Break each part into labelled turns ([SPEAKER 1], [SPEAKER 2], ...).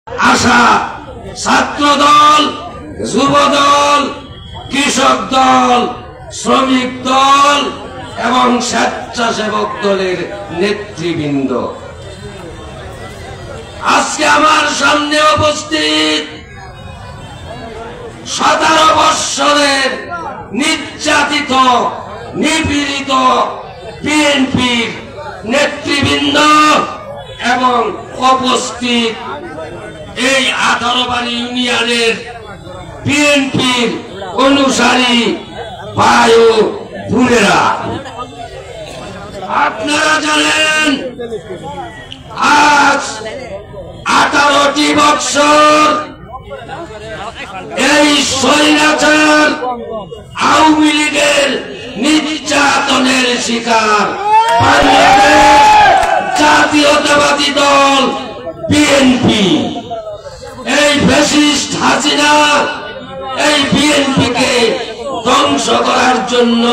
[SPEAKER 1] আশা ছাত্র দল, যুব দল, কৃষক দল, শ্রমিক দল এবং স্বেচ্ছাসেবক দলের নেতৃবৃন্দ, আজকে আমার সামনে উপস্থিত 17 বৎসরের নির্যাতিত নিপীড়িত বিএনপির নেতৃবৃন্দ এবং উপস্থিত এই 18 বাড়ি ইউনিয়নের বিএনপির অনুসারী ভাই ও বোনেরা, আপনারা জানেন আজ 18টি বৎসর এই স্বৈরাচার আওয়ামী লীগের নির্যাতনের শিকার বাংলাদেশ জাতীয়তাবাদী দল বিএনপি। এই ফ্যাসিস্ট হাসিনা এই বিএনপিকে ধ্বংস করার জন্য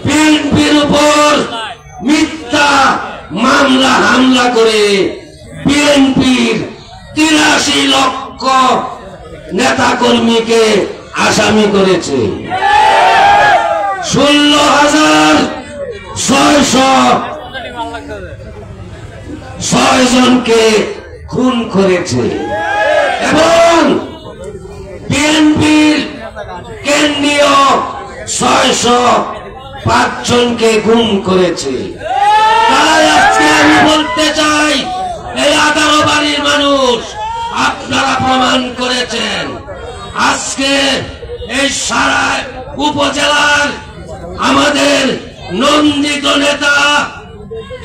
[SPEAKER 1] বিএনপির উপর মিথ্যা মামলা হামলা করে বিএনপির 83 লক্ষ নেতা কর্মীকে আসামি করেছে, 16,606 জনকে খুন করেছে এবং বিএনপির কেন্দ্রীয় 605 জনকে গুম করেছে। তাই আজকে আমি বলতে চাই, এই 18 বাড়ির মানুষ আপনারা প্রমাণ করেছেন। আজকে এই সারা উপজেলার আমাদের নন্দিত নেতা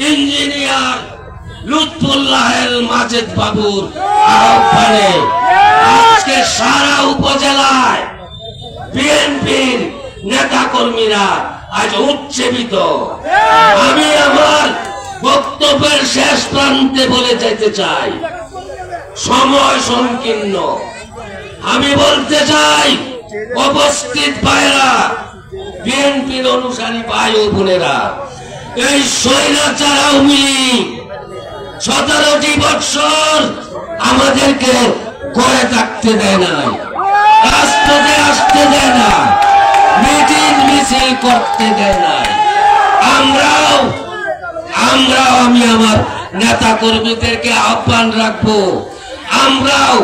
[SPEAKER 1] ইঞ্জিনিয়ার লুৎফুল্লাহ মাজেদ বাবুর আহ্বানে আজকে সারা উপজেলায় বিএনপির নেতা কর্মীরা আজ উজ্জীবিত। আমি আমার বক্তব্যের শেষ প্রান্তে বলে যেতে চাই, সময় সংকীর্ণ। আমি বলতে চাই, উপস্থিত ভাইরা, বিএনপির অনুসারী ভাই ও বোনেরা, এই স্বৈরাচার আওয়ামী লীগ 17টি বৎসর আমাদেরকে করে থাকতে দেয় নাই, রাজপথে আসতে দেয় না, মিটিং মিছিল করতে দেয় নাই। আমরাও আমি আমার নেতা কর্মীদেরকে আহ্বান রাখবো, আমরাও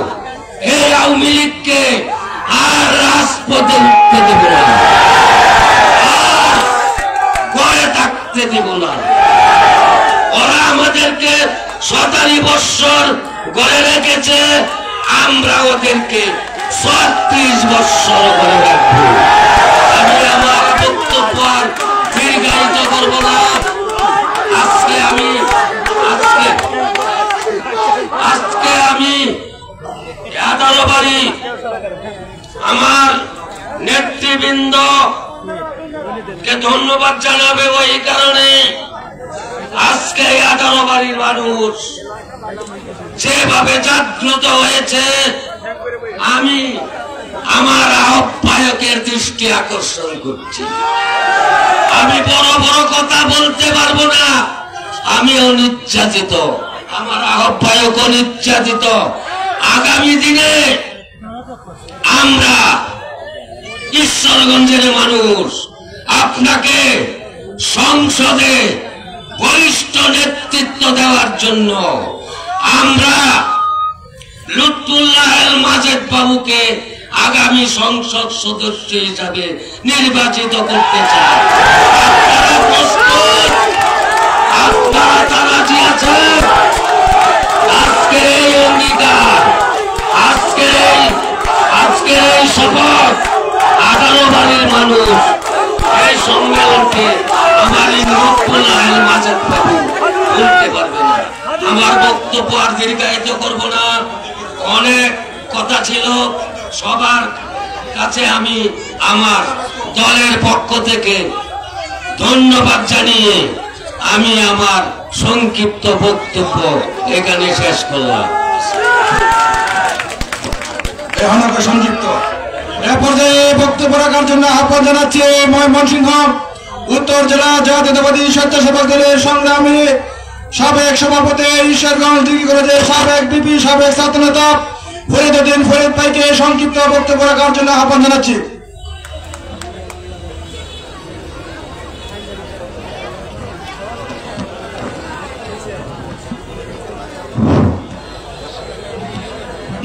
[SPEAKER 1] এই আওয়ামী লীগকে আর রাজপথে উঠতে দেব না, আর করে থাকতে দেব না। ওরা আমাদেরকে 17 বৎসর গড়ে রেখেছে, আমরা ওদেরকে 36 বৎসর গড়ে রাখবো। আমি আমার বক্তব্য আর দীর্ঘায়িত করব না। আজকে আমি 18 বাড়ি আমার নেতৃবৃন্দ কে ধন্যবাদ জানাবে ওই কারণে, আজকে 18 বাড়ির মানুষ যেভাবে জাগ্রত হয়েছে, আমি আমার আহ্বায়কের দৃষ্টি আকর্ষণ করছি। আমি বড় বড় কথা বলতে পারবো না, আমিও নির্যাতিত, আমার আহ্বায়কও নির্যাতিত। আগামী দিনে আমরা ঈশ্বরগঞ্জের মানুষ আপনাকে সংসদে বরিষ্ঠ নেতৃত্ব দেওয়ার জন্য আমরা লুৎফুল্লাহ মাজেদ বাবুকে আগামী সংসদ সদস্য হিসাবে নির্বাচিত করতে চাই। আপনারা প্রস্তুত? আপনারা তারাজি আছেন? আজকের এই অঙ্গীকার, আজকের এই শপথ 18 বাড়ির মানুষ এই সম্মেলনকে আমার এই লুৎফুল্লাহ মাজেদ বাবু বলতে পারবে না। আমার বক্তব্য আর দীর্ঘায়িত করব না, অনেক কথা ছিল। সবার কাছে আমি আমার দলের পক্ষ থেকে ধন্যবাদ জানিয়ে আমি আমার সংক্ষিপ্ত বক্তব্য এখানে শেষ করলাম।
[SPEAKER 2] সংক্ষিপ্ত এ পর্যায়ে বক্তব্য রাখার জন্য আহ্বান জানাচ্ছি ময়মনসিংহ উত্তর জেলা জাতীয়তাবাদী স্বেচ্ছাসেবক দলের সংগ্রামী সাবেক সভাপতি ঈশ্বরগঞ্জ ডিগ্রি কলেজের সাবেক বিপি সাবেক ছাত্রনেতা ফরিদউদ্দিন ফরিদ ভাইকে সংক্ষিপ্ত বক্তব্য রাখার জন্য আহ্বান জানাচ্ছি।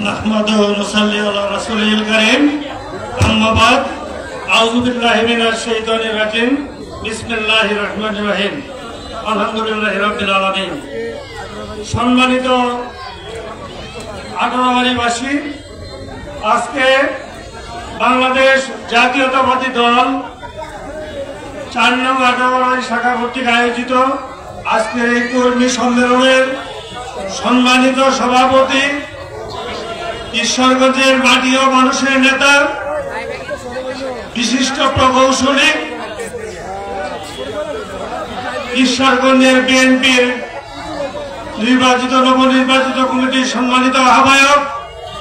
[SPEAKER 3] নাহমাদুহু ওয়া নুসাল্লি আলা রাসূলিল কারীম আম্মা বাদ আউযু বিল্লাহি মিনাশ শাইতানির রাজিম বিসমিল্লাহির রহমানির রহিম আলহামদুলিল্লাহি রাব্বিল আলামিন। সম্মানিত আঠারোবাড়িবাসী, আজকে বাংলাদেশ জাতীয়তাবাদী দল ৪ নং আঠারোবাড়ি শাখা কর্তৃক আয়োজিত আজকের এই কর্মী সম্মেলনের সম্মানিত সভাপতি, ঈশ্বরগঞ্জের মাটি ও মানুষের নেতা, বিশিষ্ট প্রকৌশলী, ঈশ্বরগঞ্জের বিএনপির নবনির্বাচিত কমিটির সম্মানিত আহ্বায়ক,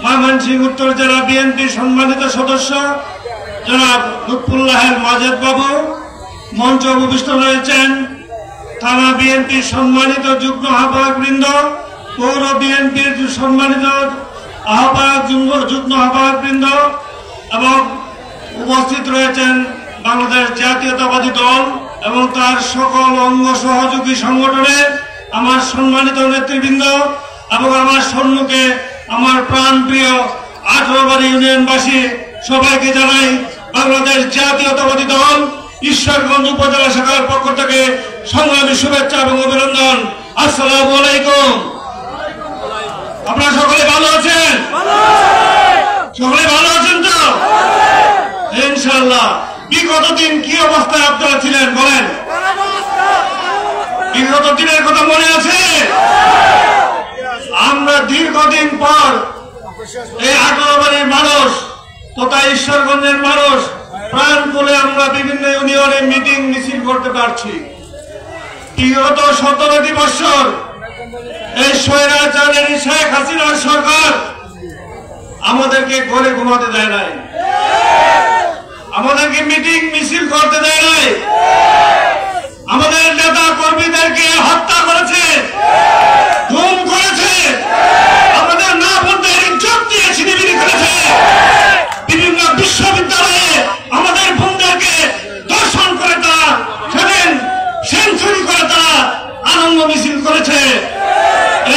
[SPEAKER 3] ময়মনসিংহ উত্তর জেলা বিএনপির সম্মানিত সদস্য জনাব লুৎফুল্লাহের মাজেদ বাবু, মঞ্চ উপবিষ্ট রয়েছেন থানা বিএনপির সম্মানিত যুগ্ম আহ্বায়ক বৃন্দ, পৌর বিএনপির সম্মানিত আহ্বায়ক যুগ্ম আহ্বায়ক বৃন্দ এবং উপস্থিত রয়েছেন বাংলাদেশ জাতীয়তাবাদী দল এবং তার সকল অঙ্গ সহযোগী সংগঠনের আমার সম্মানিত নেতৃবৃন্দ এবং আমার সম্মুখে আমার প্রাণপ্রিয় 18 বাড়ি ইউনিয়নবাসী সবাইকে জানাই বাংলাদেশ জাতীয়তাবাদী দল ঈশ্বরগঞ্জ উপজেলা শাখার পক্ষ থেকে সংগ্রামী শুভেচ্ছা এবং অভিনন্দন। আসসালামু আলাইকুম। আপনারা সকলে ভালো আছেন? সকলে ভালো আছেন তো? ইনশাআল্লাহ। বিগত দিন কি অবস্থায় আপনারা ছিলেন বলেন? বিগত দিনের কথা মনে আছে? আমরা দীর্ঘদিন পর এই 18 বাড়ির মানুষ তথা ঈশ্বরগঞ্জের মানুষ প্রাণ খুলে আমরা বিভিন্ন ইউনিয়নে মিটিং মিছিল করতে পারছি। বিগত 17টি বছর এই স্বৈরাচারী শেখ হাসিনার সরকার আমাদেরকে ঘরে ঘুমাতে দেয় নাই, আমাদেরকে মিটিং মিছিল করতে দেয় নাই, আমাদের নেতা কর্মীদেরকে হত্যা করেছে, গুম করেছে, আমাদের না বোনদের ইজ্জত দিয়ে ছিনিমিনি করেছে, বিভিন্ন বিশ্ববিদ্যালয়ে আমাদের বোনদেরকে দর্শন করে তারা সেদিন সেঞ্চুরি করে তারা আনন্দ মিছিল করেছে।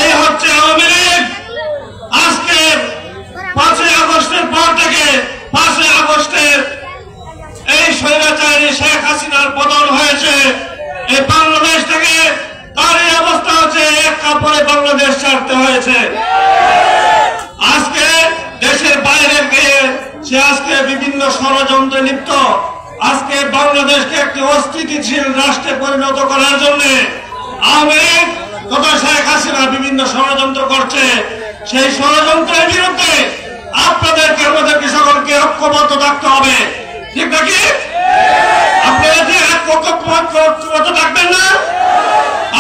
[SPEAKER 3] এই হচ্ছে আওয়ামী লীগ। আজকে 5ই আগস্টের পর থেকে 5ই আগস্টের এই স্বৈরাচারী শেখ হাসিনার পতন হয়েছে। এই বাংলাদেশ থেকে তার এই অবস্থা হচ্ছে এক কাপড়ে বাংলাদেশ ছাড়তে হয়েছে। আজকে দেশের বাইরে গিয়ে সে আজকে বিভিন্ন ষড়যন্ত্রে লিপ্ত। আজকে বাংলাদেশকে একটি অস্থিতিশীল রাষ্ট্রে পরিণত করার জন্য আওয়ামী লীগ তথা শেখ হাসিনা বিভিন্ন ষড়যন্ত্র করছে। সেই ষড়যন্ত্রের বিরুদ্ধে আপনাদেরকে আমাদেরকে সকলকে ঐক্যবদ্ধ থাকতে হবে, ঠিক নাকি? আপনারা যে ঐক্যবদ্ধ থাকবেন না,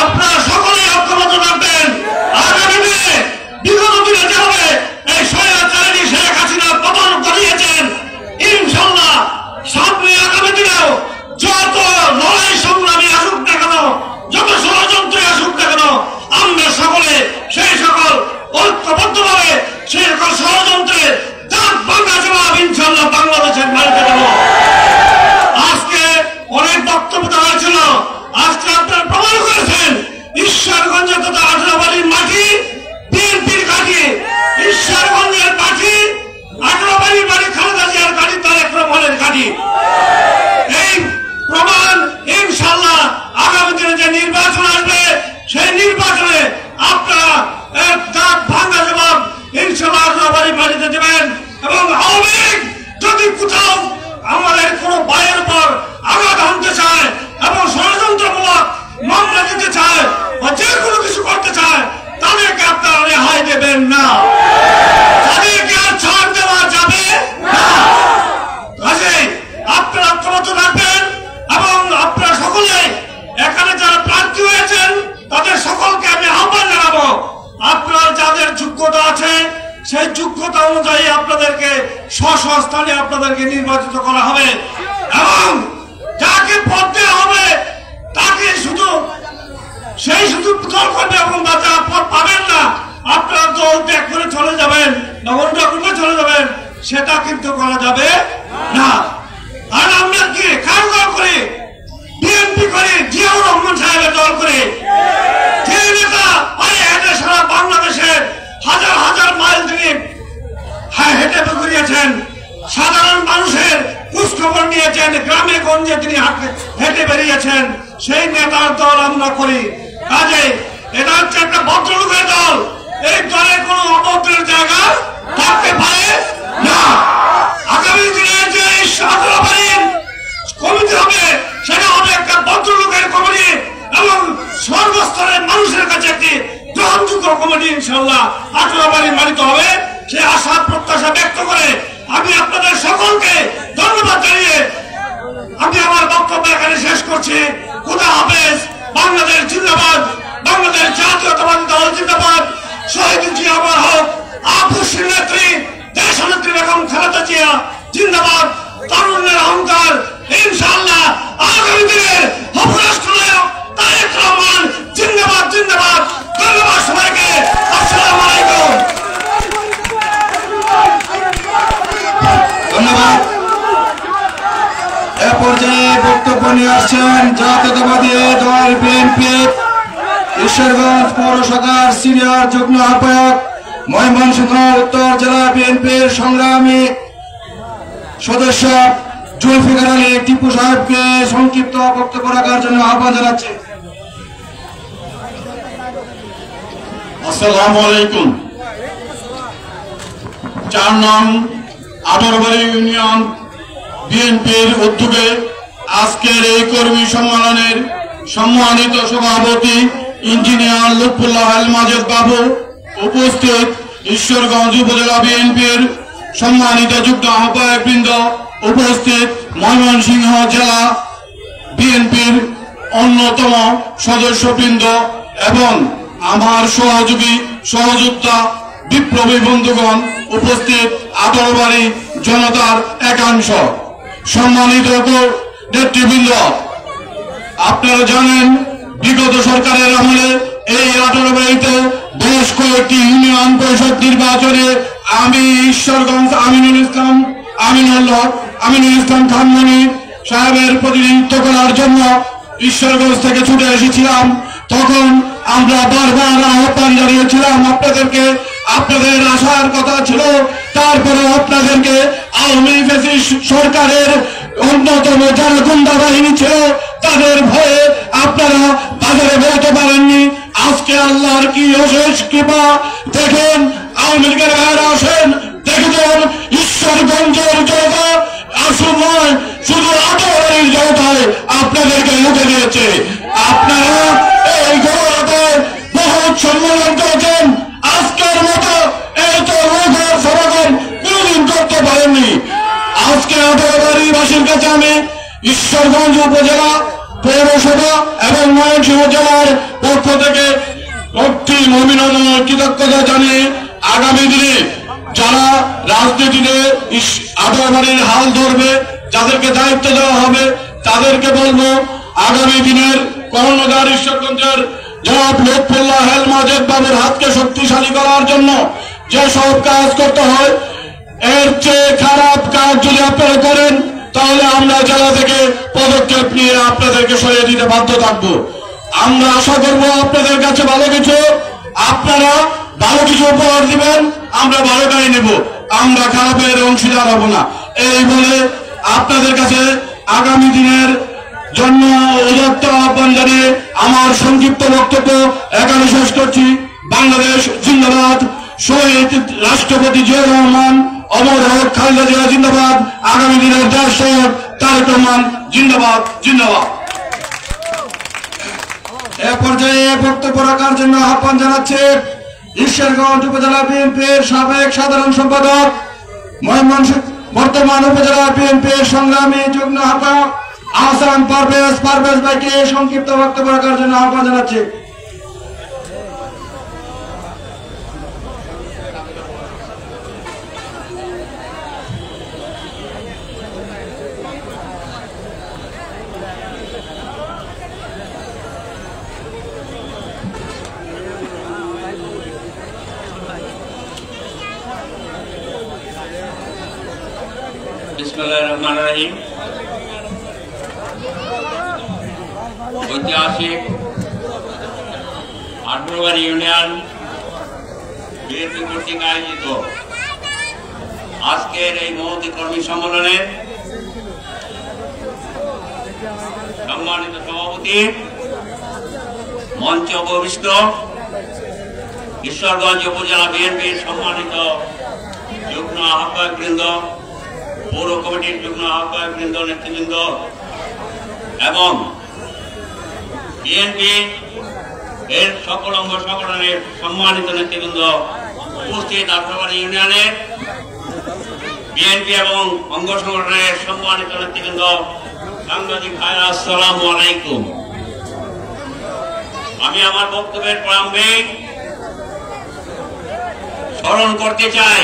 [SPEAKER 3] আপনারা সকলেই ঐক্যবদ্ধ থাকবেন। আগামী দিনে বিগত দিনে যেভাবে এই স্বৈরাচারী শেখ হাসিনা পতন করিয়েছেন, ইনশাআল্লাহ সামনে আগামী দিনেও যত লড়াই সংগ্রামী আসুক না কেন, যত ষড়যন্ত্র আসুক না কেন, আমরা সকলে সেই সকল ঐক্যবদ্ধভাবে সেই সকল ষড়যন্ত্রে দাঁত ভাঙা জবাব ইনশাআল্লাহ বাংলাদেশের মাটিতে দেব। আজকে অনেক বক্তব্য দেওয়া হয়েছিল, আজকে আপনারা প্রমাণ করেছেন ঈশ্বরগঞ্জে তথা 18 বাড়ির মাটি বিএনপির ঘাঁটি, ঈশ্বরগঞ্জের মাটি 18 বাড়ির বাড়ি খালেদা জিয়ার ঘাঁটি, তারেক রহমানের ঘাঁটি। এই প্রমাণ ইনশাআল্লাহ আগামী দিনে যে নির্বাচন আসবে সেই নির্বাচনে আপনারা এক দাঁত ভাঙা জবাব ইনশাআল্লাহ 18 বাড়ির মাটিতে দেবেন। এবং আওয়ামী লীগ যদি কোথাও আমাদের কোনো ভাইয়ের উপর আঘাত হানতে চায় এবং ষড়যন্ত্রমূলক মামলা দিতে চায় বা যে কোনো কিছু করতে চায়, তাদেরকে আপনারা রেহাই দেবেন না, তাদেরকে আর ছাড় দেওয়া যাবে না। কাজেই আপনারা ঐক্যবদ্ধ থাকবেন এবং আপনারা সকলে এখানে যারা প্রার্থী হয়েছেন তাদের সকলকে আমি আহ্বান জানাবো, আপনার যাদের যোগ্যতা আছে সেই যোগ্যতা অনুযায়ী আপনাদেরকে স্ব স্থানে আপনাদেরকে নির্বাচিত করা হবে এবং যাকে পদ দেওয়া হবে তাকে শুধু সেই শুধু দল করবে এবং বাঁচা পথ পাবেন না, আপনারা দল ত্যাগ করে চলে যাবেন, অন্য করবে চলে যাবেন, সেটা কিন্তু করা যাবে না। আর আমরা কি কার দল করে? বিএনপি করে, জিয়াউর রহমান সাহেবের দল করে। যে নেতা পায়ে হেঁটে সারা বাংলাদেশের হাজার হাজার মাইল তিনি হেঁটে বেরিয়েছেন, সাধারণ মানুষের খোঁজখবর নিয়েছেন, গ্রামে গঞ্জে তিনি হেঁটে বেরিয়েছেন, সেই নেতার দল আমরা করি। কাজে এটা হচ্ছে একটা ভদ্রলোকের দল। এই দলে কোনো অভদ্রের জায়গা থাকতে পারে না। আগামী দিনে যে সাধারণ কমিটি হবে সেটা হবে একটা ভদ্রলোকের কমিটি এবং সর্বস্তরের মানুষের কাছে একটি গ্রহণযোগ্য কমিটি ইনশাল্লাহ আঠারোবারই মানিত হবে। সে আশা প্রত্যাশা ব্যক্ত করে আমি আপনাদের সকলকে ধন্যবাদ জানিয়ে আমি আমার বক্তব্য এখানে শেষ করছি। খোদা হাফেজ। বাংলাদেশ জিন্দাবাদ, বাংলাদেশ জাতীয়তাবাদী দল জিন্দাবাদ, শহীদ জিয়া আমার হোক, আপসীর নেত্রী দেশনেত্রী বেগম খালেদা জিয়া জিন্দাবাদ, তরুণের অহংকার ইনশাআল্লাহ আগামী দিনের উপরাষ্ট্রনায়ক তারেক রহমান জিন্দাবাদ জিন্দাবাদ। ধন্যবাদ সবাইকে। আসসালামু আলাইকুম।
[SPEAKER 2] ধন্যবাদ। এ পর্যায়ে বক্তব্য নিয়ে আসছেন জাতীয়তাবাদী দল বিএনপি ঈশ্বরগঞ্জ পৌর শাখার সিনিয়র যুগ্ম আহ্বায়ক, ময়মনসিংহ উত্তর জেলা বিএনপির সংগ্রামী সদস্য জুলফিকার আলী টিপু সাহেবকে সংক্ষিপ্ত বক্তব্য রাখার জন্য আহ্বান জানাচ্ছি।
[SPEAKER 4] আসসালামু আলাইকুম। 4 নং আঠারোবাড়ি ইউনিয়ন বিএনপির উদ্যোগে আজকের এই কর্মী সম্মেলনের সম্মানিত সভাপতি ইঞ্জিনিয়ার লুৎফুল্লাহ আল মাজেদ বাবু, উপস্থিত ঈশ্বরগঞ্জ উপজেলা বিএনপির সম্মানিত যুগ্ম আহ্বায়ক বৃন্দ, উপস্থিত ময়মনসিংহ জেলা বিএনপির অন্যতম সদস্যবৃন্দ এবং আমার সহযোগী সহযোদ্ধা বিপ্লবী বন্ধুগণ, উপস্থিত আঠারোবাড়ি জনতার একাংশ, সম্মানিত নেতৃবৃন্দ, আপনারা জানেন বিগত সরকারের আমলে এই আঠারোবাড়িতে বেশ কয়েকটি ইউনিয়ন পরিষদ নির্বাচনে আমি ঈশ্বরগঞ্জ আমিনুল ইসলাম খানমনি সাহেবের প্রতিনিধিত্ব করার জন্য ঈশ্বরগঞ্জ থেকে ছুটে এসেছিলাম। তখন আমরা বারবার আহ্বান জানিয়েছিলাম আপনাদেরকে, আপনাদের আসার কথা ছিল, তারপরে আপনাদেরকে আওয়ামী ফ্যাসিস্ট সরকারের অন্যতম যারা গুন্ডা বাহিনী ছিল তাদের ভয়ে আপনারা বাজারে বেরোতে পারেননি। আজকে আল্লাহর কি অশেষ কৃপা, দেখেন আওয়ামী লীগের ভাইরা আসেন, দেখেছেন ঈশ্বরগঞ্জের জনতা আসুন নয়, শুধু আঠারোবাড়ির জনতায় আপনাদেরকে লুটে দিয়েছে। আপনারা এই গৌরবে মহৎ সম্মেলন করেছেন, আজকের মতো এই তো রোগের সমাগম কোনদিন করতে পারেননি। আজকে আঠারোবাড়িবাসীর কাছে আমি ঈশ্বরগঞ্জ উপজেলা পৌরসভা এবং ময়মনসিংহ জেলার পক্ষ থেকে অগ্রিম অভিনন্দন কৃতজ্ঞতা জানিয়ে আগামী দিনে যারা রাজনীতিতে আঠারোবাড়ির হাল ধরবে, যাদেরকে দায়িত্ব দেওয়া হবে, তাদেরকে বলবো আগামী দিনের কর্ণধার ঈশ্বরগঞ্জের জনাব লুৎফুল্লাহ আল মাজেদ বাবুর হাতকে শক্তিশালী করার জন্য যে সব কাজ করতে হয়, এর চেয়ে খারাপ কাজ যদি আপনারা করেন তাহলে আমরা জেলা থেকে পদক্ষেপ নিয়ে আপনাদেরকে সরিয়ে দিতে বাধ্য থাকবো। আমরা আশা করবো আপনাদের কাছে ভালো কিছু, আপনারা ভালো কিছু উপহার দিবেন, আমরা ভালোটাই নেব, আমরা খারাপের অংশীদার হব না। এই বলে আপনাদের কাছে আগামী দিনের জন্য উদাত্ত আহ্বান জানিয়ে আমার সংক্ষিপ্ত বক্তব্য এখানে শেষ করছি। বাংলাদেশ জিন্দাবাদ, শহীদ রাষ্ট্রপতি জিয়াউর রহমান অমর হোক, খালেদা জিয়া জিন্দাবাদ, আগামী দিনের দেশ শহীদ তারেক রহমান জিন্দাবাদ জিন্দাবাদ।
[SPEAKER 2] এ পর্যায়ে বক্তব্য রাখার জন্য আহ্বান জানাচ্ছে ঈশ্বরগঞ্জ উপজেলা বিএনপির সাবেক সাধারণ সম্পাদক, বর্তমান উপজেলা বিএনপির সংগ্রামী যুগ্ম আহ্বায়ক আহসান পারভেজ ভাইকে সংক্ষিপ্ত বক্তব্য রাখার জন্য আহ্বান জানাচ্ছে।
[SPEAKER 1] বিসমিল্লাহির রহমানির রহিম। ঐতিহাসিক 18 ইউনিয়ন বিএনপি কর্তৃক আয়োজিত আজকের এই মহতী কর্মী সম্মেলনে সম্মানিত সভাপতি, মঞ্চে উপবিষ্ট ঈশ্বরগঞ্জ উপজেলা বিএনপির সম্মানিত যুগ্ম আহ্বায়কবৃন্দ, পৌর কমিটির যুগ্ম আহ্বায়কবৃন্দ, নেতৃবৃন্দ এবং বিএনপি এর সকল অঙ্গ সংগঠনের সম্মানিত নেতৃবৃন্দ, উপস্থিত 18 ইউনিয়নের বিএনপি এবং অঙ্গ সংগঠনের সম্মানিত নেতৃবৃন্দ, সাংবাদিক ভাইরা, আসসালামু আলাইকুম। আমি আমার বক্তব্যের প্রারম্ভে স্মরণ করতে চাই,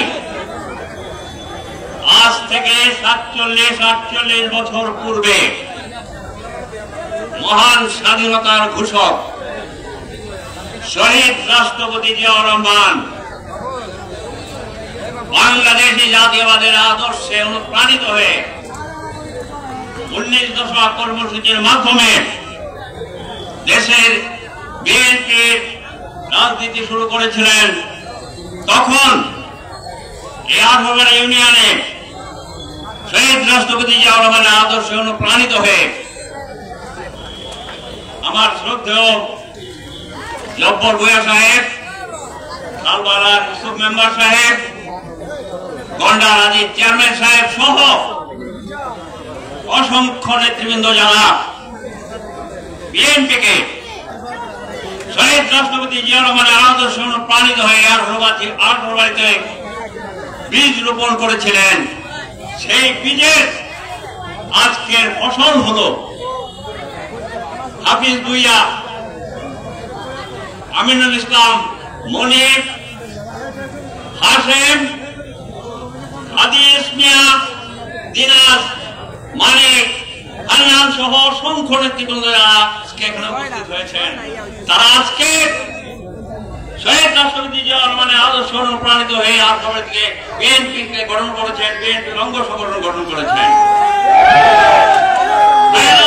[SPEAKER 1] আজ থেকে 47-48 বছর পূর্বে মহান স্বাধীনতার ঘোষক শহীদ রাষ্ট্রপতি জিয়াউর রহমান বাংলাদেশী জাতীয়বাদের আদর্শে অনুপ্রাণিত হয়ে 19 দফা কর্মসূচির মাধ্যমে দেশের বিএনপির রাজনীতি শুরু করেছিলেন। তখন এই 18 ইউনিয়নে শহীদ রাষ্ট্রপতি জিয়াউর রহমানের আদর্শে অনুপ্রাণিত হয়ে আমার শ্রদ্ধেয় জব্বর ভূঁইয়া সাহেব, লালবালার ইউসুফ মেম্বার সাহেব, গন্ডার আজিজ চেয়ারম্যান সাহেব সহ অসংখ্য নেতৃবৃন্দ যারা বিএনপিকে শহীদ রাষ্ট্রপতি জিয়াউর রহমানের আদর্শে অনুপ্রাণিত হয়ে 18 বাড়িতে বীজ রোপণ করেছিলেন, সেই বীজের আজকের ফসল হলো হাফিজ ভূঁইয়া, আমিনুল ইসলাম, মনির, হাসেম, হাদিস মিয়া, দিনাজ, মানিক, হান্নান সহ অসংখ্য নেতৃবৃন্দরা আজকে এখানে উপস্থিত হয়েছেন। তারা আজকে শহীদ রাষ্ট্রপতি জিয়াউর রহমানের আদর্শে অনুপ্রাণিত হয়ে 18 থেকে বিএনপিকে গঠন করেছেন, বিএনপির অঙ্গ সংগঠন গঠন করেছেন। ভাইয়েরা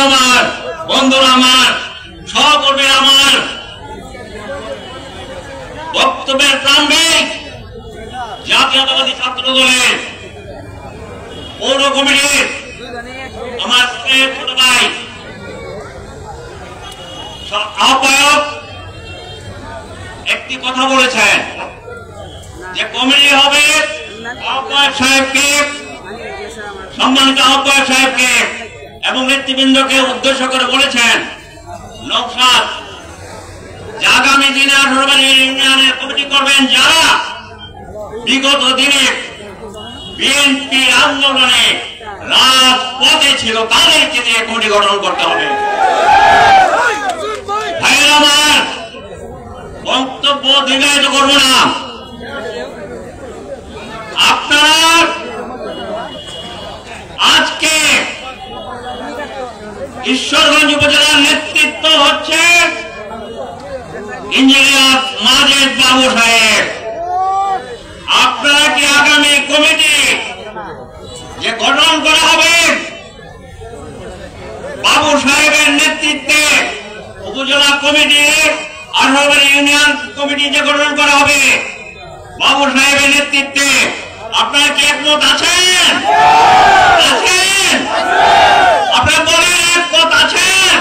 [SPEAKER 1] আমার, বন্ধুরা আমার, সহকর্মীরা আমার, বক্তব্যের প্রারম্ভে জাতীয়তাবাদী ছাত্র দলের পৌর কমিটির আমার ছোট ভাই আহ্বায়ক একটি কথা বলেছেন যে কমিটি হবে আহ্বায়ক সাহেবকে, সম্মানিত আহ্বায়ক সাহেবকে এবং নেতৃবৃন্দকে উদ্দেশ্য করে বলেছেন, নওশাদ যে আগামী দিনে 18 ইউনিয়নের কমিটি করবেন যারা বিগত দিনে বিএনপির আন্দোলনে রাজপথে ছিল, তাদেরকে দিয়ে কমিটি গঠন করতে হবে। ভাইয়েরা আমার, বক্তব্য দীর্ঘায়িত করবো না। আপনারা আজকে ঈশ্বরগঞ্জ উপজেলার নেতৃত্ব হচ্ছে ইঞ্জিনিয়ার মাজেদ বাবু সাহেব। আপনারা কি আগামী কমিটি যে গঠন করা হবে বাবু সাহেবের নেতৃত্বে, উপজেলা কমিটির 18 ইউনিয়ন কমিটি যে গঠন করা হবে বাবু সাহেবের নেতৃত্বে, আপনারা কি একমত আছেন? আছেন? আপনারা বলেন একমত আছেন?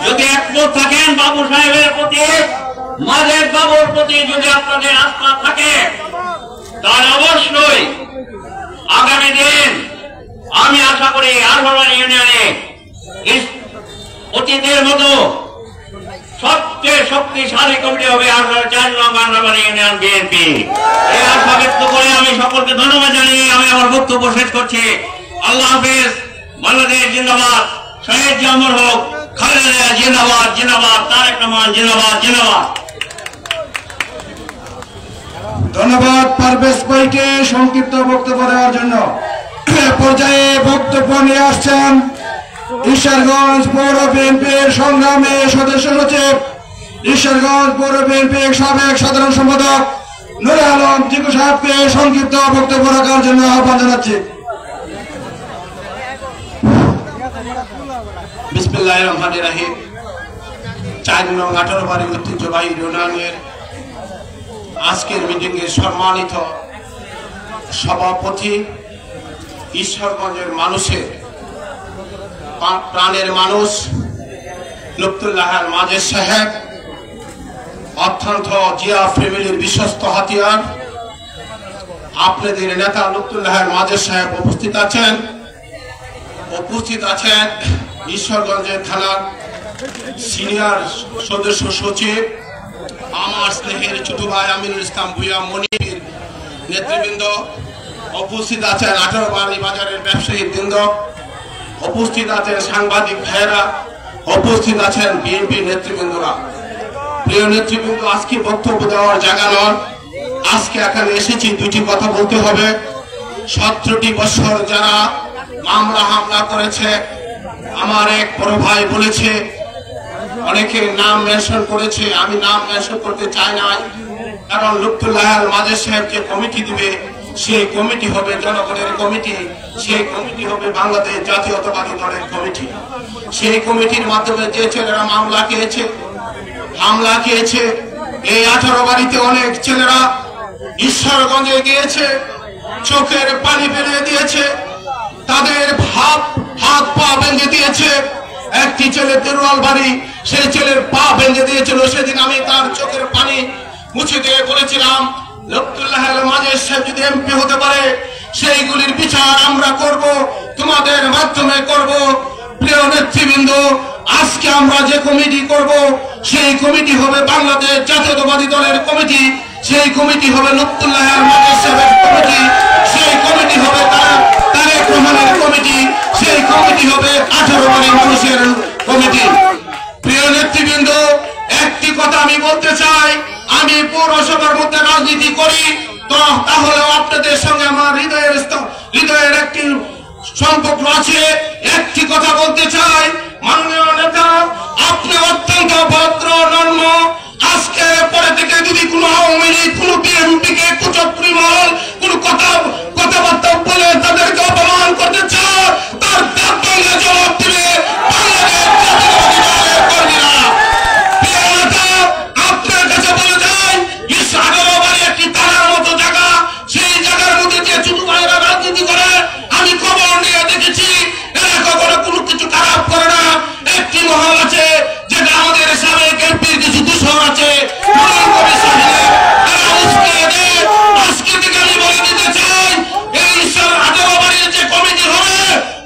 [SPEAKER 1] যদি একমত থাকেন বাবু সাহেবের প্রতি, মাজেদ বাবুর প্রতি যদি আপনাদের আস্থা থাকে, তাহলে অবশ্যই আগামী দিন আমি আশা করি 18 ইউনিয়নে অতীতের মতো সবচেয়ে শক্তিশালী কমিটি হবে 4 নং 18 ইউনিয়ন বিএনপি। এই আশা ব্যক্ত করে আমি সকলকে ধন্যবাদ জানিয়ে আমি আমার বক্তব্য শেষ করছি। আল্লাহ হাফেজ। বাংলাদেশ জিন্দাবাদ, শহীদ জামর হোক, খালেদা জিন্দাবাদ, জিন্দাবাদ, তারেক রহমান জিন্দাবাদ, জিন্দাবাদ।
[SPEAKER 2] ধন্যবাদ পারভেজ ভাইকে সংক্ষিপ্ত বক্তব্য দেওয়ার জন্য। পর্যায়ে বক্তব্য নিয়ে আসছেন ঈশ্বরগঞ্জ পৌর বিএনপির সংগ্রামী সদস্য সচিব, ঈশ্বরগঞ্জ পৌর বিএনপির সাবেক সাধারণ সম্পাদক নুরে আলম জিকু সাহেবকে সংক্ষিপ্ত বক্তব্য রাখার জন্য আহ্বান জানাচ্ছি।
[SPEAKER 5] বিসমিল্লাহির রহমানির রহিম। 4 নং 18 বাড়ি ঐতিহ্যবাহী ইউনিয়নের আজকের মিটিং এর সম্মানিত সভাপতি, ঈশ্বরগঞ্জের মানুষের প্রাণের মানুষ লুৎফুল্লাহ মাজেদ সাহেব, অত্যন্ত জিয়া ফ্যামিলির বিশ্বস্ত হাতিয়ার, আপনাদের নেতা লুৎফুল্লাহ মাজেদ সাহেব উপস্থিত আছেন ঈশ্বরগঞ্জের থানার সিনিয়র সদস্য সচিব, আমার স্নেহের ছোট ভাই আমিনুল ইসলাম ভুইয়া মনির নেতৃবৃন্দ, উপস্থিত আছেন 18 বাড়ি বাজারের ব্যবসায়ী বৃন্দ, উপস্থিত আছেন সাংবাদিক ভাইয়েরা, উপস্থিত আছেন বিএনপি নেতৃবৃন্দরা। প্রিয় নেতৃবৃন্দ, আজকে বক্তব্য দেওয়ার জায়গা নয়। আজকে এখানে এসেছি দুটি কথা বলতে হবে। 17টি বছর যারা মামলা হামলা করেছে, আমার এক বড় ভাই বলেছে, অনেকে নাম মেনশন করেছে, আমি নাম মেনশন করতে চাই না, কারণ লুৎফুল্লাহ মাজেদ সাহেব যে কমিটি দিবে সেই কমিটি হবে জনগণের কমিটি, সেই কমিটি হবে বাংলাদেশ জাতীয়তাবাদী দলের কমিটি। সেই কমিটির মাধ্যমে যে ছেলেরা হামলা খেয়েছে, এই 18 বাড়িতে অনেক ছেলেরা ঈশ্বরগঞ্জে গিয়েছে, চোখের পানি ফেলে দিয়েছে, তাদের হাত পা ভেঙে দিয়েছে। একটি ছেলে দেরওয়াল বাড়ি, সেই ছেলের পা ভেঙে দিয়েছিল। সেদিন আমি তার চোখের পানি মুছে দিয়ে বলেছিলাম, লুৎফুল্লাহ মাজেদ সাহেব যদি এমপি হতে পারে সেইগুলির বিচার আমরা করব, তোমাদের মাধ্যমে করব। প্রিয় নেতৃবৃন্দ, আজকে আমরা যে কমিটি করব সেই কমিটি হবে বাংলাদেশ জাতীয়তাবাদী দলের কমিটি, সেই কমিটি হবে লুৎফুল্লাহ মাজেদ সাহেবের কমিটি, সেই কমিটি হবে তারেক রহমানের কমিটি, সেই কমিটি হবে 18 বাড়ির মানুষের কমিটি। প্রিয় নেতৃবৃন্দ, একটি কথা আমি বলতে চাই, আমি পৌরসভার মধ্যে রাজনীতি করি, তো তাহলেও আপনাদের সঙ্গে আমার হৃদয়ের একটি সম্পর্ক আছে। একটি কথা বলতে চাই, মাননীয় নেতা, আপনি অত্যন্ত ভদ্র নম্র। আজকে পরে থেকে যদি কোনো আওয়ামী লীগ, কোনো বিএনপি কে কুচক্রী মহল কোনো কথাবার্তা বলে তাদেরকে অপমান করতে চায়, তার দাঁড়িয়ে জবাব দিবে বাংলাদেশ জাতীয়তাবাদী দলের কর্মীরা। প্রিয় নেতা, আপনার কাছে বলে যাই, 18 বাড়ি একটি তারার মতো জায়গা, সেই জায়গার মধ্যে যে ছোট ভাইয়েরা রাজনীতি করে, আমি খবর নিয়ে দেখেছি এরা কখনো কোনো কিছু খারাপ করে না। একটি মহল আছে যেটা আমাদের সাবেক এমপির কিছু দূষণ আছে, আজকে থেকে আমি বলে দিতে চাই, এই 18 বাড়ির যে কমিটি হবে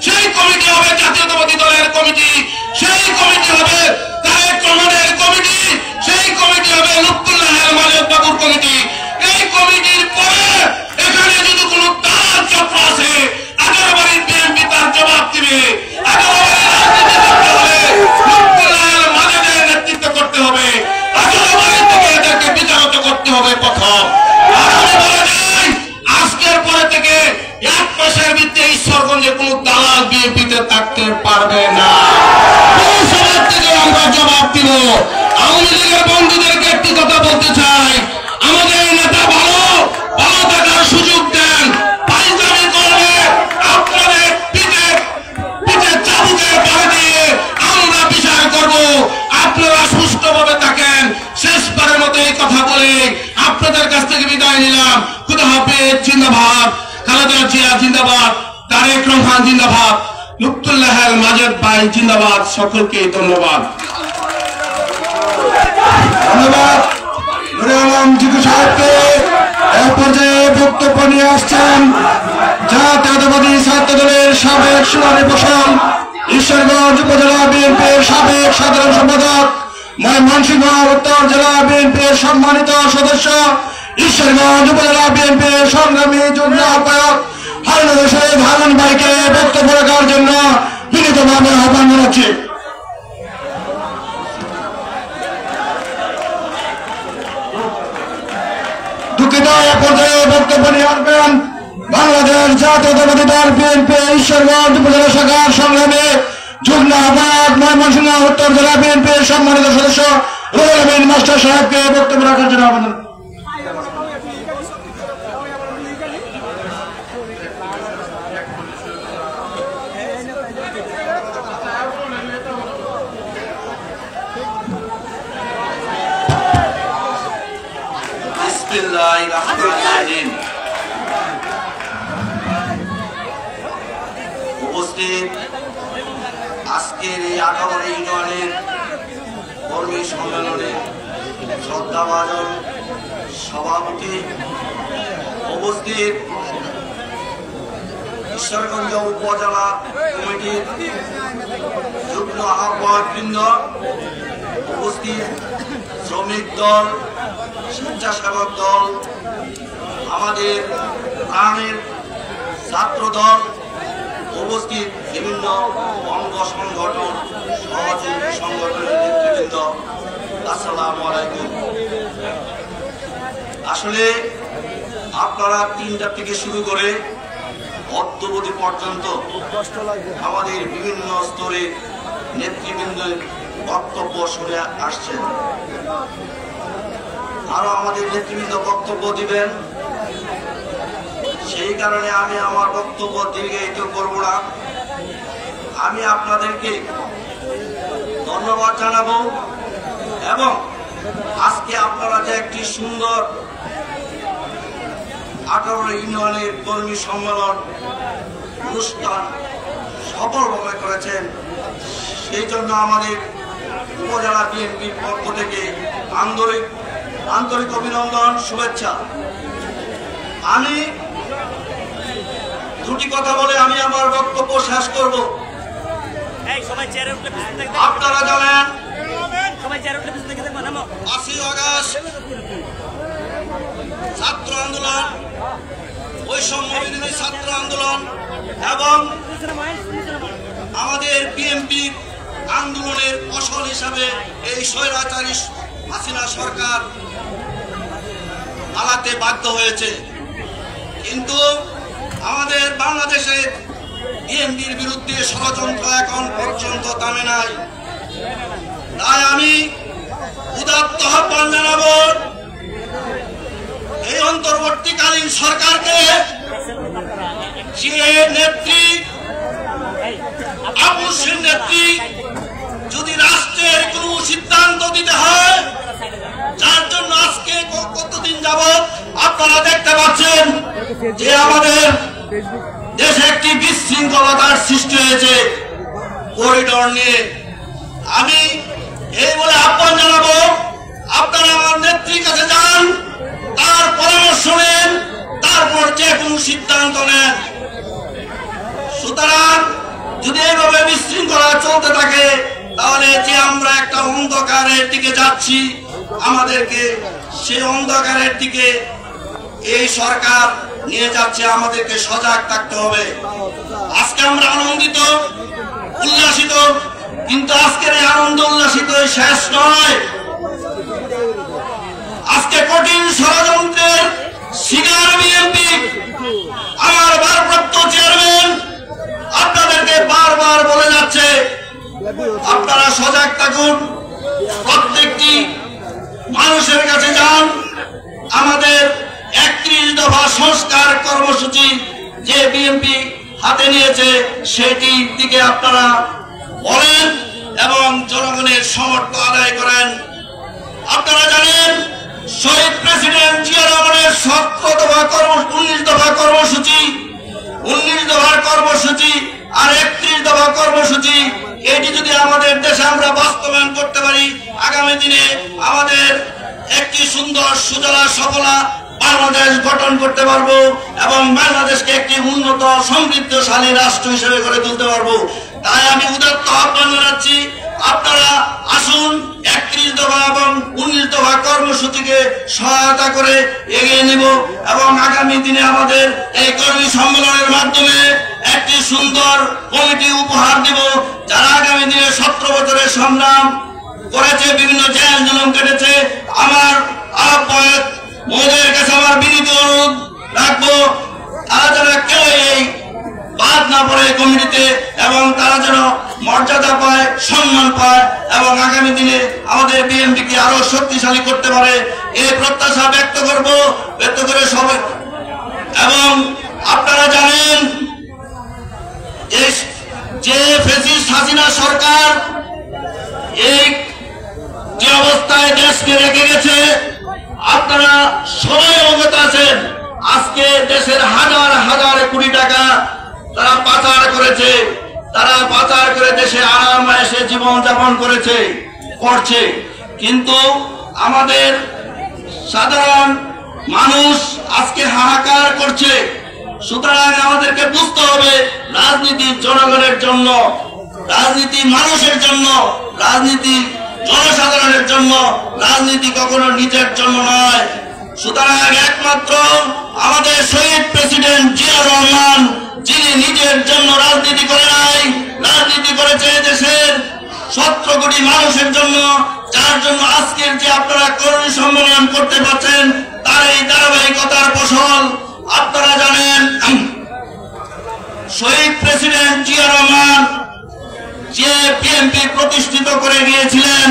[SPEAKER 5] সেই কমিটি হবে জাতীয়তাবাদী দলের কমিটি, সেই কমিটি হবে তারেক রহমানের কমিটি, সেই কমিটি হবে লুৎফুল্লাহ মাজেদ বাবুর কমিটি। এই কমিটির পরে এখানে যদি কোনো তার চক্র আছে, 18 বাড়ির বিএনপি তার জবাব দিবে। 18 বাড়ির রাজনীতি করতে হলে লুৎফুল্লাহ মাজেদের নেতৃত্ব করতে হবে, 18 বাড়ি থেকে এদেরকে বিচারিত করতে হবে প্রথম। আর আমি বলে যাই, আজকের পরে থেকে 1 মাসের ভিতরে ঈশ্বরগঞ্জে কোনো দালাল বিএনপিতে থাকতে পারবে না। পৌরসভার থেকে আমরা জবাব দিব। আওয়ামী লীগের বন্ধুদেরকে একটি কথা বলতে চাই, আমাদের নেতা ভালো থাকার সুযোগ দেন, পাইজামি করলে আপনাদের পিঠে চাবুকে পড়ে দিয়ে আমরা বিচার করব। আপনারা সুষ্ঠুভাবে থাকেন। শেষবারের মতো এই কথা বলে আপনাদের কাছ থেকে বিদায় নিলাম। খুদা হাফেজ। জিন্দাবাদ খালেদা জিয়া, জিন্দাবাদ তারেক রহমান, জিন্দাবাদ লুৎফুল্লাহ মাজেদ ভাই, জিন্দাবাদ। সকলকে ধন্যবাদ।
[SPEAKER 2] ধন্যবাদ নুরে আলম জিকু সাহেবকে। এক পর্যায়ে বক্তব্য নিয়ে আসছেন জাতীয়তাবাদী ছাত্র দলের সাবেক সোনালী ফসল ঈশ্বরগঞ্জ উপজেলা বিএনপির সাবেক সাধারণ সম্পাদক, ময়মনসিংহ উত্তর জেলা বিএনপির সম্মানিত সদস্য, ঈশ্বরগঞ্জ উপজেলা বিএনপির সংগ্রামী যুগ্ম আহ্বায়ক হারুন ভাইকে বক্তব্য রাখার জন্য বিনীতভাবে আহ্বান জানাচ্ছি। দুঃখিত, এ পর্যায়ে বক্তব্য নিয়ে আসবেন বাংলাদেশ জাতীয়তাবাদী দল বিএনপি ঈশ্বরগঞ্জ উপজেলা শাখার সংগ্রামী যুগ্ম আহ্বায়ক, ময়মনসিংহ উত্তর জেলা বিএনপির সম্মানিত সদস্য রুহুল আমিন মাস্টার সাহেবকে বক্তব্য রাখার জন্য আহ্বান।
[SPEAKER 1] বিসমিল্লাহির রহমানির রহিম। উপস্থিত আজকের এই 18 ইউনিয়নের কর্মী সম্মেলনে শ্রদ্ধাভাজন সভাপতি, উপস্থিত ঈশ্বরগঞ্জ উপজেলা কমিটির যুগ্ম আহ্বায়কবৃন্দ, উপস্থিত শ্রমিক দল, স্বেচ্ছাসেবক দল, আমাদের প্রাণের ছাত্র দল, উপস্থিত বিভিন্ন অঙ্গ সংগঠন, সহযোগী সংগঠনের নেতৃবৃন্দ, আসসালামু আলাইকুম। আসলে আপনারা 3টা থেকে শুরু করে অদ্যবধি পর্যন্ত আমাদের বিভিন্ন স্তরে নেতৃবৃন্দের বক্তব্য শুনে আসছেন। আরো আমাদের নেতৃবৃন্দ বক্তব্য দিবেন, সেই কারণে আমি আমার বক্তব্য দীর্ঘায়িত করব না। আমি আপনাদেরকে ধন্যবাদ জানাবো এবং আজকে আপনারা যে একটি সুন্দর 18 ইউনিয়নের কর্মী সম্মেলন অনুষ্ঠান সফলভাবে করেছেন, সেই জন্য আমাদের উপজেলা বিএনপির পক্ষ থেকে আন্তরিক অভিনন্দন, শুভেচ্ছা। আমি দুটি কথা বলে আমি আমার বক্তব্য শেষ করব। আপনারা জানেন 5ই আগস্ট ছাত্র আন্দোলন, বৈষম্য বিরোধী ছাত্র আন্দোলন এবং আমাদের বিএনপি আন্দোলনের ফসল হিসাবে এই স্বৈরাচারী হাসিনা সরকার পালাতে বাধ্য হয়েছে। কিন্তু আমাদের বাংলাদেশের বিএনপির বিরুদ্ধে ষড়যন্ত্র এখন পর্যন্ত থামে নাই। তাই আমি উদাত্ত আহ্বান জানাবো এই অন্তর্বর্তীকালীন সরকারকে, যে নেত্রী আবুসির নেত্রী, যদি রাষ্ট্রের কোন সিদ্ধান্ত দিতে হয়, যার জন্য আজকে কতদিন যাবৎ আপনারা দেখতে পাচ্ছেন যে আমাদের দেশে একটি বিশৃঙ্খলতার সৃষ্টি হয়েছে করিডোর নিয়ে। আমি এই বলে আহ্বান জানাবো, আপনারা আমার নেত্রীর কাছে যান, তার পরামর্শ নেন, তারপর যে কোনো সিদ্ধান্ত নেন। সুতরাং যদি এইভাবে বিশৃঙ্খলা চলতে থাকে, তাহলে যে আমরা একটা অন্ধকারের দিকে যাচ্ছি, আমাদেরকে সেই অন্ধকারের দিকে এই সরকার নিয়ে যাচ্ছে, আমাদেরকে সজাগ থাকতে হবে। আজকে আমরা আনন্দিত, উল্লাসিত, কিন্তু আজকের এই আনন্দ উল্লাসিত শেষ নয়। আজকে কঠিন ষড়যন্ত্রের শিকার বিএনপি। আমার ভারপ্রাপ্ত চেয়ারম্যান আপনাদেরকে বারবার বলে যাচ্ছে, আপনারা সজাগ থাকুন, প্রত্যেকটি মানুষের কাছে যান। আমাদের 31 দফা সংস্কার কর্মসূচি যে বিএনপি হাতে নিয়েছে, সেটির দিকে আপনারা বলেন এবং জনগণের সমর্থন আদায় করেন। আপনারা জানেন শহীদ প্রেসিডেন্ট জিয়া রহমানের 19 দফা কর্মসূচি, 19 দফার কর্মসূচি আর 31 দফা কর্মসূচি, এটি যদি আমাদের দেশে আমরা বাস্তবায়ন করতে পারি, আগামী দিনে আমাদের একটি সুন্দর সুজলা সফলা বাংলাদেশ গঠন করতে পারবো এবং বাংলাদেশকে একটি উন্নত সমৃদ্ধশালী রাষ্ট্র হিসেবে গড়ে তুলতে পারবো। তাই আমি উদাত্ত আহ্বান জানাচ্ছি, আপনারা আসুন 31 দফা এবং 19 দফা কর্মসূচিকে সহায়তা করে এগিয়ে নেব এবং আগামী দিনে আমাদের এই কর্মী সম্মেলনের মাধ্যমে একটি সুন্দর কমিটি উপহার দেব, যারা আগামী দিনে 17 বছরের সংগ্রাম করেছে, বিভিন্ন জেল জুলুম কেটেছে। আমার আহ্বায়ক মহোদয়ের কাছে আমার বিনীত অনুরোধ রাখবো, তারা যেন কেউ এই বাদ না পড়ে কমিটিতে এবং তারা যেন মর্যাদা পায়, সম্মান পায় এবং আগামী দিনে আমাদের বিএনপিকে আরো শক্তিশালী করতে পারে, এই প্রত্যাশা ব্যক্ত করে সবাই। এবং আপনারা জানেন যে ফ্যাসিস্ট হাসিনা সরকার এই দেশকে রেখে গেছে। আপনারা সবাই অবগত আছেন, আজকে দেশের হাজার হাজার কোটি টাকা তারা পাচার করেছে। তারা পাচার করে দেশে আরাম আয়েশে জীবন যাপন করছে, কিন্তু আমাদের সাধারণ মানুষ আজকে হাহাকার করছে। সুতরাং আমাদেরকে বুঝতে হবে, রাজনীতি জনগণের জন্য, রাজনীতি মানুষের জন্য, রাজনীতি জনসাধারণের জন্য, রাজনীতি কখনো নিজের জন্য নয়। সুতরাং একমাত্র আমাদের শহীদ প্রেসিডেন্ট জিয়াউর রহমান, যিনি নিজের জন্য রাজনীতি করে নাই, রাজনীতি করেছে দেশের 17 কোটি মানুষের জন্য, যার জন্য আজকের যে আপনারা কর্মী সম্মেলন করতে পারছেন, তার এই ধারাবাহিকতার ফসল। আপনারা জানেন, শহীদ প্রেসিডেন্ট জিয়াউর রহমান যে বিএনপি প্রতিষ্ঠিত করে গিয়েছিলেন,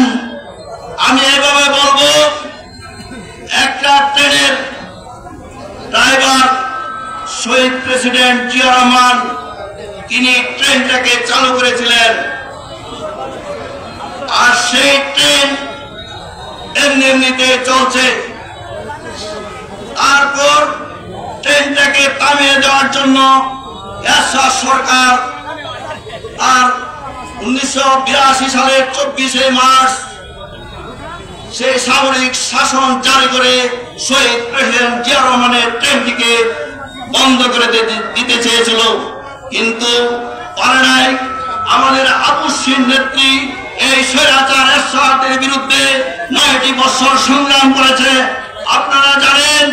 [SPEAKER 1] আমি এভাবে বলবো, একটা ট্রেনের ড্রাইভার শহীদ প্রেসিডেন্ট জিয়াউর রহমান, তিনি ট্রেনটাকে চালু করেছিলেন। আর সেই ট্রেন এমনিতে চলছে। তারপর ট্রেনটাকে থামিয়ে দেওয়ার জন্য এরশাদ সরকার আর 1982 সালের 24শে মার্চ সেই সামরিক শাসন জারি করে শহীদ প্রেসিডেন্ট জিয়াউর রহমানের ট্রেনটিকে বন্ধ করে দিতে চেয়েছিল, কিন্তু পারে নাই। আমাদের আপসহীন নেত্রী এই স্বৈরাচার এরশাদের বিরুদ্ধে 9টি বছর সংগ্রাম করেছে। আপনারা জানেন,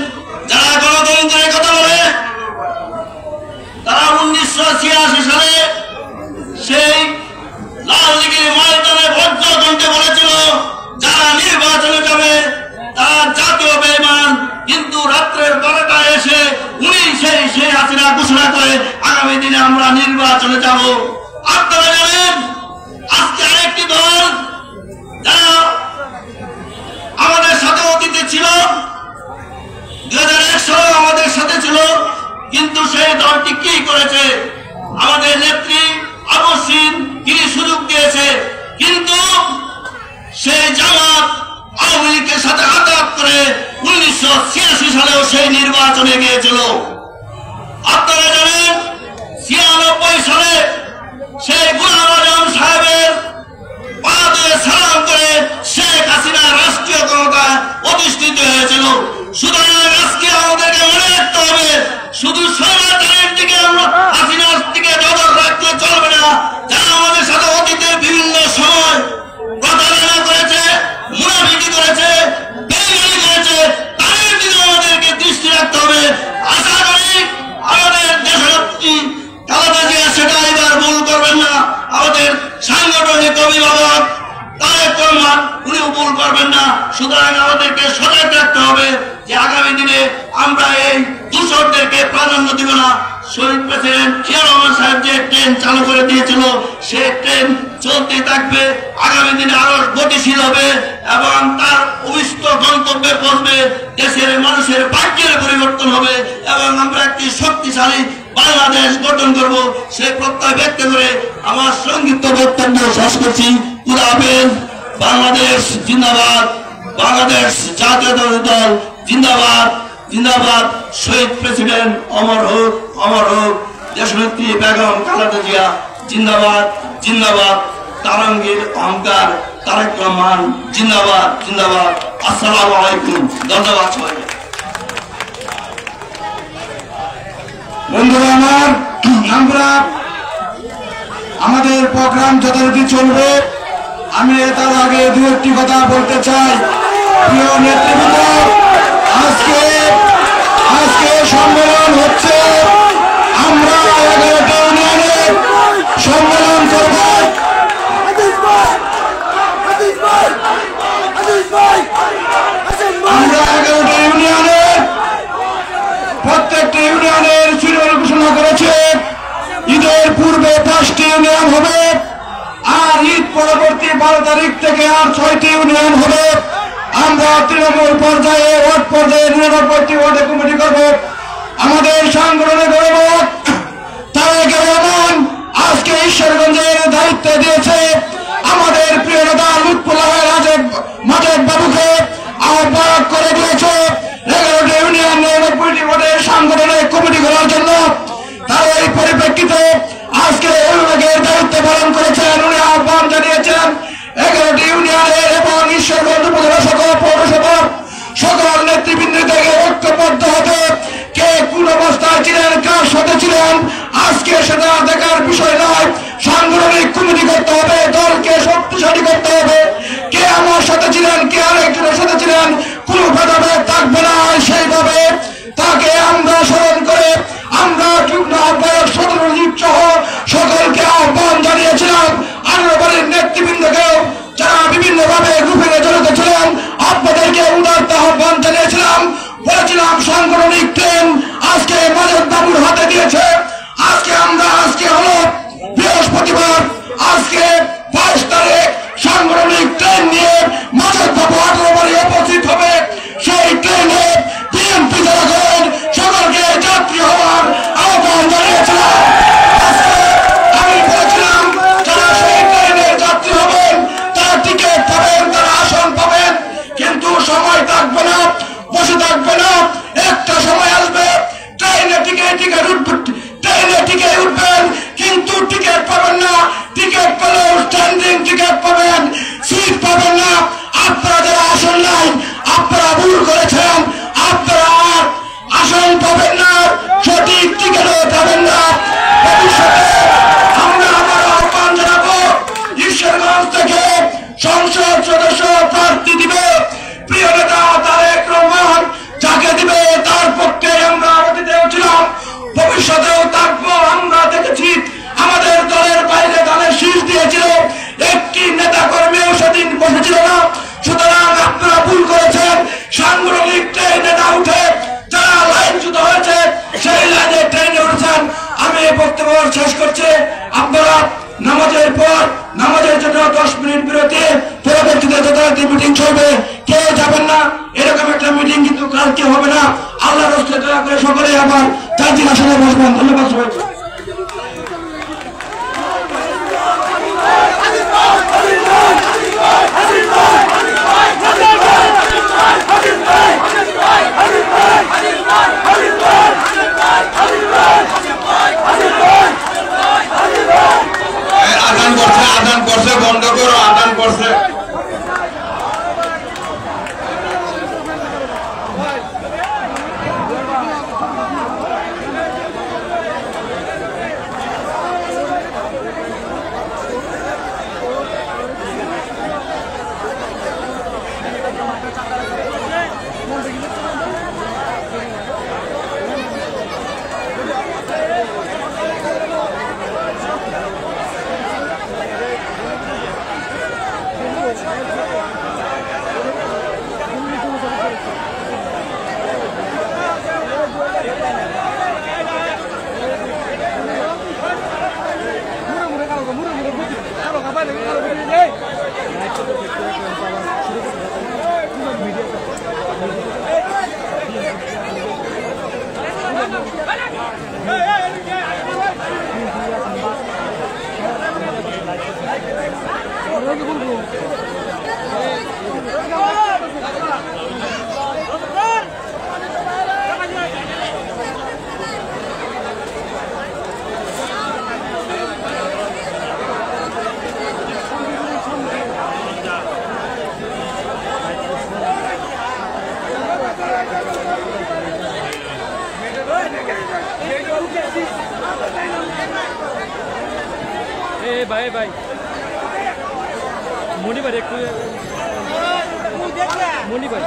[SPEAKER 1] যারা গণতন্ত্রের কথা বলে, তারা 1986 সালে সেই লাল দিঘির ময়দানে বজ্রকণ্ঠে বলেছিল, যারা নির্বাচনে যাবে তারা জাতীয় বেঈমান, কিন্তু রাত্রের 12টায় এসে উনি সেই হাসিনা ঘোষণা করে আগামী দিনে আমরা নির্বাচনে যাব। আপনারা জানেন, আজকে আরেকটি দল যারা আমাদের সাথে অতীতে ছিল, 2001 সালে আমাদের সাথে ছিল, কিন্তু সেই দলটি কি করেছে? আমাদের নেত্রী আপসহীন, তিনি সুযোগ দিয়েছে, কিন্তু সেই জামাত আওয়ামী লীগের সাথে আঘাত করে 1986 সালেও সেই নির্বাচনে গিয়েছিল। আপনারা জানেন, 96 সালে সেই গোলাম আজম সাহেবের পা দিয়ে সালাম করে শেখ হাসিনা রাষ্ট্রীয় ক্ষমতায় অধিষ্ঠিত হয়েছিল। সুতরাং আজকে আমাদেরকে মনে রাখতে হবে, শুধু স্বৈরাচারের দিকে আমরা হাসিনার দিকে নজর রাখতে চলবে না। যারা আমাদের সাথে অতীতের বিভিন্ন সময় প্রতারণা করেছে, মুনাফিকি করেছে, বেইমানি করেছে, তাদের দিকে আমাদেরকে দৃষ্টি রাখতে হবে। আশা করি আমাদের দেশনেত্রী খালেদা জিয়া সেটা এবার ভুল করবেন না। আমাদের সাংগঠনিক অভিভাবক তারেক রহমান, উনিও ভুল করবেন না। সুতরাং আমাদেরকে সজাগ থাকতে হবে যে আগামী দিনে আমরা এই দূষণদেরকে প্রাধান্য দিব না। শহীদ প্রেসিডেন্ট জিয়াউর রহমান সাহেব যে ট্রেন চালু করে দিয়েছিল, সেই ট্রেন চলতে থাকবে, আগামী দিনে আরো গতিশীল হবে এবং তার অভিষ্ট গন্তব্যে পৌঁছবে। দেশের মানুষের ভাগ্যের পরিবর্তন হবে এবং আমরা একটি শক্তিশালী বাংলাদেশ গঠন করব, সেই প্রত্যয় ব্যক্ত করে আমার সংক্ষিপ্ত বক্তব্য শেষ করছি। খুদা হাফেজ। বাংলাদেশ জিন্দাবাদ, বাংলাদেশ জাতীয়তাবাদী দল জিন্দাবাদ, জিন্দাবাদ। শহীদ প্রেসিডেন্ট অমর হোক, অমর হোক। দেশনেত্রী বেগম খালেদা জিয়া জিন্দাবাদ, জিন্দাবাদ। তারঙ্গীর অহংকার তারেক রহমান জিন্দাবাদ, জিন্দাবাদ। আসসালামু আলাইকুম, ধন্যবাদ সবাইকে।
[SPEAKER 2] বন্ধুরা আমার, আমরা আমাদের প্রোগ্রাম যথারীতি চলবে। আমি তার আগে দু একটি কথা বলতে চাই। প্রিয় নেতৃবৃন্দ, আজকে সম্মেলন হচ্ছে, আমরা 11টি ইউনিয়নে সম্মেলন করব। আমরা 11টি ইউনিয়নে, প্রত্যেকটি ইউনিয়নের শিডিউল ঘোষণা করেছে। ঈদের পূর্বে 5টি ইউনিয়ন হবে, আর ঈদ পরবর্তী 12 তারিখ থেকে আর 6টি ইউনিয়ন হবে। আমরা তৃণমূল পর্যায়ে, ওয়ার্ড পর্যায়ে 99টি ওয়ার্ডে কমিটি করব। আমাদের সাংগঠনিক অভিভাবক তারেক রহমান আজকে ঈশ্বরগঞ্জের দায়িত্ব দিয়েছে আমাদের প্রিয় নেতা লুৎফুল্লাহ মাজেদ বাবুকে।
[SPEAKER 4] প্রেক্ষিতে আজকে বিভাগের দায়িত্ব পালন করেছেন। উনি আহ্বান জানিয়েছেন 11টি ইউনিয়নের এবং ঈশ্বরগঞ্জ উপজেলা সকল পৌরসভার সকল নেতৃবৃন্দকে ঐক্যবদ্ধ হতে, কে কোন অবস্থায় ছিলেন, কার সাথে ছিলেন, আজকে সেটা দেখার বিষয় নয়। সাংগঠনিক কমিটি করতে হবে, দলকে শক্তিশালী করতে হবে। কে আমার সাথে ছিলেন, কে আরেকজনের সাথে ছিলেন, কোন ভেদাভেদ থাকবে না। সেইভাবে তাকে আমরা স্মরণ করে আমরা যুগ্ম আহ্বায়ক সদরজিৎ সহ সকলকে আহ্বান জানিয়েছিলাম। 18 বারের নেতৃবৃন্দকেও যারা বিভিন্ন ভাবে গ্রুপিংয়ে জড়িত ছিলেন আপনাদেরকে উদারতা আহ্বান জানিয়েছিলাম। বলেছিলাম সাংগঠনিক ট্রেন আজকে মাজেদ বাবুর হাতে দিয়েছে। আজকে হলো বৃহস্পতিবার, আজকে 22 তারিখ সাংগঠনিক ট্রেন নিয়ে মাজেদ বাবু 18 বারে উপস্থিত হবে। সেই ট্রেনে বিএনপি যারা করেন সকলকে যাত্রী হওয়ার আহ্বান জানিয়েছিলাম। আমি বলেছিলাম যারা সেই ট্রেনের যাত্রী হবেন তারা টিকিট পাবেন, তারা আসন পাবেন, কিন্তু সময় থাকবে না, বসে থাকবে না। একটা সময় আসবে ট্রেনে টিকিট উঠবেন কিন্তু টিকিট পাবেন না। টিকিট পেলেও স্ট্যান্ডিং টিকিট পাবেন, সিট পাবেন না। আপনারা যারা আসন নাই আপনারা ভুল করেছেন, আপনারা আর আসন পাবেন না, সঠিক টিকিটও পাবেন না। ভবিষ্যতে আমরা আবার আহ্বান জানাবো ঈশ্বরগঞ্জ থেকে সংসদ সদস্য প্রার্থী দিবে প্রিয় নেতা তারেক রহমান, যাকে দিবে তার পক্ষে আমরা অতীতেও ছিলাম, ভবিষ্যতেও থাকবো। আমরা দেখেছি আমাদের দলের বাইরে দলের শীষ দিয়েছিল, একটি নেতা কর্মীও সেদিন বসেছিল না। সুতরাং আপনারা ভুল করেছেন। সাংগঠনিক ট্রেনে না উঠে যারা লাইনচ্যুত হয়েছে সেই লাইনে ট্রেনে উঠেছেন। আমি এই বক্তব্য শেষ করছি। আপনারা নামাজের পর নামাজের জন্য 10 মিনিট বিরতি, পরবর্তীতে যথাযথ মিটিং চলবে। কেউ যাবেন না, এরকম একটা মিটিং কিন্তু কালকে হবে না। আল্লাহর রাস্তে দয়া করে সকলে আবার চারদিন আসলে বসবেন। ধন্যবাদ সবাইকে।
[SPEAKER 2] আদান করছে বন্ধ করো, আদান করছে।
[SPEAKER 6] भाई भाई मुनी भाई एक मुनी भाई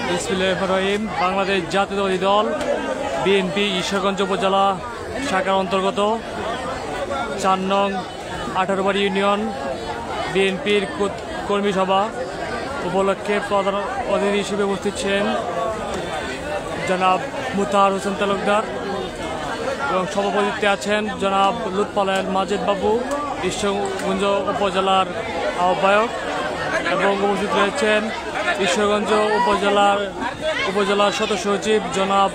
[SPEAKER 6] বিসমিল্লাহির বাংলাদেশ জাতীয়তাবাদী দল বিএনপি ঈশ্বরগঞ্জ উপজেলা শাখার অন্তর্গত ৪ নং ১৮ বাড়ি ইউনিয়ন বিএনপির কর্মী সভা উপলক্ষে প্রধান অতিথি হিসেবে উপস্থিত ছিলেন জনাব মুতাহার হোসেন তালুকদার এবং সভাপতিত্বে আছেন জনাব লুৎফুল্লাহ মাজেদ বাবু ঈশ্বরগঞ্জ উপজেলার আহ্বায়ক এবং উপস্থিত রয়েছেন ঈশ্বরগঞ্জ উপজেলার সদস্য সচিব জনাব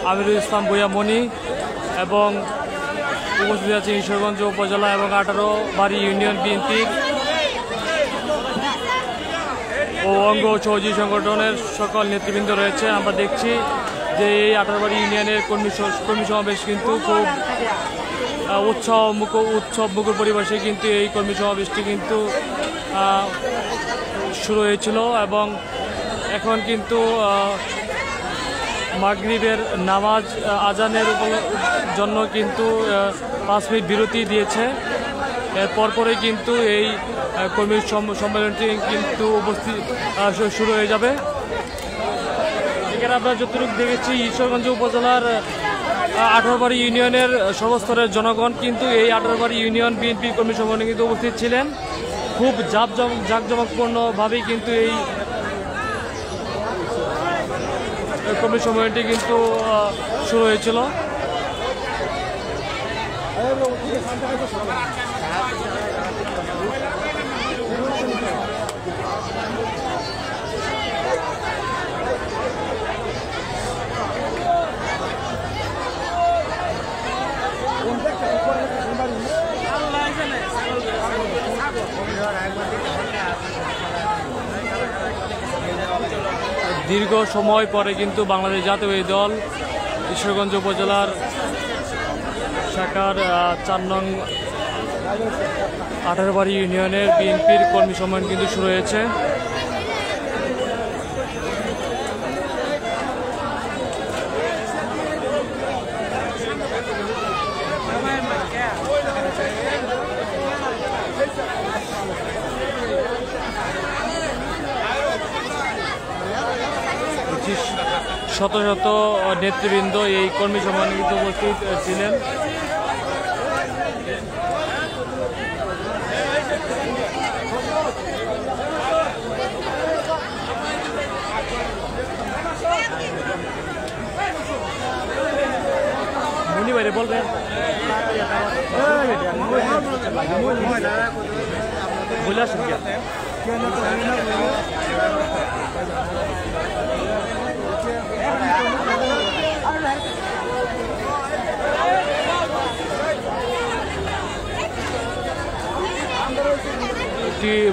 [SPEAKER 6] আমিরুল ইসলাম ভূঁইয়া মনি এবং উপস্থিত আছেন ঈশ্বরগঞ্জ উপজেলা এবং ১৮ বাড়ি ইউনিয়ন বিএনপির ও অঙ্গ সহযোগী সংগঠনের সকল নেতৃবৃন্দ রয়েছে। আমরা দেখছি যে এই ১৮ বাড়ি ইউনিয়নের কর্মী সমাবেশ কিন্তু খুব উৎসব মুখর পরিবেশে কিন্তু এই কর্মী সমাবেশটি কিন্তু শুরু হয়েছিল এবং এখন কিন্তু মাগরিবের নামাজ আজানের জন্য কিন্তু ৫ মিনিট বিরতি দিয়েছে। এর পরপরই কিন্তু এই কর্মী সম্মেলনটি কিন্তু শুরু হয়ে যাবে। এখানে আমরা যতটুকু দেখেছি ঈশ্বরগঞ্জ উপজেলার ১৮ বাড়ি ইউনিয়নের সর্বস্তরের জনগণ কিন্তু এই ১৮ বাড়ি ইউনিয়ন বিএনপি কর্মী সম্মেলনে কিন্তু উপস্থিত ছিলেন। খুব জাঁকজমকপূর্ণভাবেই কিন্তু এই কর্মী সম্মেলনটি কিন্তু শুরু হয়েছিল। দীর্ঘ সময় পরে কিন্তু বাংলাদেশ জাতীয়তাবাদী দল ঈশ্বরগঞ্জ উপজেলার শাখার ৪ নং ১৮ বাড়ি ইউনিয়নের বিএনপির কর্মী সম্মেলন কিন্তু শুরু হয়েছে। শত শত নেতৃবৃন্দ এই কর্মী সম্মেলনে কিন্তু উপস্থিত ছিলেন। মুনি বাইরে বলবেন বলে আসুন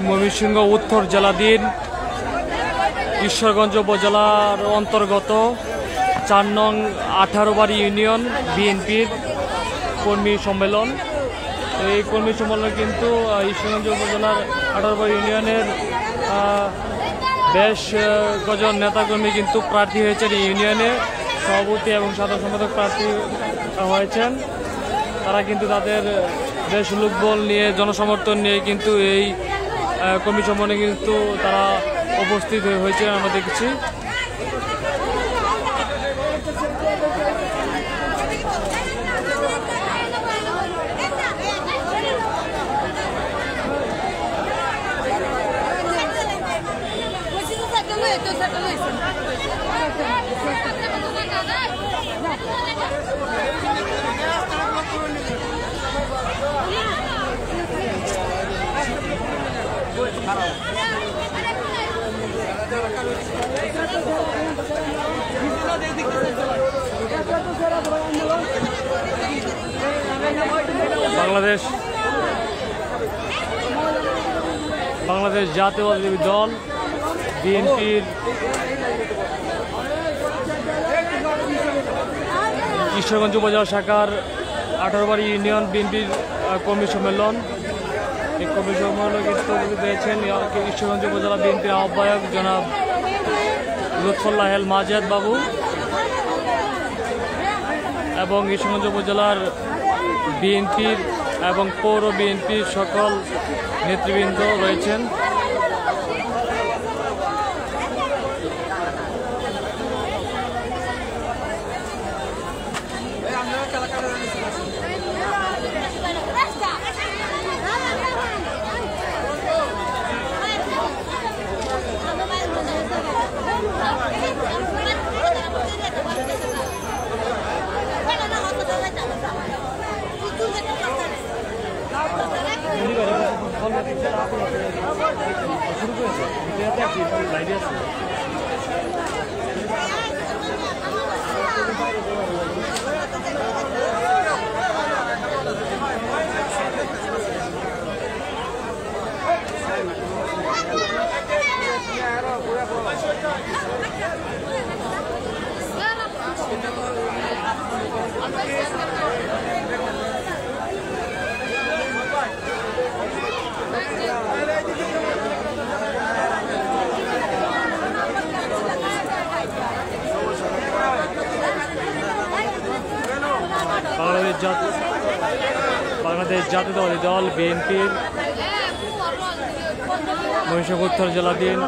[SPEAKER 6] ময়মনসিংহ উত্তর জেলাধীন ঈশ্বরগঞ্জ উপজেলার অন্তর্গত ৪ নং ১৮ বাড়ি ইউনিয়ন বিএনপির কর্মী সম্মেলন। এই কর্মী সম্মেলন কিন্তু ঈশ্বরগঞ্জ উপজেলার ১৮ বাড়ি ইউনিয়নের বেশ কজন নেতাকর্মী কিন্তু প্রার্থী হয়েছেন। এই ইউনিয়নে সভাপতি এবং সাধারণ সম্পাদক প্রার্থী হয়েছেন। তারা কিন্তু তাদের বেশ লোকবল নিয়ে জনসমর্থন নিয়ে কিন্তু এই কর্মী সম্মেলনে কিন্তু তারা উপস্থিত হয়েছে আমরা দেখছি। বাংলাদেশ জাতীয়তাবাদী দল বিএনপির ঈশ্বরগঞ্জ উপজেলা শাখার ১৮ বাড়ি ইউনিয়ন বিএনপির কর্মী সম্মেলন এই কর্মী সম্মেলনে কিন্তু উপস্থিত হয়েছেন ঈশ্বরগঞ্জ উপজেলা বিএনপির আহ্বায়ক জনাব লুৎফুল্লাহ হেল মাজেদ বাবু এবং ঈশ্বরগঞ্জ উপজেলার বিএনপির এবং পৌর বিএনপির সকল নেতৃবৃন্দ রয়েছেন। বাংলাদেশ জাতীয়তাবাদী দল বিএনপির ময়মনসিংহ উত্তর জেলাধীন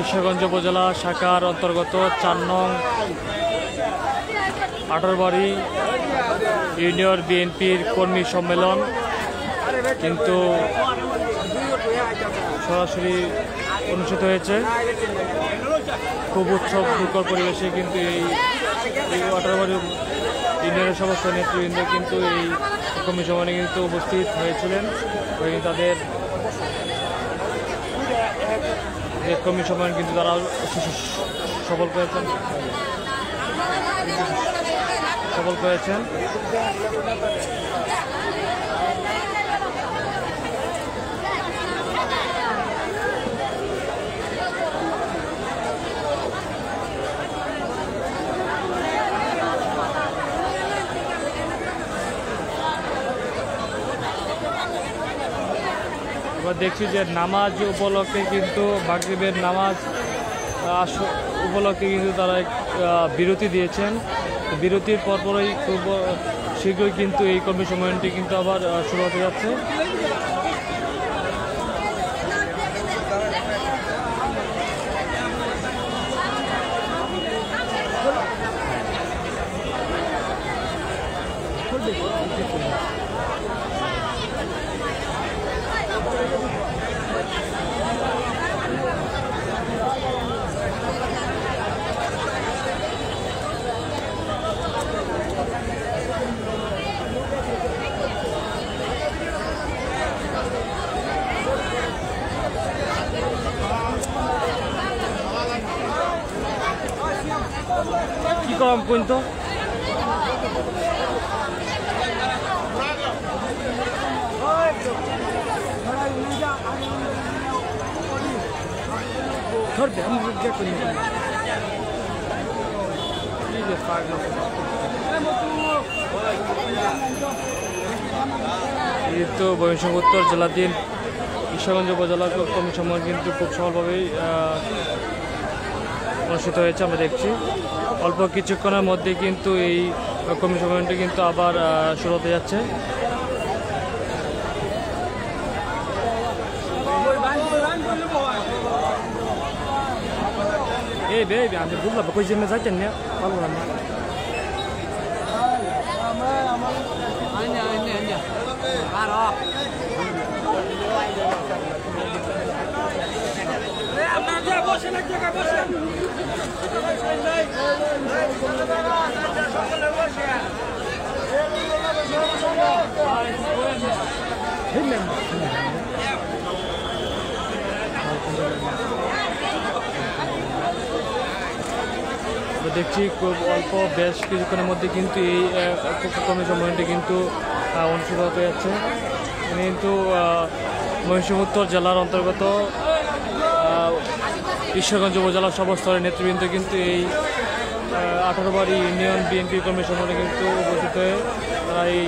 [SPEAKER 6] ঈশ্বরগঞ্জ উপজেলা শাখার অন্তর্গত ৪ নং 18 বাড়ি ইউনিয়ন বিএনপির কর্মী সম্মেলন কিন্তু সরাসরি অনুষ্ঠিত হয়েছে। খুব উৎসব মুখর পরিবেশে কিন্তু এই 18 বাড়ি ইউনিয়নের সমস্ত নেতৃবৃন্দ কিন্তু এই কর্মী সম্মেলনে কিন্তু উপস্থিত হয়েছিলেন। তাদের যে কর্মী সম্মেলন কিন্তু তারা সফল করেছেন। এবার দেখছি যে নামাজ উপলক্ষে কিন্তু মাগরিবের নামাজ উপলক্ষে কিন্তু তারা বিরতি দিয়েছেন। বিরতির পরপরই খুব শীঘ্রই কিন্তু এই কর্মী সম্মেলনটি কিন্তু আবার শুরু হতে যাচ্ছে। কি কম কিন্তু তো ময়মনসিংহ উত্তর জেলাধীন ঈশ্বরগঞ্জ উপজেলা কর্মী সম্মেলন কিন্তু খুব সফলভাবেই অনুষ্ঠিত হয়েছে। আমরা দেখছি অল্প কিছুক্ষণের মধ্যে কিন্তু এই কর্মী সম্মেলনটি কিন্তু আবার শুরু হতে যাচ্ছে। এই বে আমি বুঝলাম কই জন্য যাচ্ছেন না ভালো না বসেন এক জায়গায় বসেন দেখছি খুব অল্প বেশ কিছুক্ষণের মধ্যে কিন্তু এই কর্মী সম্মেলনটি কিন্তু অনুষ্ঠিত হতে যাচ্ছে। কিন্তু ময়মনসিংহ উত্তর জেলার অন্তর্গত ঈশ্বরগঞ্জ উপজেলার সব স্তরের নেতৃবৃন্দ কিন্তু এই 18 বাড়ি ইউনিয়ন বিএনপি কর্মী সম্মেলনে কিন্তু উপস্থিত হয়ে তারা এই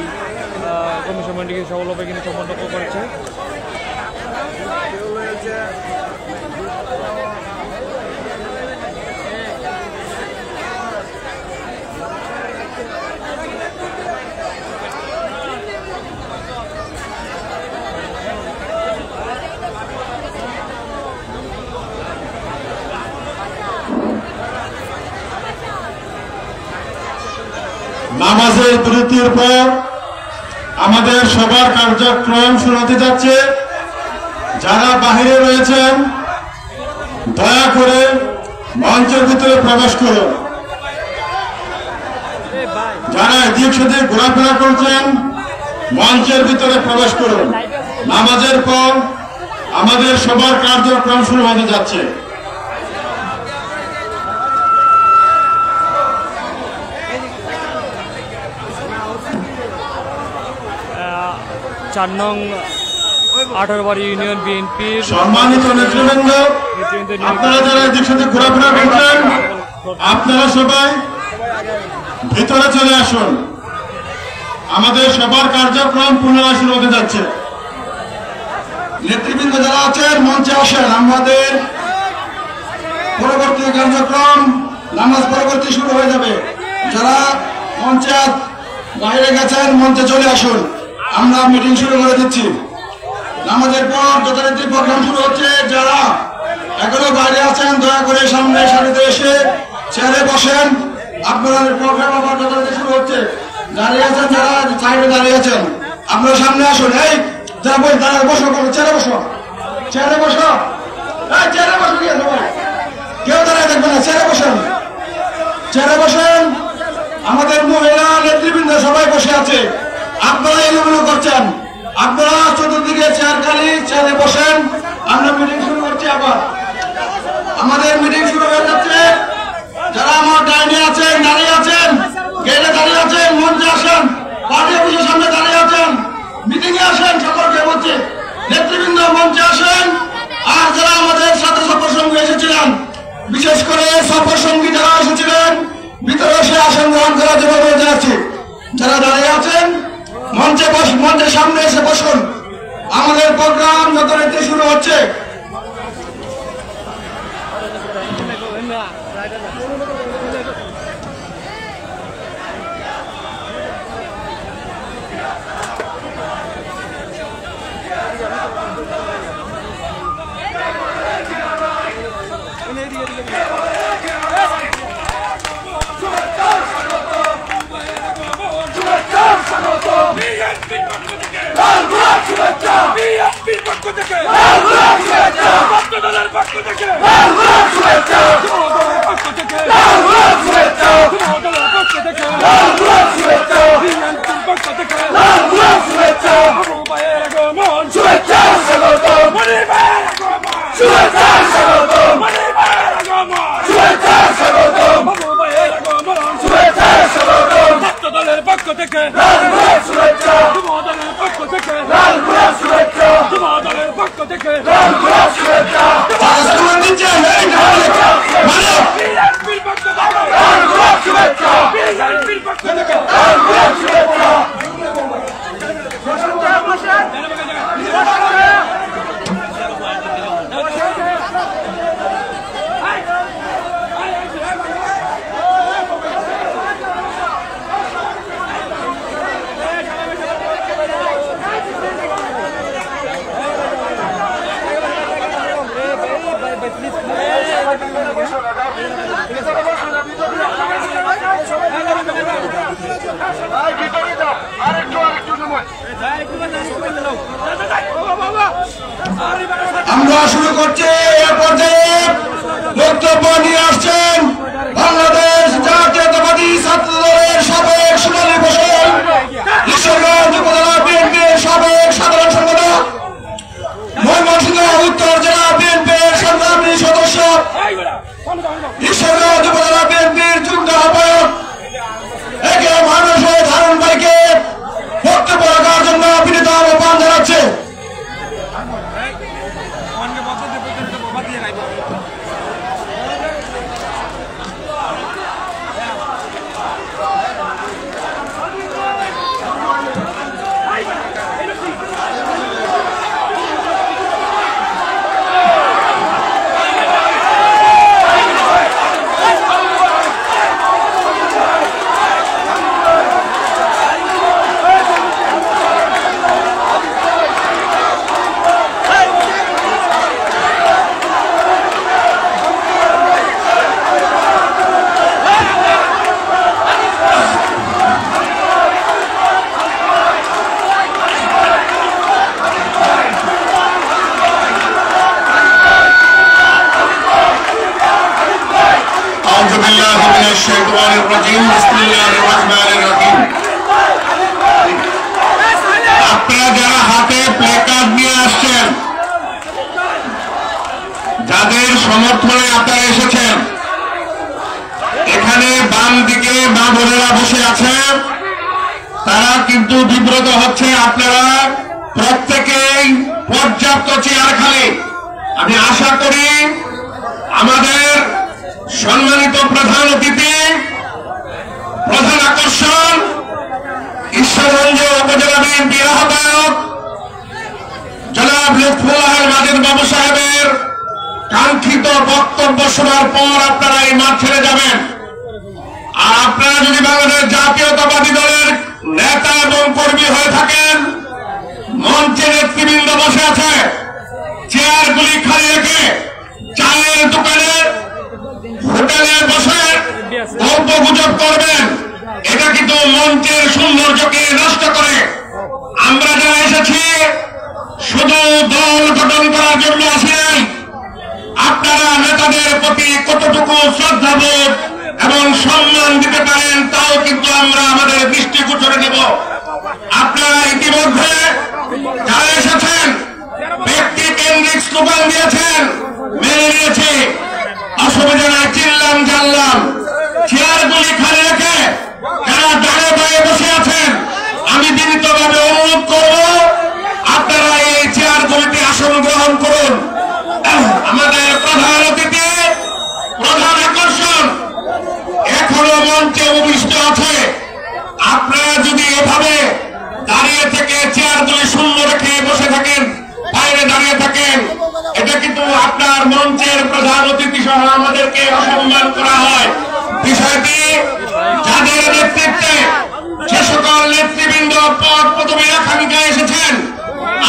[SPEAKER 6] কর্মী সম্মেলনটিকে সফলভাবে কিন্তু সম্পন্ন করেছে।
[SPEAKER 4] নামাজের বিরতির পর আমাদের সবার কার্যক্রম শুরু হতে যাচ্ছে। যারা বাহিরে রয়েছেন দয়া করে মঞ্চের ভিতরে প্রবেশ করুন। যারা এদিক সেদিক ঘোরাফেরা করছেন মঞ্চের ভিতরে প্রবেশ করুন। নামাজের পর আমাদের সবার কার্যক্রম শুরু হতে যাচ্ছে।
[SPEAKER 6] 4 নং 18 ইউনিয়ন বিএনপির
[SPEAKER 4] সম্মানিত নেতৃবৃন্দ, আপনারা যারা এদিক সেদিক ঘোরাফেরা করছেন আপনারা সবাই ভিতরে চলে আসুন। আমাদের সবার কার্যক্রম পুনরায় শুরু হতে যাচ্ছে।
[SPEAKER 2] নেতৃবৃন্দ যারা আছেন মঞ্চে আসেন। আমাদের পরবর্তী কার্যক্রম নামাজ পরবর্তী শুরু হয়ে যাবে। যারা মঞ্চে বাইরে গেছেন মঞ্চে চলে আসুন। আমরা মিটিং শুরু করে দিচ্ছি। নামাজের পর যথারীতি প্রোগ্রাম শুরু হচ্ছে। যারা এখনো বাইরে আছেন দয়া করে সামনে সারিতে এসে চেয়ারে বসেন। আপনাদের প্রোগ্রাম আবার যথারীতি শুরু হচ্ছে। দাঁড়িয়ে আছেন যারা সাইডে দাঁড়িয়ে আছেন আপনারা সামনে আসুন। এই যারা বই দাঁড়ায় বসো, চেয়ারে বসো, চেয়ারে বসো, চেয়ারে বসো। গিয়ে সবাই কেউ দাঁড়ায় দেখবেন না, চেয়ারে বসেন, চেয়ারে বসেন। আমাদের মহিলা নেতৃবৃন্দ সবাই বসে আছে। আপনারা এগুলো করছেন। আপনারা চতুর্দিকে চেয়ার খালি, চেয়ারে বসেন। আমরা মিটিং শুরু করছি। আবার আমাদের মিটিং শুরু হয়ে যাচ্ছে। যারা আমার ডাইনে আছেন, দাঁড়িয়ে আছেন, গেটে দাঁড়িয়ে আছেন, মঞ্চে আসেন, পার্টি অফিসের সামনে দাঁড়িয়ে আছেন, মিটিং এ আসেন। সকলকে বলছে নেতৃবৃন্দ মঞ্চে আসেন। আর যারা আমাদের সাথে সফর সঙ্গী এসেছিলেন, বিশেষ করে সফর সঙ্গী যারা এসেছিলেন ভিতরে এসে আসন গ্রহণ করার জন্য বলে যাচ্ছি। যারা দাঁড়িয়ে আছেন মঞ্চের সামনে এসে বসুন। আমাদের প্রোগ্রাম যথারীতি শুরু হচ্ছে। আমরা শুরু করছি। এ পর্যায়ে বক্তব্য নিয়ে আসছেন বাংলাদেশ জাতীয়তাবাদী ছাত্র দলের সাবেক সোনালী ফসল ঈশ্বরগঞ্জ উপজেলা বিএনপির সাবেক সাধারণ সম্পাদক, ময়মনসিংহ উত্তর জেলা বিএনপির সংগ্রামী সদস্য, ঈশ্বরগঞ্জ উপজেলা বিএনপির যুগ্ম আহ্বায়ক একে মানুষের ধারণ ভাইকে বক্তব্য রাখার জন্য বিনীত আহ্বান জানাচ্ছে।
[SPEAKER 5] আউযু বিল্লাহি মিনাশ শাইতানির রাজিম বিসমিল্লাহির রহমানির রহিম। আপনারা যারা হাতে প্লেকার্ড নিয়ে আসছেন, যাদের সমর্থনে আপনারা এসেছেন, এখানে বাম দিকে মা বোনেরা বসে আছে, তারা কিন্তু বিব্রত হচ্ছে। আপনারা প্রত্যেকেই পর্যাপ্ত চেয়ার খালি। আমি আশা করি আমাদের সম্মানিত প্রধান অতিথি, প্রধান আকর্ষণ ঈশ্বরগঞ্জ উপজেলা বিএনপির আহ্বায়ক জনাব লুৎফুল্লাহ মাজেদ বাবু সাহেবের কাঙ্ক্ষিত বক্তব্য শোনার পর আপনারা এই মাঠ ছেড়ে যাবেন। আর আপনারা যদি বাংলাদেশ জাতীয়তাবাদী দলের নেতা এবং কর্মী হয়ে থাকেন, মঞ্চে নেতৃবৃন্দ বসে আছে, চেয়ারগুলি খালি রেখে চায়ের দোকানে হোটেলে বসে গল্প গুজব করবেন, এটা কিন্তু মঞ্চের সৌন্দর্যকে নষ্ট করে। আমরা যারা এসেছি শুধু দল গঠন করার জন্য আসি নাই। আপনারা নেতাদের প্রতি কতটুকু শ্রদ্ধাবোধ এবং সম্মান দিতে পারেন তাও কিন্তু আমরা আমাদের দৃষ্টিগোচরে নেব। আপনারা ইতিমধ্যে যারা এসেছেন ব্যক্তি কেন্দ্রিক স্লোগান দিয়েছেন, মেনে নিয়েছে, অসুবিধা নাই, চিল্লাম জানলাম। চেয়ারগুলি খালি রেখে যারা ডানে বায়ে বসে আছেন, আমি বিনীতভাবে অনুরোধ করব আপনারা এই চেয়ারগুলিতে আসন গ্রহণ করুন। আমাদের প্রধান অতিথি, প্রধান আকর্ষণ এখনো মঞ্চে উপবিষ্ট আছে। আপনারা যদি এভাবে দাঁড়িয়ে থেকে চেয়ারগুলি শূন্য রেখে বসে থাকেন, বাইরে দাঁড়িয়ে থাকেন, এটা কিন্তু আপনার মঞ্চের প্রধান অতিথি সহ আমাদেরকে অসম্মান করা হয়। বিষয়টি যাদের নেতৃত্বে যে সকল নেতৃবৃন্দ পদ পদবী আকাঙ্ক্ষায় এসেছেন,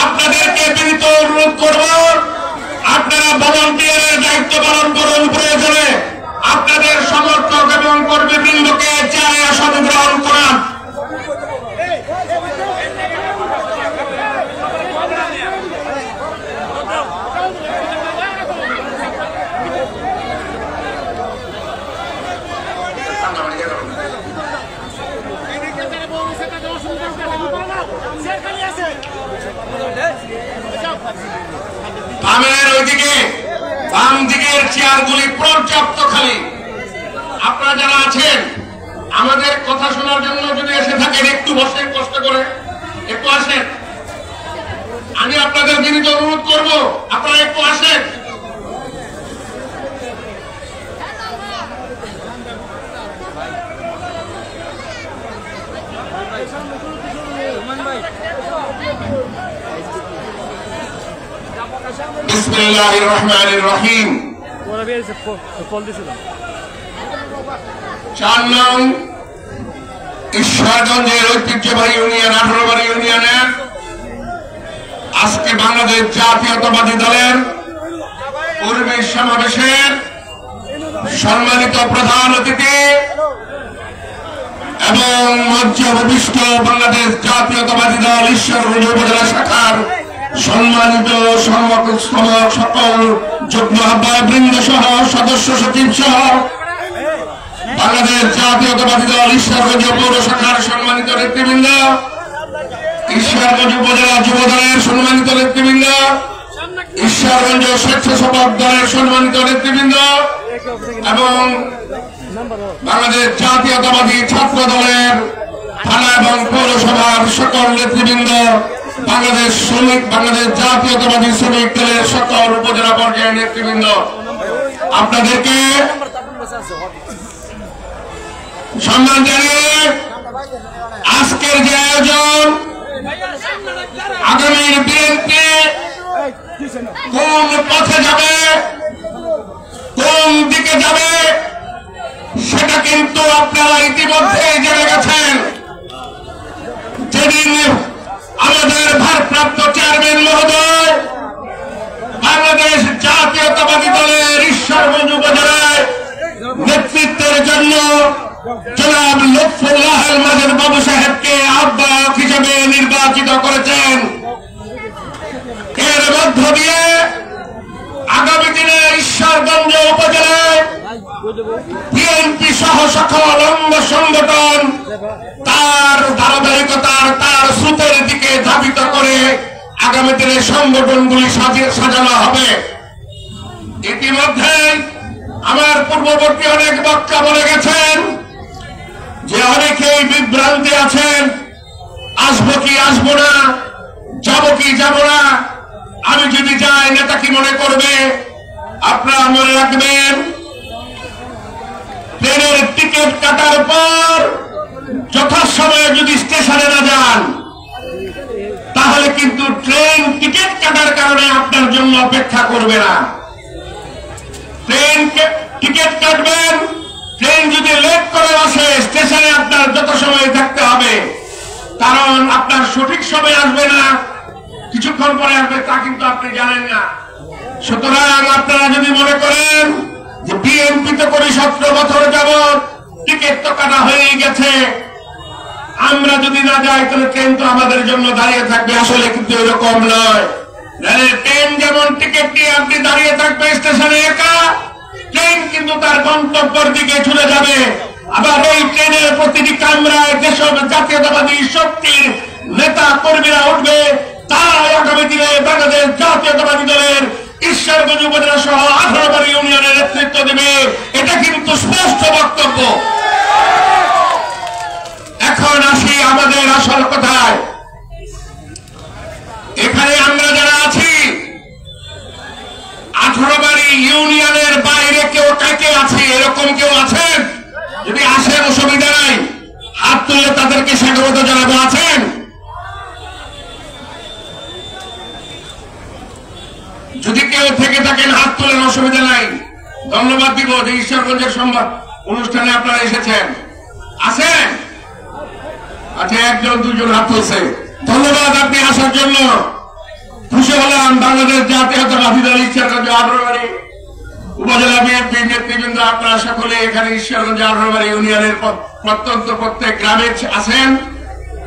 [SPEAKER 5] আপনাদেরকে বিনীত অনুরোধ করব আপনারা ভলান্টিয়ারের দায়িত্ব পালন করুন। প্রয়োজনে আপনাদের সমর্থক এবং কর্মীবৃন্দকে চেয়ারে আসন গ্রহণ করান। বামের ওইদিকে বাম দিকের চেয়ারগুলি পর্যাপ্ত খালি। আপনারা যারা আছেন আমাদের কথা শোনার জন্য যদি এসে থাকেন, একটু বসেন, কষ্ট করে একটু আসেন। আমি আপনাদের বিনীত অনুরোধ করব আপনারা একটু আসেন। বিসমিল্লাহির রহমানির রহিম। 4 নং ঈশ্বরগঞ্জের ঐতিহ্যবাহী ইউনিয়ন 18 বাড়ি ইউনিয়নের আজকে বাংলাদেশ জাতীয়তাবাদী দলের কর্মী সমাবেশের সম্মানিত প্রধান অতিথি এবং মঞ্চে উপবিষ্ট বাংলাদেশ জাতীয়তাবাদী দল ঈশ্বরগঞ্জ উপজেলা শাখার সম্মানিত সকল যুগ্ম আহ্বায়কবৃন্দ সহ সদস্য সচিব সহ বাংলাদেশ জাতীয়তাবাদী দল ঈশ্বরগঞ্জ পৌর শাখার সম্মানিত নেতৃবৃন্দ, ঈশ্বরগঞ্জ উপজেলা যুব দলের সম্মানিত নেতৃবৃন্দ, ঈশ্বরগঞ্জ স্বেচ্ছাসেবক দলের সম্মানিত নেতৃবৃন্দ এবং বাংলাদেশ জাতীয়তাবাদী ছাত্র দলের থানা এবং পৌরসভার সকল নেতৃবৃন্দ, বাংলাদেশ জাতীয়তাবাদী শ্রমিক দলের সকল উপজেলা পর্যায়ের নেতৃবৃন্দ, আপনাদেরকে সম্মান জানিয়ে আজকের যে আয়োজন, আগামীর বিএনপি কোন পথে যাবে, কোন দিকে যাবে, সেটা কিন্তু আপনারা ইতিমধ্যে জেনে গেছেন। যেদিন আমাদের ভারপ্রাপ্ত চেয়ারম্যান মহোদয় বাংলাদেশ জাতীয়তাবাদী দলের ঈশ্বরগঞ্জ উপজেলায় নেতৃত্বের জন্য জনাব লুৎফুল্লাহ মাজেদ বাবু সাহেবকে আহ্বায়ক হিসেবে নির্বাচিত করেছেন, এর মধ্য দিয়ে আগামী দিনে ঈশ্বরগঞ্জ উপজেলায় বিএনপি সহ সকল অঙ্গ সংগঠন তার ধারাবাহিকতার তার স্রোতের দিকে ধাবিত করে আগামী দিনে সংগঠনগুলি সাজানো হবে। ইতিমধ্যে আমার পূর্ববর্তী অনেক বক্তা বলে গেছেন যে অনেকেই বিভ্রান্তি আছেন, আসবো কি আসবো না, যাবো কি যাবো না, আমি যদি যাই নেতা কি মনে করবে। আপনারা মনে রাখবেন, ট্রেনের টিকিট কাটার পর যথাসময়ে যদি স্টেশনে না যান তাহলে কিন্তু ট্রেন টিকিট কাটার কারণে আপনার জন্য অপেক্ষা করবে না। ট্রেন টিকিট কাটবেন, ট্রেন যদি লেট করে আসে স্টেশনে আপনার যত সময় থাকতে হবে, কারণ আপনার সঠিক সময় আসবে না, কিছুক্ষণ পরে আসবে তা কিন্তু আপনি জানেন না। সুতরাং আপনারা যদি মনে করেন যে বিএনপি তো করে 17 বছর যাবৎ টিকিট তো কাটা হয়ে গেছে, আমরা যদি না যাই তাহলে ট্রেন তো আমাদের জন্য দাঁড়িয়ে থাকবে, আসলে কিন্তু এরকম নয়। ট্রেন যেমন টিকিট নিয়ে আপনি দাঁড়িয়ে থাকবে স্টেশনে একা, ট্রেন কিন্তু তার গন্তব্যের দিকে চলে যাবে। আবার এই ট্রেনের প্রতিটি কামরায় যেসব জাতীয়তাবাদী শক্তির নেতা কর্মীরা উঠবে, তারাই আগামী দিনে বাংলাদেশ জাতীয়তাবাদী দলের ঈশ্বরগঞ্জ উপজেলা সহ 18 বাড়ি ইউনিয়নের নেতৃত্ব দেবে। এটা কিন্তু স্পষ্ট বক্তব্য। এখন আসি আমাদের আসল কথায়। এখানে আমরা যারা আছি 18 বাড়ি ইউনিয়নের বাইরে কেউ কাকে আছে, এরকম কেউ আছেন? যদি আসেন অসুবিধা নাই, হাত তুলে তাদেরকে স্বাগত জানাবো। আছেন? যদি কেউ থেকে থাকেন হাত তুলেন, অসুবিধা নাই। ধন্যবাদ দিব যে ঈশ্বরগঞ্জের সংবাদ অনুষ্ঠানে আপনারা এসেছেন। আছেন? আচ্ছা, 1-2 হাত তুলছে। ধন্যবাদ আপনি আসার জন্য। খুশি হলাম। বাংলাদেশ জাতীয়তাবাদী দল ঈশ্বরগঞ্জ 18 বাড়ি উপজেলা বিএনপি নেতৃবৃন্দ আপনারা সকলে এখানে ঈশ্বরগঞ্জ 18 বাড়ি ইউনিয়নের প্রত্যন্ত প্রত্যেক গ্রামে আছেন,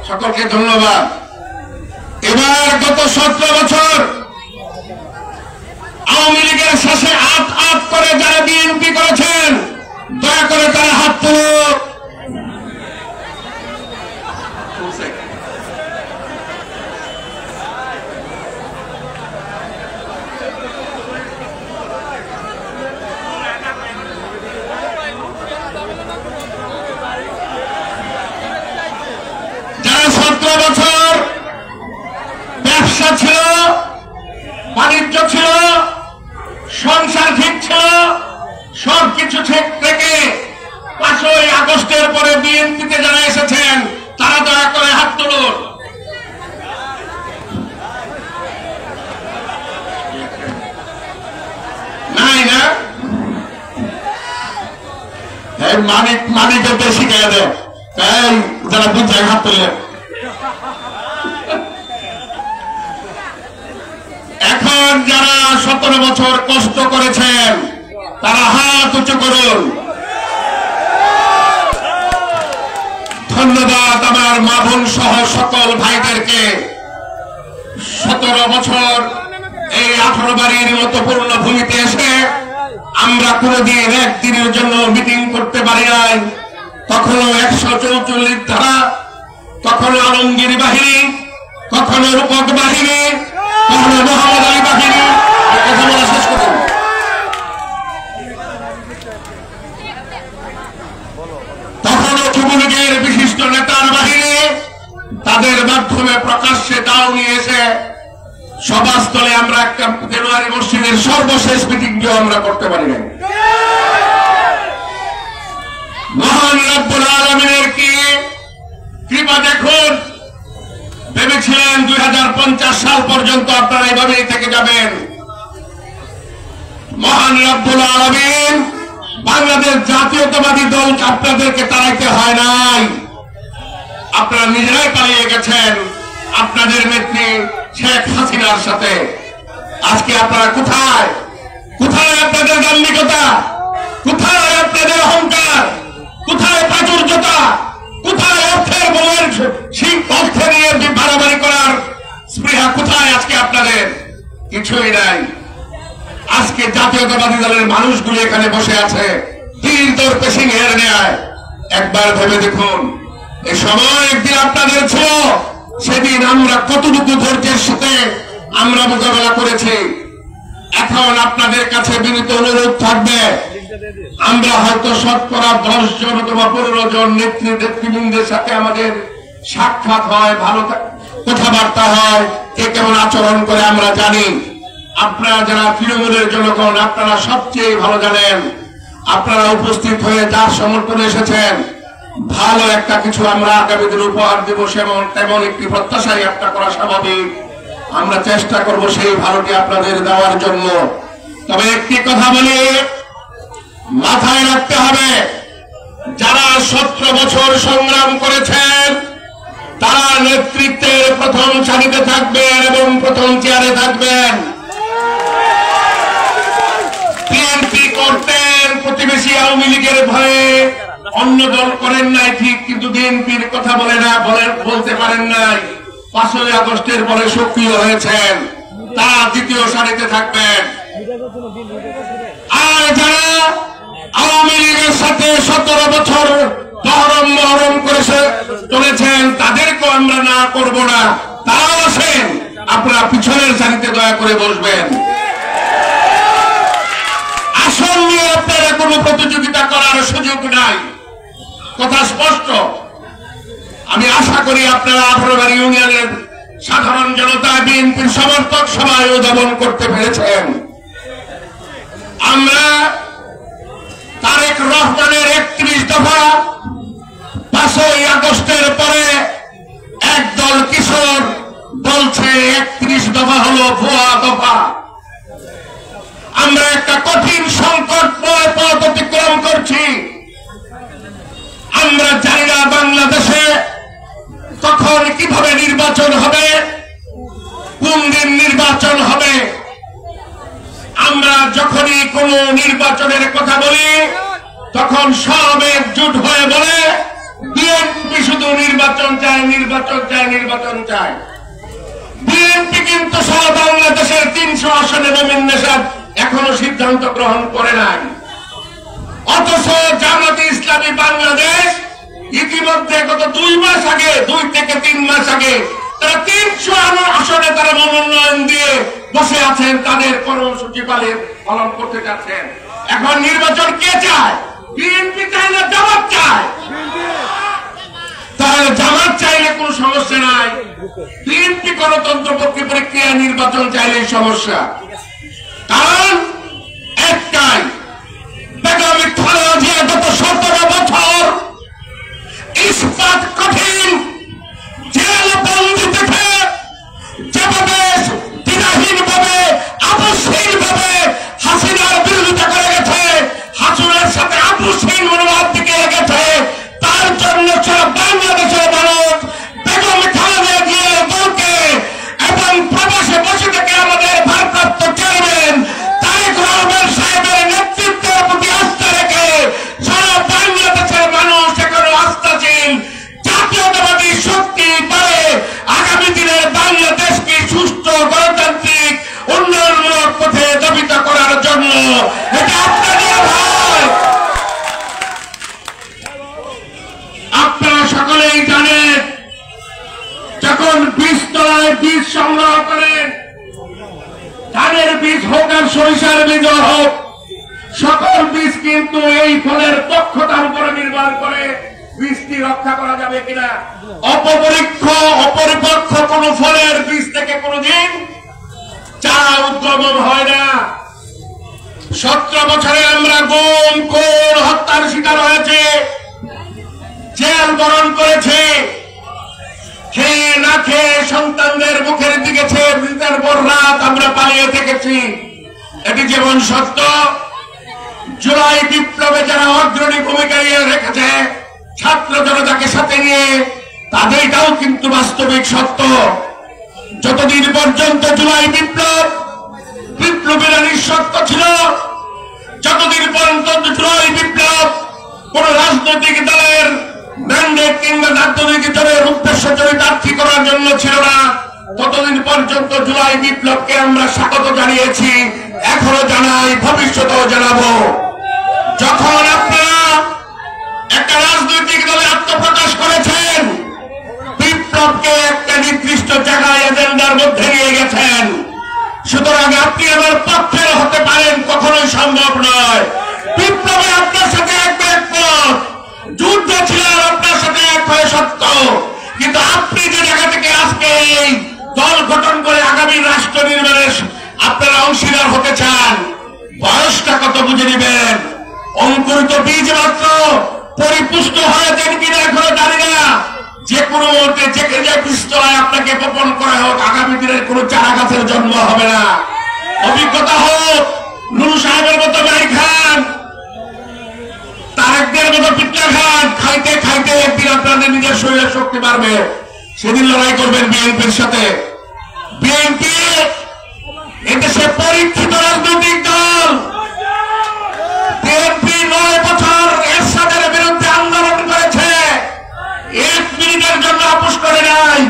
[SPEAKER 5] সকলকে ধন্যবাদ। এবার গত 17 বছর আওয়ামী লীগের শেষে আট করে যারা বিএনপি করেছেন, দয়া করে তারা হাত তুলুন। যারা 17 বছর ব্যবসা ছিল, বাণিজ্য ছিল, সংসার ঠিক ছিল, সবকিছু ঠিক থেকে 5ই আগস্টের পরে বিএনপিতে যারা এসেছেন তারা দয়া করে হাত তুলুন। নাই না? মানিককে শিখাই দেয়, তাই যারা বুঝায় হাত তুললেন। এখন যারা 17 বছর কষ্ট করেছেন তারা হাত উঁচু করুন। ধন্যবাদ আমার মা বোন সহ সকল ভাইদেরকে। 17 বছর এই 18 বাড়ির মতো পূর্ণ ভূমিতে এসে আমরা কোনদিন একদিনের জন্য মিটিং করতে পারি নাই। কখনো 144 ধারা, কখনো আলমগীর বাহিনী, কখনো রূপক বাহিনী, কখনো মোহাম্মদ আলী বাহিনী। কথা বলা শেষ করুন। তখনও যুবলীগের বিশিষ্ট নেতার বাহিনী, তাদের মাধ্যমে প্রকাশ্যে দাও নিয়ে এসে সভাস্থলে আমরা একটা দেলোয়ারি মসজিদের সর্বশেষ মিটিংটিও আমরা করতে পারি নাই। মহান রব্বুল আলামিনের কি কৃপা দেখুন। ভেবেছিলেন 2050 সাল পর্যন্ত আপনারা এইভাবেই থেকে যাবেন। মহান রব্বুল আলামিন বাংলাদেশ জাতীয়তাবাদী দল আপনাদেরকে তাড়াইতে হয় নাই, আপনারা নিজেরাই পালিয়ে গেছেন আপনাদের নেত্রী শেখ হাসিনার সাথে। আজকে আপনারা কোথায়? কোথায় আপনাদের দাম্ভিকতা? কোথায় আপনাদের অহংকার? কোথায় প্রাচুর্যতা? কোথায় অর্থের বলের অর্থ নিয়ে বাড়াবাড়ি করার স্পৃহা? কোথায় আজকে আপনাদের? কিছুই নাই। আজকে জাতীয়তাবাদী দলের মানুষগুলো এখানে বসে আছে, সিংহের ন্যায়। একবার ভেবে দেখুন, এই সময় একদিন আপনাদের ছিল, সেদিন আমরা কতটুকু ধৈর্যের সাথে আমরা মোকাবেলা করেছি। এখন আপনাদের কাছে বিনীত অনুরোধ থাকবে, আমরা হয়তো শতকরা 10 জন অথবা 15 জন নেতৃবৃন্দের সাথে আমাদের সাক্ষাৎ হয়, ভালো কথাবার্তা হয়, কে কেমন আচরণ করে আমরা জানি। আপনারা যারা তৃণমূলের জনগণ, আপনারা সবচেয়ে ভালো জানেন। আপনারা উপস্থিত হয়ে যার সমর্থনে এসেছেন, ভালো একটা কিছু আমরা আগামী দিনে উপহার দেব, তেমন একটি প্রত্যাশাই একটা করা স্বাভাবিক। আমরা চেষ্টা করব সেই ভালোটি আপনাদের দেওয়ার জন্য। তবে একটি কথা বলি, মাথায় রাখতে হবে, যারা 17 বছর সংগ্রাম করেছেন তারা নেতৃত্বের প্রথম সারিতে থাকবেন এবং প্রথম চেয়ারে থাকবেন। বিএনপি করতেন প্রতিবেশী আওয়ামী লীগের ভয়ে, অন্য দল করেন নাই ঠিক, কিন্তু বিএনপির কথা বলতে পারেন নাই। 5ই আগস্টের পরে সক্রিয় হয়েছেন, তারা দ্বিতীয় সারিতে থাকবেন। আর যারা আওয়ামী লীগের সাথে 17 বছর মহরম করে চলেছেন, তাদেরকেও আমরা না করব না, তারাও আছেন। আপনারা পিছনের সারিতে দয়া করে বসবেন। আসন নিয়ে আপনারা কোনো প্রতিযোগিতা করার সুযোগ নাই, কথা স্পষ্ট। আমি আশা করি আপনারা 18 বাড়ি ইউনিয়নের সাধারণ জনতা বিএনপির সমর্থক সবাই উদ্যাপন করতে পেরেছেন। আমরা তারেক রহমানের 31 দফা 5ই আগস্টের পরে একদল কিশোর বলছে 31 দফা হলো ভুয়া দফা। আমরা একটা কঠিন সংকটময় পথ অতিক্রম করছি। আমরা জানি না বাংলাদেশে কখন কিভাবে নির্বাচন হবে, কোন দিন নির্বাচন হবে। আমরা যখনই কোন নির্বাচনের কথা বলি তখন সব একজুট হয়ে বলে বিএনপি শুধু নির্বাচন চায়, নির্বাচন চায়, নির্বাচন চায়। বিএনপি কিন্তু সারা বাংলাদেশের 300 আসনে নমিনেশন এখনো সিদ্ধান্ত গ্রহণ করে নাই। অথচ জামাতে ইসলামী বাংলাদেশ ইতিমধ্যে গত 2 মাস আগে, 2 থেকে 3 মাস আগে তারা 300 আসনে তারা মনোনয়ন দিয়ে বসে আছেন, তাদের কর্মসূচি পালন করতে যাচ্ছেন। এখন নির্বাচন কে চায়? বিএনপি চায় না জামাত চায়? তাহলে জামাত চাইলে কোনো সমস্যা নাই, বিএনপি গণতন্ত্র পক্ষে প্রক্রিয়া নির্বাচন চাইলেই সমস্যা। কারণ একটাই, বেগম খালেদা জিয়া গত 17 বছর ইস্পাত কঠিন জেল বন্দি থেকে যেভাবে দ্বিধাহীন ভাবে, আপোষহীন ভাবে হাসিনার বিরোধিতা করে গেছে, হাসিনার সাথে আপোষহীন মনোভাব দিকে গেছে, তার জন্য সারা বাংলাদেশের মানুষ বেগম খালেদা জিয়ার দলকে এবং প্রবাসে বসে থেকে আমাদের ভারপ্রাপ্ত চেয়ারম্যান তারেক রহমান সাহেবের নেতৃত্বের প্রতি আস্থা রেখে সারা বাংলাদেশের মানুষ এখনো আস্থাশীল জাতীয়তাবাদী শক্তি পারে আগামী দিনের বাংলাদেশকে সুস্থ গণতান্ত্রিক উন্নয়নমূলক পথে ধাবিত করার জন্য। এটা আপনাদের ভাই, আপনারা সকলেই জানেন, যখন বীজতলায় বীজ সংগ্রহ করেন, ধানের বীজ হোক আর সরিষার বীজ হোক, সকল বীজ কিন্তু এই ফলের দক্ষতার উপরে নির্ভর করে বীজটি রক্ষা করা যাবে কিনা। অপরিপক্ষ কোন ফলের বীজ থেকে কোনদিন চারা উদ্গমন হয় না। 17 বছরে আমরা গুম, খুন, হত্যার শিকার হয়েছে, জেল বরণ করেছে, খেয়ে না খেয়ে সন্তানদের মুখের দিকে দিনের পর রাত আমরা পালিয়ে থেকেছি। এটি যেমন সত্য, জুলাই বিপ্লবে যারা অগ্রণী ভূমিকা রেখেছে ছাত্র জনতাকে সাথে নিয়ে, তাদেরটাও কিন্তু বাস্তবিক সত্য। যতদিন পর্যন্ত জুলাই বিপ্লবীরা নিঃশর্ত ছিল, যতদিন পর্যন্ত জুলাই বিপ্লব কোন রাজনৈতিক দলের ম্যান্ডেট কিংবা রাজনৈতিক দলের উদ্দেশ্য চরিতার্থী করার জন্য ছিল না, ততদিন পর্যন্ত জুলাই বিপ্লবকে আমরা স্বাগত জানিয়েছি, এখনো জানাই, ভবিষ্যতেও জানাবো। যখন আপনারা আপনি আমার পক্ষের হতে পারেন, কখনোই সম্ভব নয়। বিপ্লবে আপনার সাথে একমত, যুদ্ধ ছিল আপনার সাথে এক হয়ে সত্য, কিন্তু আপনি যে জায়গা থেকে আজকে এই দল গঠন করে আগামী রাষ্ট্র নির্মাণে আপনারা অংশীদার হতে চান, বয়সটা কত বুঝে নেবেন। অঙ্কুরিত বীজ মাত্র, পরিপুষ্ট হয়েছেন কিনা এখনো জানি না। যে কোনো মুহূর্তে যে পিস্তলায় আপনাকে বপন করা হোক, আগামী দিনের কোন চারা গাছের জন্ম হবে না। অভিজ্ঞতা হোক, নুরু সাহেবের মতো বাড়ি খান, তারেকদের মতো পিঠা খান, খাইতে খাইতে একদিন আপনাদের নিজের শরীরের শক্তি বাড়বে, সেদিন লড়াই করবেন বিএনপির সাথে। বিএনপি এদেশে পরীক্ষিত রাজনৈতিক দল। বিএনপি 9 বছর এরশাদের বিরুদ্ধে আন্দোলন করেছে, 1 মিনিটের জন্য আপোষ করে নাই।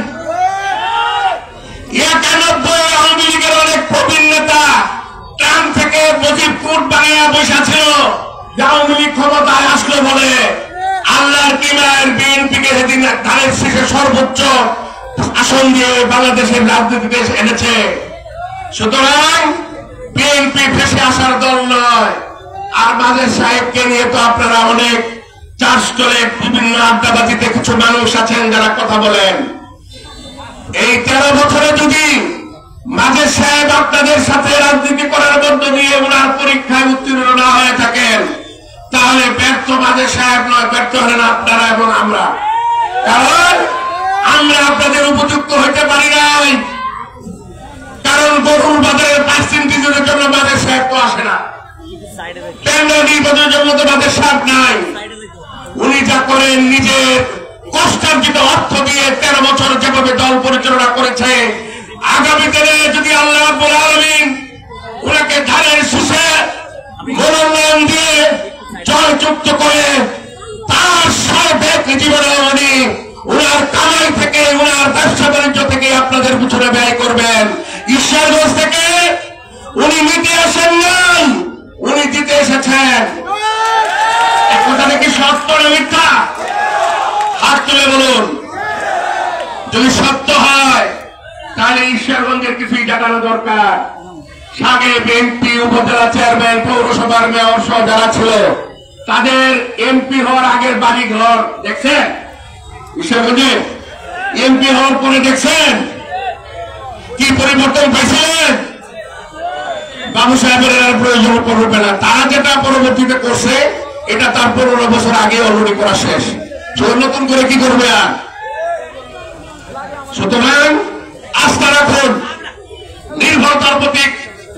[SPEAKER 5] 91 আওয়ামী লীগের অনেক প্রবীণ নেতা ট্রাম থেকে মুজিব কোট বানিয়ে বসে ছিল, আওয়ামী লীগ ক্ষমতায় আসলো বলে আল্লাহর কিমার বিএনপিকে সেদিন ধানের শীর্ষে সর্বোচ্চ আসন দিয়ে বাংলাদেশের রাজনীতিতে এনেছে। সুতরাং বিএনপি ফেসে আসার দল নয়। আর মাঝে সাহেবকে নিয়ে তো আপনারা অনেক চাষ চলে, বিভিন্ন আড্ডাবাজিতে কিছু মানুষ আছেন যারা কথা বলেন। এই 13 বছরে যদি মাঝে সাহেব আপনাদের সাথে রাজনীতি করার মধ্য দিয়ে ওনার পরীক্ষায় উত্তীর্ণ না হয়ে থাকেন, তাহলে ব্যর্থ মাঝে সাহেব নয়, ব্যর্থ হলেন আপনারা এবং আমরা। কারণ আমরা আপনাদের উপযুক্ত হইতে পারি নাই, কারণ গরুর বাজারের পার্সেন্টেজের জন্য মাঝে সাহেব তো আসে না, কেন্দ্রীয় নির্বাচনের জন্য তো মাঝে সাহেব নাই। উনি যা করেন নিজের কষ্টার্জিত অর্থ দিয়ে 13 বছর যেভাবে দল পরিচালনা করেছে, আগামী দিনে যদি আল্লাহ রাব্বুল আলামিন ওনাকে ধানের শীষে মনোনয়ন দিয়ে জয়যুক্ত করে তার সার্বিক জীবনে উনি ওনার কামাই থেকে, ওনার ব্যবসা বাণিজ্য থেকে আপনাদের পিছনে ব্যয় করবেন। ঈশ্বরগঞ্জ থেকে উনি নিতে আসেন নাই, উনি জিতে এসেছেন। এক কথাটা কি সত্য না মিথ্যা? হাত তুলে বলুন। যদি সত্য হয় তাহলে ঈশ্বরগঞ্জের কিছুই জানানো দরকার। আগে বিএনপি উপজেলা চেয়ারম্যান, পৌরসভার মেয়র সহ যারা ছিল, তাদের এমপি হওয়ার আগের বাড়ি ঘর দেখছেন? ঈশ্বরগঞ্জে এমপি হওয়ার পরে দেখছেন কি পরিবর্তন পাইছিলেন? বাবু সাহেবের আর প্রয়োজন পড়বে না। তারা যেটা পরবর্তীতে করছে এটা তার 15 বছর আগে অলরেডি করা শেষ, নতুন করে কি করবে? আর সুতরাং আস্থা রাখুন নির্ভরতার প্রতীক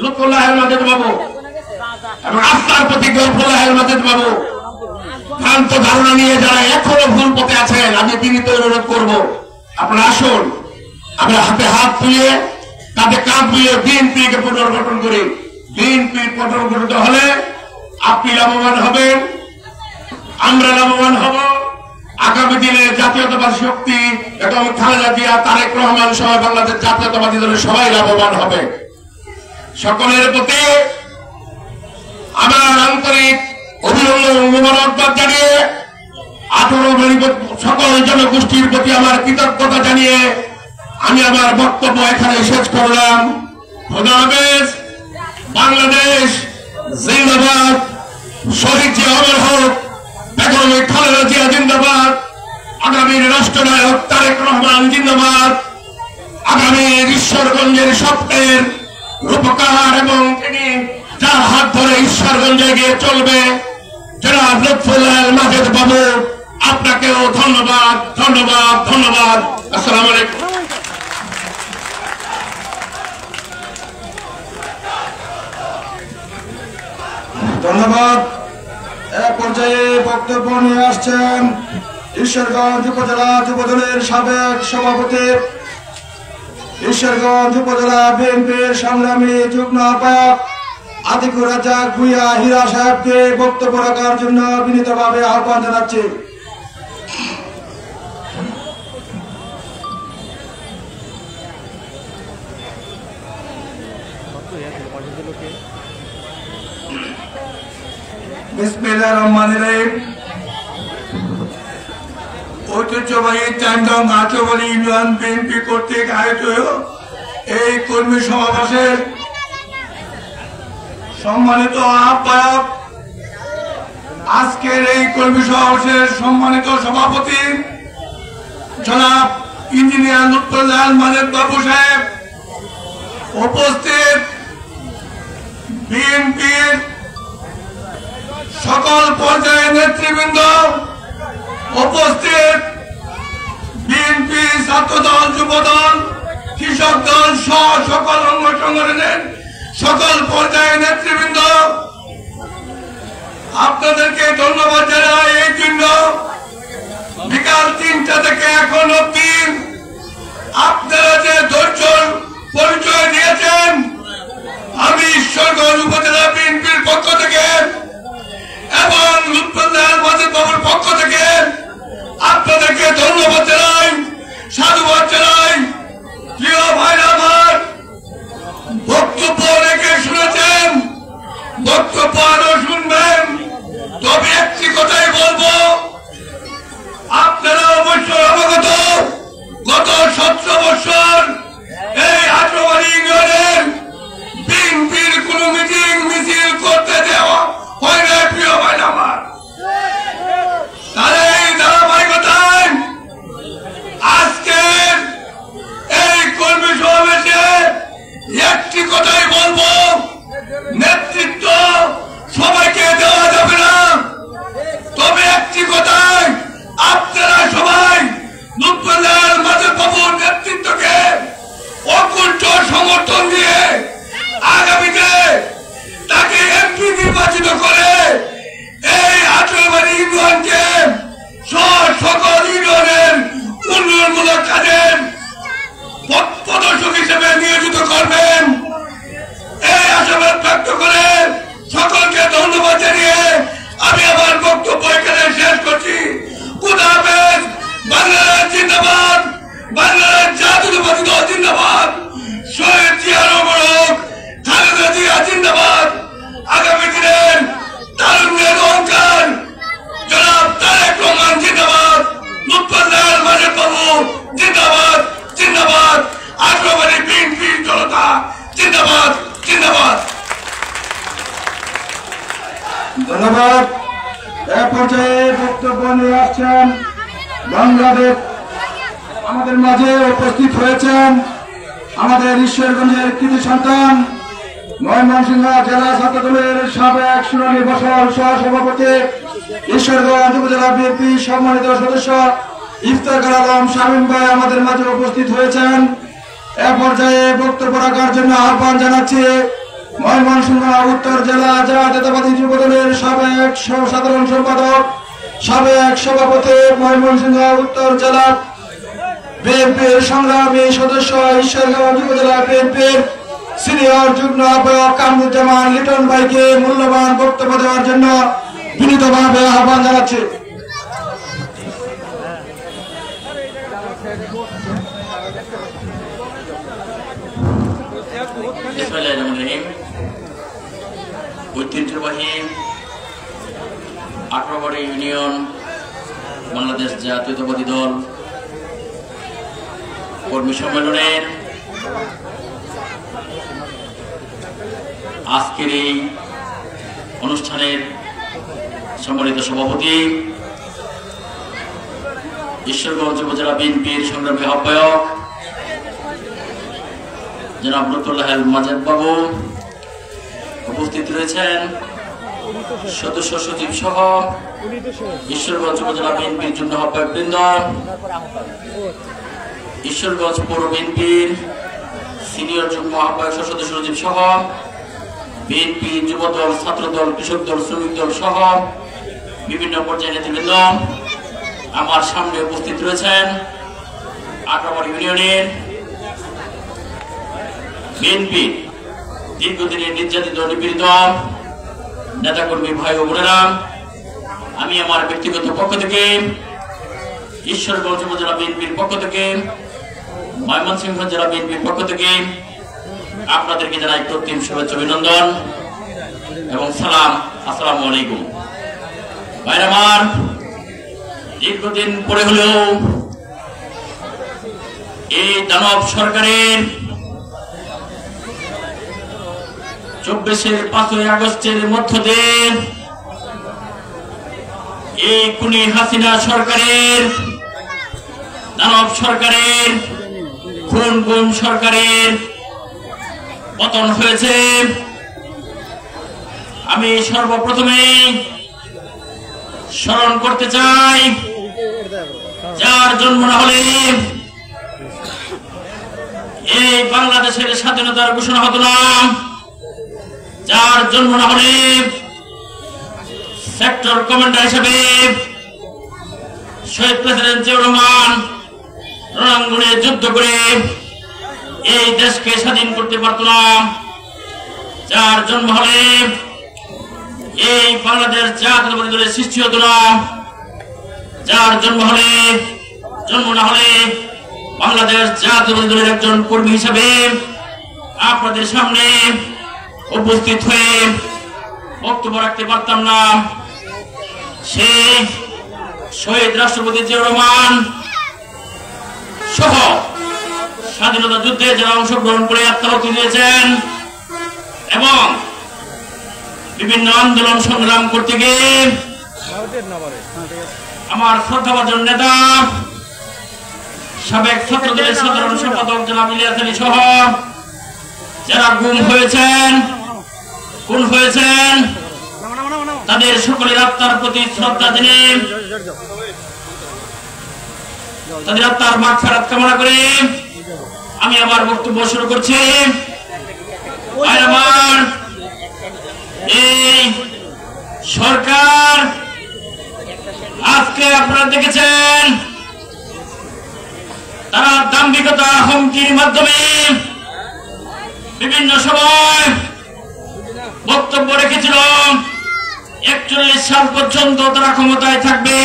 [SPEAKER 5] লুৎফুল্লাহ মাজেদ বাবু এবং আস্থার প্রতীক লুৎফুল্লাহ মাজেদ বাবু। ভ্রান্ত ধারণা নিয়ে যারা এখনো ভুল পথে আছেন, আমি বিনীত অনুরোধ করব, আপনারা আসুন, আমরা হাতে হাত তুলে কাঁধে কাঁধ মিলিয়ে বিএনপিকে পুনর্গঠন করি। বিএনপি পুনর্গঠিত হলে আপনি লাভবান হবেন, আমরা লাভবান হব। আগামী দিনে জাতীয়তাবাদী শক্তি এবং খালেদা জিয়া, তারেক রহমান সহ বাংলাদেশ জাতীয়তাবাদী দলের সবাই লাভবান হবে। সকলের প্রতি আমার আন্তরিক অভিনন্দন মোবারকবাদ জানিয়ে 18 সকল জনগোষ্ঠীর প্রতি আমার কৃতজ্ঞতা জানিয়ে আমি আমার বক্তব্য এখানে শেষ করলাম। খোদা হাফেজ। বাংলাদেশ জিন্দাবাদ। শহীদ জিয়া অমর হোক। বেগম খালেদা জিয়া জিন্দাবাদ। আগামীর রাষ্ট্রনায়ক তারেক রহমান জিন্দাবাদ। আগামীর ঈশ্বরগঞ্জের স্বপ্নের রূপকার এবং তিনি যার হাত ধরে ঈশ্বরগঞ্জে গিয়ে চলবে জনাব লুৎফুল্লাহ মাজেদ বাবু, আপনাকেও ধন্যবাদ, ধন্যবাদ, ধন্যবাদ। আসসালামু আলাইকুম।
[SPEAKER 2] ধন্যবাদ। এক পর্যায়ে বক্তব্য নিয়ে আসছেন ঈশ্বরগঞ্জ উপজেলা যুবদলের সাবেক সভাপতি, ঈশ্বরগঞ্জ উপজেলা বিএনপির সংগ্রামী যুগ্ম আহ্বায়ক আতিকুর রাজ্জাক ভূঁইয়া হীরা সাহেবকে বক্তব্য রাখার জন্য বিনীতভাবে আহ্বান জানাচ্ছি।
[SPEAKER 3] বিসমিল্লাহির রহমানির রহিম। ঐতিহ্যবাহী চান্দং আচবলী ইউনিয়ন বিএনপি কর্তৃক আয়োজিত এই কর্মী সমাবেশের
[SPEAKER 4] সম্মানিত আহ্বায়ক, আজকের এই কর্মী সমাবেশের সম্মানিত সভাপতি জনাব ইঞ্জিনিয়ার লুৎফুল্লাহ মাজেদ বাবু সাহেব, উপস্থিত বিএনপির সকল পর্যায়ের নেতৃবৃন্দ, উপস্থিত বিএনপি ছাত্রদল, যুবদল, কৃষক দল সহ সকল অঙ্গ সংগঠনের সকল পর্যায়ের নেতৃবৃন্দ, আপনাদেরকে ধন্যবাদ জানাই। এই জন্য বিকাল 3টা থেকে এখন অব্দি আপনারা যে ধৈর্য পরিচয় দিয়েছেন, আমি ঈশ্বরগঞ্জ উপজেলা বিএনপির পক্ষ থেকে এবং লুৎফুল্লাহ মাজেদ বাবুর পক্ষ থেকে আপনাদেরকে ধন্যবাদ জানাই, সাধুবাদ জানাই। প্রিয় ভাইরা আমার, বক্তব্য অনেকে শুনেছেন, বক্তব্য আরো শুনবেন, তবে একটি কথাই বলবো, আপনারা অবশ্যই অবগত, গত 17 বছর এই আটবাড়ি ইউনিয়নের বিএনপির কোন মিটিং মিছিল করতে দেওয়া হয় না। প্রিয় ভাই আমার, তার এই ধারাবাহিকতায় আজকের এই কর্মী সমাবেশে একটি কথাই বলবো, নেতৃত্ব সবাইকে দেওয়া যাবে না, তবে একটি কথাই, আপনারা সবাই লুৎফুল্লাহ মাজেদ বাবুর নেতৃত্বকে অকুণ্ঠ সমর্থন দিয়ে আগামীতে তাকে এমপি নির্বাচিত করে এই আটবাড়ি ইউনিয়নকে সকল ইউনিয়নের উন্নয়নমূলক কাজের প্রদর্শক হিসেবে নিয়োজিত করবেন, এই আশাবাদ ব্যক্ত করে সকলকে ধন্যবাদ জানিয়ে আমি আমার বক্তব্য এখানে শেষ করছি। খুদা হাফেজ। বাংলাদেশ জিন্দাবাদ, বাংলাদেশ জাতীয়তাবাদী দল জিন্দাবাদ, শহীদ জিয়া রমরক, খালেদা জিয়া জিন্দাবাদ, আগামী দিনের তারুণ্যের অহংকার জনাব তারেক রহমান জিন্দাবাদ, লুৎফুল্লাহ মাজেদ বাবু জিন্দাবাদ, জিন্দাবাদ, আটবাড়ি বিএনপি জনতা জিন্দাবাদ, জিন্দাবাদ।
[SPEAKER 2] ধন্যবাদ। এক পর্যায়ে বক্তব্য নিয়ে আসছেন বাংলাদেশ, আমাদের মাঝে উপস্থিত হয়েছেন আমাদের ঈশ্বরগঞ্জের কৃতি সন্তান, ময়মনসিংহ জেলা ছাত্রদলের সাবেক শুনানি বছর সহসভাপতি, ঈশ্বরগঞ্জ উপজেলা বিএনপি সম্মানিত সদস্য ইফতেখার আলম শামীম ভাই আমাদের মাঝে উপস্থিত হয়েছেন। এ পর্যায়ে বক্তব্য রাখার জন্য আহ্বান জানাচ্ছি ময়মনসিংহ উত্তর জেলা জাতীয়তাবাদী যুবদলের সাবেক সাধারণ সম্পাদক, সাবেক সভাপতি, ময়মনসিংহ উত্তর জেলা বিএনপির সংগ্রামী সদস্য, ঈশ্বরগঞ্জ উপজেলা বিএনপির সিনিয়র যুগ্ম আহ্বায়ক কামরুজ্জামান লিটন ভাইকে মূল্যবান বক্তব্য দেওয়ার জন্য বিনীতভাবে আহ্বান জানাচ্ছি।
[SPEAKER 1] ঐতিহ্যবাহী আটবাড়ি ইউনিয়ন বাংলাদেশ জাতীয়তাবাদী দল কর্মী সম্মেলনের আজকের এই অনুষ্ঠানের সম্মানিত সভাপতি, ঈশ্বরগঞ্জ উপজেলা বিএনপির সংগ্রামী আহ্বায়ক জনাব লুৎফুল্লাহ মাজেদ বাবু, উপস্থিত রয়েছেন সদস্য সচিব সহ ঈশ্বরগঞ্জ উপজেলা বিএনপির যুগ্ম আহ্বায়ক বৃন্দ, ঈশ্বরগঞ্জ পৌর বিএনপির সিনিয়র যুগ্ম আহ্বায়ক সদস্য সচিব সহ বিএনপি, যুবদল, ছাত্রদল, কৃষক দল, শ্রমিক দল সহ বিভিন্ন পর্যায়ের নেতৃবৃন্দ আমার সামনে উপস্থিত রয়েছেন। আটবাড়ি ইউনিয়নের বিএনপি দীর্ঘদিনের নির্যাতিত নিপীড়িত নেতাকর্মী ভাই ও বোনেরা, আমি আমার ব্যক্তিগত পক্ষ থেকে, ঈশ্বরগঞ্জ উপজেলা বিএনপির পক্ষ থেকে, ময়মনসিংহ জেলা বিএনপির পক্ষ থেকে আপনাদেরকে জানাই প্রত্যেক শুভেচ্ছা, অভিনন্দন এবং সালাম। আসসালামু আলাইকুম। ভাইরা আমার, দীর্ঘদিন পরে হলেও এই দানব সরকারের 24-এর 5ই আগস্টের মধ্য দিয়ে এই খুনি হাসিনা সরকারের, দানব সরকারের, খুন সরকারের পতন হয়েছে। আমি সর্বপ্রথমে স্মরণ করতে চাই, যার জন্ম না হলে এই বাংলাদেশের স্বাধীনতার ঘোষণা হতো না, যার জন্ম না হলে সেক্টর কমান্ডার হিসেবে শহীদ প্রেসিডেন্ট জিয়াউর রহমান রণাঙ্গনে যুদ্ধ করে এই দেশকে স্বাধীন করতে পারত না, যার জন্ম হলে এই বাংলাদেশ জাতীয়তাবাদী দলের সৃষ্টি হতো না, যার জন্ম না হলে বাংলাদেশ জাতীয়তাবাদী দলের একজন কর্মী হিসেবে আপনাদের সামনে উপস্থিত হয়ে বক্তব্য রাখতে পারতাম না। সেই শহীদ রাষ্ট্রপতি জিয়াউর রহমান সহ স্বাধীনতা যুদ্ধে যারা অংশগ্রহণ করে আত্মাহুতি দিয়েছেন এবং বিভিন্ন আন্দোলন সংগ্রাম করতে গিয়ে আমার শ্রদ্ধাভাজন নেতা সাবেক ছাত্রদলের সাধারণ সম্পাদক জনাব ইলিয়াস আলী সহ যারা খুন হয়েছেন তাদের সকলের আত্মার প্রতি শ্রদ্ধা জানিয়ে তাদের আত্মার মাগফিরাত কামনা করে আমি আমার বক্তব্য শুরু করছি। আমার এই সরকার আজকে আপনারা দেখেছেন তারা দাম্ভিকতা হুমকির মাধ্যমে বিভিন্ন সময় বক্তব্য রেখেছিল 41 সাল পর্যন্ত তারা ক্ষমতায় থাকবে।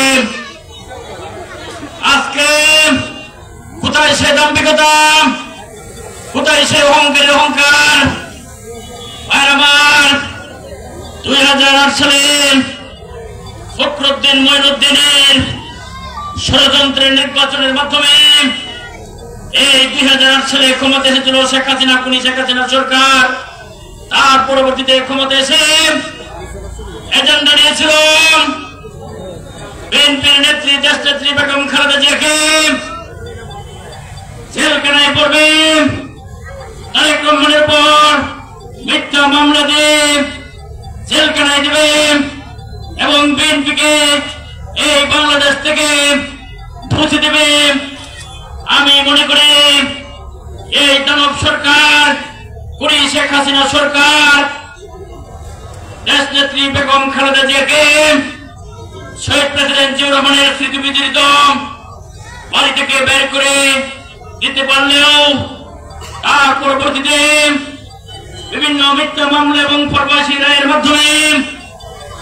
[SPEAKER 1] আজকে কোথায় সে দাম্ভিকতা, কোথায় সে অহংকার? আমার 2008 সালে ফখরুদ্দিন মঈনুদ্দিনের ষড়যন্ত্রের নির্বাচনের মাধ্যমে এই 2008 সালে ক্ষমতা এসেছিল শেখ হাসিনা, খুনি শেখ হাসিনা সরকার। তার পরবর্তীতে ক্ষমতা এসে এজেন্ডা নিয়েছিল বিএনপির নেত্রী দেশনেত্রী বেগম খালেদা জিয়াকে জেলখানায় পড়বে, তারেক রহমানের পর মিথ্যা মামলা দিয়ে জেলখানায় দেবে এবং বিএনপিকে এই বাংলাদেশ থেকে মুছে দেবে। আমি মনে করি এই দানব সরকার, খুনি শেখ হাসিনা সরকার দেশনেত্রী বেগম খালেদা জিয়াকে শহীদ প্রেসিডেন্ট জিয়াউর রহমানের স্মৃতি বিজড়িত বাড়ি থেকে বের করে দিতে পারলেও তার পরবর্তীতে বিভিন্ন মিথ্যা মামলা এবং ফরমাশি রায়ের মাধ্যমে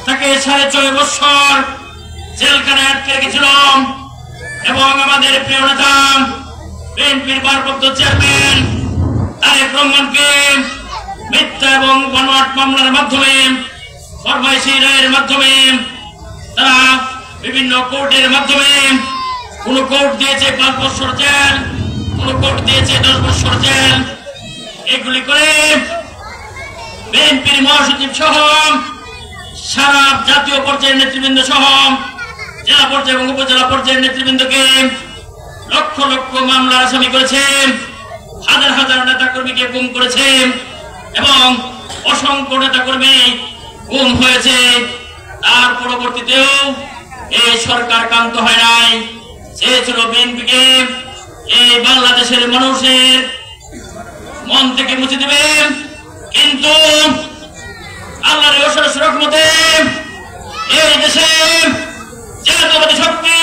[SPEAKER 1] তাকে 6.5 বছর জেলখানায় আটকে রেখেছিল এবং আমাদের প্রিয় নেতা বিএনপির ভারপ্রাপ্ত চেয়ারম্যান তারেক রহমানকে মিথ্যা এবং বানোয়াট মামলার মাধ্যমে ফরমাশি রায়ের মাধ্যমে তারা বিভিন্ন কোর্টের মাধ্যমে কোন কোর্ট দিয়েছে 5 বছর জেল, কোন কোর্ট দিয়েছে 10 বছর জেল। এগুলি করে বিএনপির মহাসচিব সহ সারা জাতীয় পর্যায়ের নেতৃবৃন্দ সহ জেলা পর্যায়ে এবং উপজেলা পর্যায়ের নেতৃবৃন্দকে লক্ষ লক্ষ মামলার আসামি করেছে, হাজার হাজার নেতা কর্মীকে গুম করেছে এবং অসংখ্য নেতা কর্মী গুম হয়েছে। তার পরবর্তীতেও এই সরকার ক্ষান্ত হয় নাই, চেয়েছিল বিএনপিকে এই বাংলাদেশের মানুষের মন থেকে মুছে দিবে, কিন্তু আল্লাহর অশেষ রহমতে এই দেশে জাতীয়তাবাদী শক্তি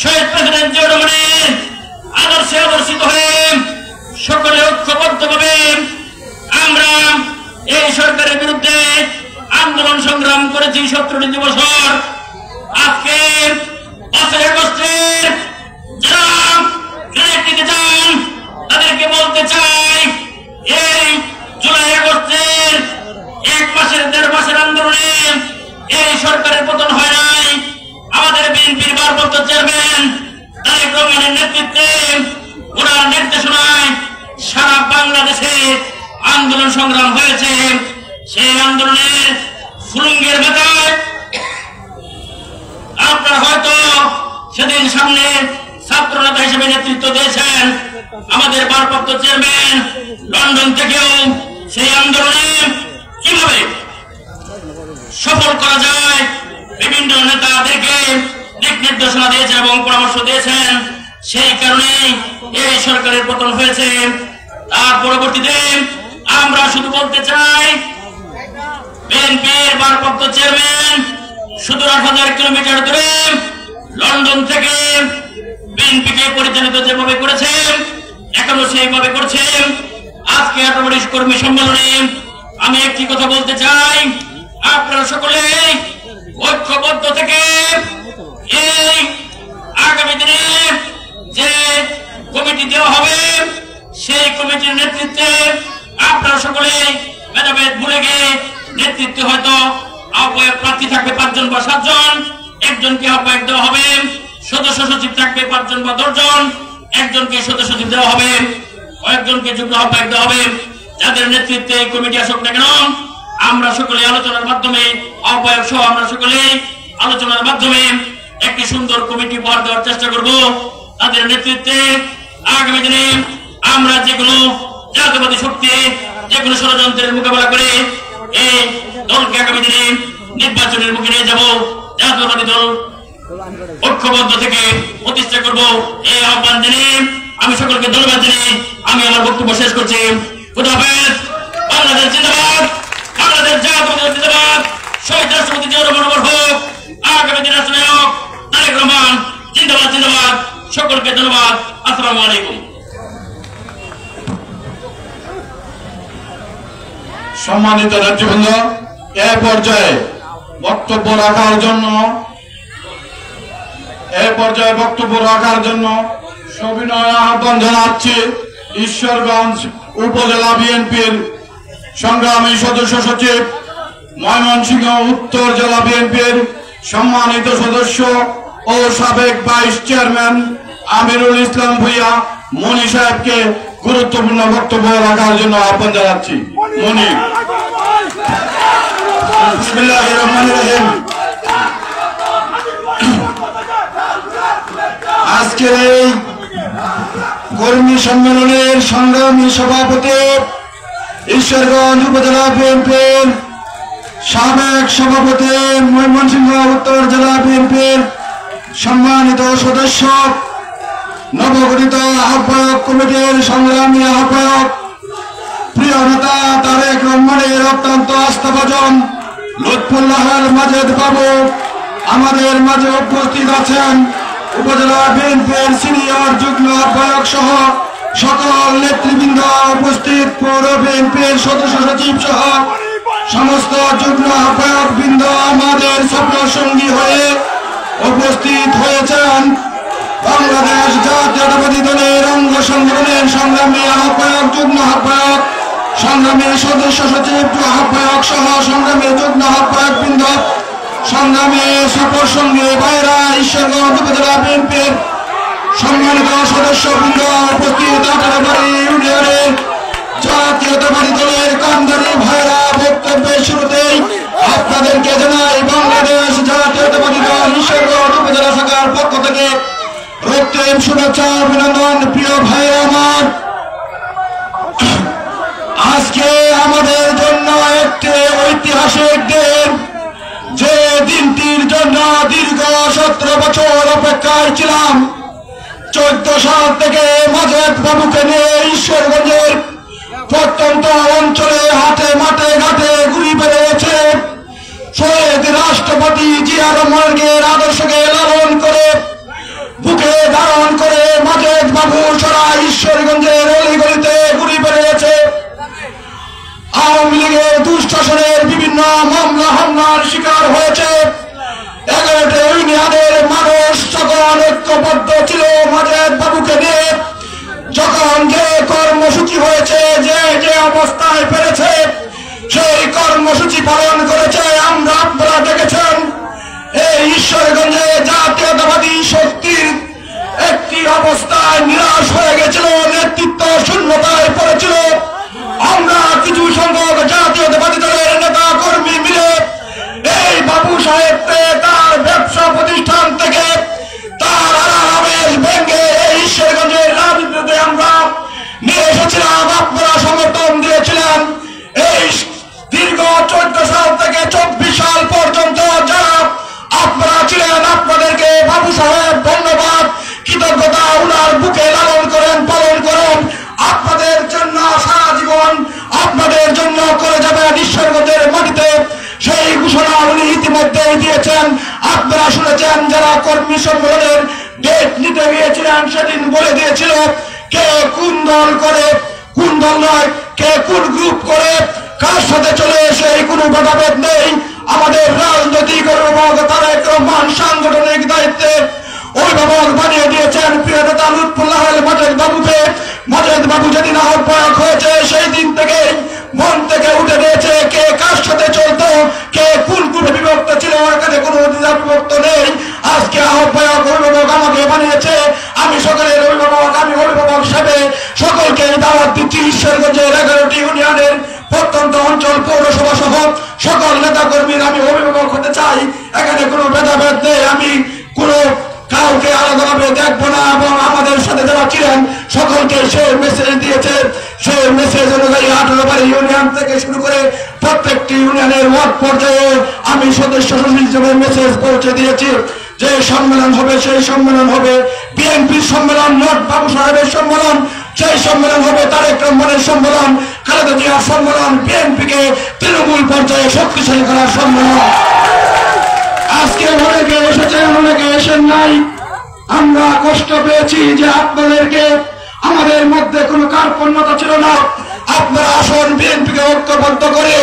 [SPEAKER 1] শহীদ প্রেসিডেন্ট জিয়াউর রহমানের আদর্শে আদর্শিত হয়ে সকলে ঐক্যবদ্ধভাবে আমরা এই সরকারের বিরুদ্ধে আন্দোলন সংগ্রাম করেছি 17টি বছর। আজকে 5 আগস্টের যারা গ্রেনেড দিতে চান তাদেরকে বলতে চাই, এই জুলাই আগস্টের 1 মাসের 1.5 মাসের আন্দোলনে এই সরকারের পতন হয় নাই। আমাদের বিএনপির ভারপ্রাপ্ত চেয়ারম্যান তারেক রহমানের নেতৃত্বে ওনার নির্দেশনায় সারা বাংলাদেশে আন্দোলন সংগ্রাম হয়েছে। সেদিন সামনে ছাত্র নেতা হিসেবে নেতৃত্ব দিয়েছেন আমাদের ভারপ্রাপ্ত চেয়ারম্যান। লন্ডন থেকেও সেই আন্দোলনে কিভাবে সফল করা যায় বিভিন্ন নেতাদেরকে দিক নির্দেশনা দিয়েছেন এবং পরামর্শ দিয়েছেন। সেই কারণে এই সরকারের পতন হয়েছে। তার পরবর্তীতে আমরা শুধু বলতে চাই, বিএনপির ভারপ্রাপ্ত চেয়ারম্যান 17,000 কিলোমিটার দূরে লন্ডন থেকে বিএনপিকে পরিচালিত যেভাবে করেছেন, এখনো সেইভাবে করছেন। আজকে এত বড় কর্মী সম্মেলনে আমি একটি কথা বলতে চাই, আপনারা সকলে ঐক্যবদ্ধ থেকে এই আগামী দিনে যে কমিটি দেওয়া হবে সেই কমিটির নেতৃত্বে আপনারা সকলে ভেদাভেদ ভুলে গিয়ে নেতৃত্বে হয়তো আহ্বায়ক প্রার্থী থাকবে 5 জন বা 7 জন, একজনকে আহ্বায়ক দেওয়া হবে। সদস্য সচিব থাকবে 5 জন বা 10 জন, একজনকে সদস্য সচিব দেওয়া হবে, কয়েকজনকে যুগ্ম আহ্বায়ক দেওয়া হবে। যাদের নেতৃত্বে কমিটি আসুক না কেন, আমরা সকলে আলোচনার মাধ্যমে, আহ্বায়ক সহ আমরা সকলে আলোচনার মাধ্যমে একটি সুন্দর কমিটি উপহার দেওয়ার চেষ্টা করব। তাদের নেতৃত্বে আগামী দিনে আমরা যেগুলো জাতীয়বাদী শক্তি, যেগুলো ষড়যন্ত্রের মোকাবেলা করে এই দলকে আগামী দিনে নির্বাচনের মুখে নিয়ে যাব, জাতীয়বাদী দল ঐক্যবদ্ধ থেকে প্রতিষ্ঠা করব। এই আহ্বান জানিয়ে আমি সকলকে ধন্যবাদ জানিয়ে আমি আমার বক্তব্য শেষ করছি। খুদা হাফেজ। বাংলাদেশ জিন্দাবাদ, বাংলাদেশ জাতীয়তাবাদী জিন্দাবাদ, শহীদ রাষ্ট্রপতি জিয়াউর রহমান অমর হোক, আগামী দিনের রাষ্ট্রনায়ক তারেক রহমান জিন্দাবাদ জিন্দাবাদ। সকলকে ধন্যবাদ। আসসালামু আলাইকুম।
[SPEAKER 4] সম্মানিত নেতৃবৃন্দ, এ পর্যায়ে বক্তব্য রাখার জন্য সবিনয় আহ্বান জানাচ্ছি ঈশ্বরগঞ্জ উপজেলা বিএনপির সংগ্রামী সদস্য সচিব, ময়মনসিংহ উত্তর জেলা বিএনপির সম্মানিত সদস্য ও সাবেক ভাইস চেয়ারম্যান আমিরুল ইসলাম ভূঁইয়া মনি সাহেবকে গুরুত্বপূর্ণ বক্তব্য রাখার জন্য আহ্বান জানাচ্ছি। মনি। বিসমিল্লাহির রহমানির রহিম। আজকের এই কর্মী সম্মেলনের সংগ্রামী সভাপতি, ঈশ্বরগঞ্জ উপজেলা বিএনপির সাবেক সভাপতি, ময়মনসিংহ উত্তর জেলা বিএনপির সম্মানিত সদস্য, নবগঠিত আহ্বায়ক কমিটির সংগ্রামী আহ্বায়ক, প্রিয় নেতা তারেক রহমানের অত্যন্ত আস্থাভাজন লুৎফুল্লাহ মাজেদ বাবু আমাদের মাঝে উপস্থিত আছেন। উপজেলা বিএনপির সিনিয়র যুগ্ম আহ্বায়ক সহ সকল নেতৃবৃন্দ উপস্থিত, পৌর বিএনপির সদস্য সচিব সহ সমস্ত যুগ্ম আহ্বায়ক বৃন্দ আমাদের স্বপ্ন সঙ্গী হয়ে উপস্থিত হয়েছেন। বাংলাদেশ জাতীয়তাবাদী দলের অঙ্গ সংগঠনের সংগ্রামী আহ্বায়ক, যুগ্ম আহ্বায়ক, সংগ্রামী সদস্য সচিব আহ্বায়ক সহ সংগ্রামী যুগ্ম আহ্বায়ক বৃন্দ, সংগ্রামী সফর সঙ্গে ভাইরা, ঈশ্বরগঞ্জ উপজেলা বিএনপির সম্মানিত সদস্য বৃন্দ উপস্থিত, আটারাবাড়ি ইউনিয়নের জাতীয়তাবাদী দলের কান্দারি ভাইরা, বক্তব্যের শুরুতেই আপনাদেরকে জানাই বাংলাদেশ জাতীয়তাবাদী দল ঈশ্বরগঞ্জ উপজেলা শাখার পক্ষ থেকে রক্তিম শুভেচ্ছা অভিনন্দন। প্রিয় ভাই আমার, আজকে আমাদের জন্য একটি ঐতিহাসিক দিন, যে দিনটির জন্য দীর্ঘ 17 বছর অপেক্ষায় ছিলাম। 14 সাল থেকে মাজেদ বাবুকে নিয়ে ঈশ্বরগঞ্জের প্রত্যন্ত অঞ্চলে হাটে মাঠে ঘাটে ঘুরি বেড়িয়েছে। শহীদ রাষ্ট্রপতি জিয়া রহমানের আদর্শকে লালন করে বুকে ধারণ করে মাজেদ বাবু সারা ঈশ্বরগঞ্জের অলিগলিতে ঘুরি বেড়িয়েছে। আওয়ামী লীগের দুঃশাসনের বিভিন্ন মামলা হামলার শিকার হয়েছে। 11টি ইউনিয়নের মানুষ যখন ঐক্যবদ্ধ ছিল মাজেদ বাবুকে নিয়ে, যখন যে কর্মসূচি হয়েছে, যে যে অবস্থায় পেরেছে সেই কর্মসূচি পালন করেছে। আপনারা দেখেছেন এই ঈশ্বরগঞ্জে জাতীয়তাবাদী শক্তির একটি অবস্থায় নিরাশ হয়ে গেছিল, নেতৃত্ব শূন্যতায় পড়েছিল। আমরা কিছু সংখ্যক জাতীয়তাবাদী দলের নেতা কর্মী মিলে এই বাবু সাহেবকে তার ব্যবসা প্রতিষ্ঠান থেকে তার সাহেব ধন্যবাদ, কৃতজ্ঞতা উনার বুকে লালন করেন, পালন করেন। আপনাদের জন্য সারা জীবন আপনাদের জন্য করে যাবেন ঈশ্বরগঞ্জের মাটিতে, সেই ঘোষণা উনি ইতিমধ্যে দিয়েছেন। আপনারা শুনেছেন যারা কর্মী সম্মেলনের ডেট নিতে গিয়েছিলেন সেদিন বলে দিয়েছিল কে কোন দল করে, কোন দল নয়, কে কোন গ্রুপ করে, কার সাথে চলে এসে কোনো ভেদাভেদ নেই। আমাদের রাজনৈতিক অভিভাবক তারেক রহমান সাংগঠনিক দায়িত্বে অভিভাবক বানিয়ে দিয়েছেন প্রিয় নেতা লুৎফুল্লাহ মাজেদ বাবুকে। মাজেদ বাবু যেদিন আহ্বায়ক হয়েছে সেই দিন থেকে মন থেকে উঠে দিয়েছে কে কার সাথে চলতো, কে কোন গ্রুপে বিভক্ত ছিল, এখানে কোনো বিভক্ত নেই। আজকে আহ্বায়ক অভিভাবক আমাকে বানিয়েছে, আমি সকলের অভিভাবক, আমি অভিভাবক হিসেবে সকলকে দাওয়াত দিচ্ছি ঈশ্বরগঞ্জের 11টি ইউনিয়নের প্রত্যন্ত অঞ্চল পৌরসভা সহ সকল নেতা কর্মীর আমি অভিভাবক হতে চাই। এখানে কোনো ভেদাভেদ নেই, আমি কোনো কাউকে আলাদাভাবে দেখবো না এবং আমাদের সাথে যারা ছিলেন সকলকে সে মেসেজ দিয়েছে। সেই মেসেজ অনুযায়ী 18 বাড়ি ইউনিয়ন থেকে শুরু করে প্রত্যেকটি ইউনিয়নের ওয়ার্ড পর্যায়ে আমি সদস্য সচিব হিসেবে মেসেজ পৌঁছে দিয়েছি। যে সম্মেলন হবে সেই সম্মেলন হবে বিএনপির সম্মেলন, নোট বাবু সাহেবের সম্মেলন, সেই সম্মেলন হবে তারেক রহমানের সম্মেলন, খালেদা জিয়ার সম্মেলন, বিএনপিকে তৃণমূল পর্যায়ে শক্তিশালী করার সম্মেলন। আজকে অনেকে এসেছেন, অনেকে এসেন নাই। আমরা কষ্ট পেয়েছি যে আপনাদেরকে আমাদের মধ্যে কোনো কার্পণ্যতা ছিল না। আপনারা আসুন বিএনপিকে ঐক্যবদ্ধ করে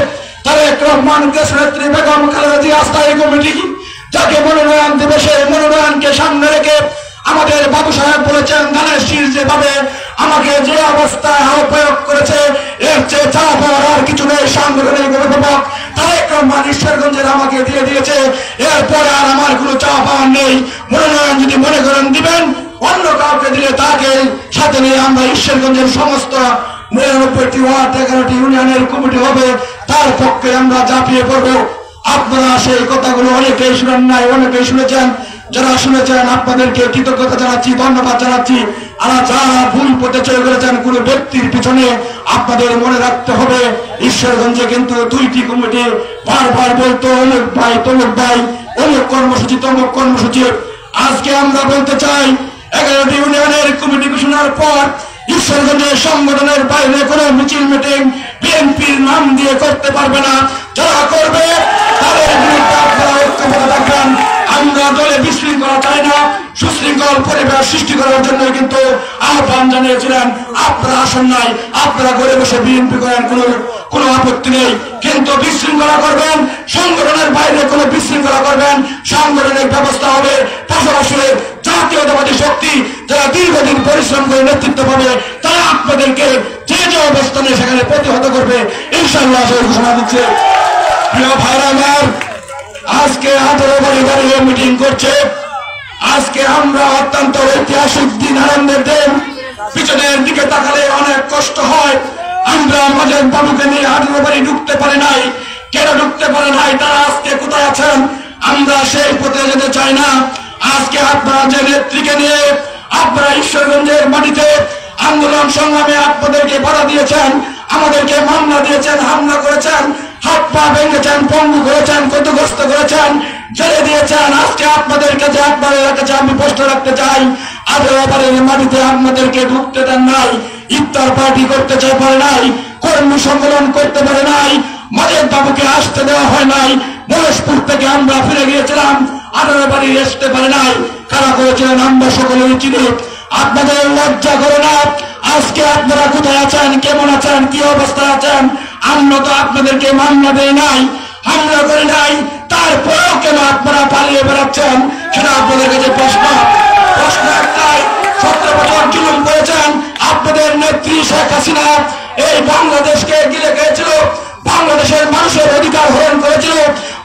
[SPEAKER 4] তারেক রহমান, দেশনেত্রী বেগম খালেদা জিয়া স্থায়ী কমিটি যাকে মনোনয়ন দেবে সেই মনোনয়নকে সামনে রেখে আমাদের বাবু সাহেব বলেছেন ধানের শীষ যেভাবে আমাকে যে অবস্থায় আহ্বায়ক করেছে এর চেয়ে চা পাওয়ার আর কিছু নেই। সাংগঠনিক অভিভাবক তারেক রহমান ঈশ্বরগঞ্জের আমাকে দিয়ে দিয়েছে, এরপরে আর আমার কোনো চা পাওয়ার নেই। মনোনয়ন যদি মনে করেন দিবেন, অন্য কাউকে দিলে তাকে সাথে নিয়ে আমরা ঈশ্বরগঞ্জের সমস্ত 99টি ওয়ার্ড 11টি ইউনিয়নের কমিটি হবে, তার পক্ষে আমরা ঝাঁপিয়ে পড়বো। আপনারা সেই কথাগুলো অনেকেই শুনেন নাই, অনেকেই শুনেছেন। যারা শুনেছেন আপনাদেরকে কৃতজ্ঞতা জানাচ্ছি, ধন্যবাদ জানাচ্ছি। আর যারা ভুল পথে চলে গেছেন কোন ব্যক্তির পিছনে, আপনাদের মনে রাখতে হবে ঈশ্বরগঞ্জে কিন্তু 2টি কমিটি বারবার বলতো অমুক ভাই তমুক ভাই, অমুক কর্মসূচি তমুক কর্মসূচি। আজকে আমরা বলতে চাই 11টি ইউনিয়নের কমিটি ঘোষণার পর ঈশ্বরগঞ্জের সংগঠনের বাইরে কোনো মিছিল মিটিং বিএনপির নাম দিয়ে করতে পারবে না। যারা করবে তাদের বিরুদ্ধে আপনারা ঐক্যবদ্ধ থাকবেন। আমরা দলে বিশৃঙ্খলা চাই না, সুশৃঙ্খল পরিবেশ সৃষ্টি করার জন্য কিন্তু আহ্বান জানিয়েছিলেন। আপনারা আসেন নাই, আপনারা ঘরে বসে বিএনপি করেন, কোনো আপত্তি নেই, কিন্তু বিশৃঙ্খলা করবেন, সংগঠনের বাইরে কোনো বিশৃঙ্খলা করবেন, সাংগঠনিক ব্যবস্থা হবে। পাশাপাশি জাতীয়তাবাদী শক্তি যারা দীর্ঘদিন পরিশ্রম করে নেতৃত্ব পাবে তারা আপনাদেরকে যে যে অবস্থানে সেখানে প্রতিহত করবে ইনশাআল্লাহ ঘোষণা দিচ্ছে। প্রিয় ভাইরা আমার, আজকে 18 বাড়ি দাঁড়িয়ে মিটিং করছে। আজকে আমরা অত্যন্ত ঐতিহাসিক দিন, আনন্দের দিন। পিছনের দিকে তাকালে অনেক কষ্ট হয়। আমরা মাজেদ বাবুকে নিয়ে 18 বাড়ি ঢুকতে পারি নাই। কেন ঢুকতে পারে নাই, তারা আজকে কোথায় আছেন? আমরা সেই পথে যেতে চাই না। আজকে আপনারা যে নেত্রীকে নিয়ে আপনারা ঈশ্বরগঞ্জের মাটিতে আন্দোলন সংগ্রামে আপনাদেরকে বাধা দিয়েছেন, আমাদেরকে মামলা দিয়েছেন, হামলা করেছেন, হাত পা ভেঙেছেন, পঙ্গু করেছেন, ক্ষতিগ্রস্ত করেছেন, জেলে দিয়েছেন। আজকে আপনাদের কাছে আপনাদের কাছে আমি প্রশ্ন রাখতে চাই, 18 বাড়ির মাটিতে আপনাদেরকে ঢুকতে দেন নাই, ইফতার পার্টি করতে চাই পারে নাই, কর্মী সম্মেলন করতে পারে নাই, মাজেদ বাবুকে আসতে দেওয়া হয় নাই, মহেশপুর থেকে আমরা ফিরে গিয়েছিলাম, 18 বাড়ি আসতে পারে নাই। কারা করেছিলেন আমরা সকলেই চিনি। আপনাদের লজ্জা করে না? আজকে আপনারা কোথায় আছেন, কেমন আছেন, কি অবস্থায় আছেন? আমরা তো আপনাদেরকে মামলা দেই নাই, হামলা করে নাই, তারপরেও কেন আপনারা পালিয়ে বেড়াচ্ছেন সেটা আপনাদের কাছে প্রশ্ন একটাই। 17 বছর জুলুম করেছেন আপনাদের নেত্রী শেখ হাসিনা। এই বাংলাদেশকে গিলে খেয়েছিল, বাংলাদেশের মানুষের অধিকার হরণ করেছিল,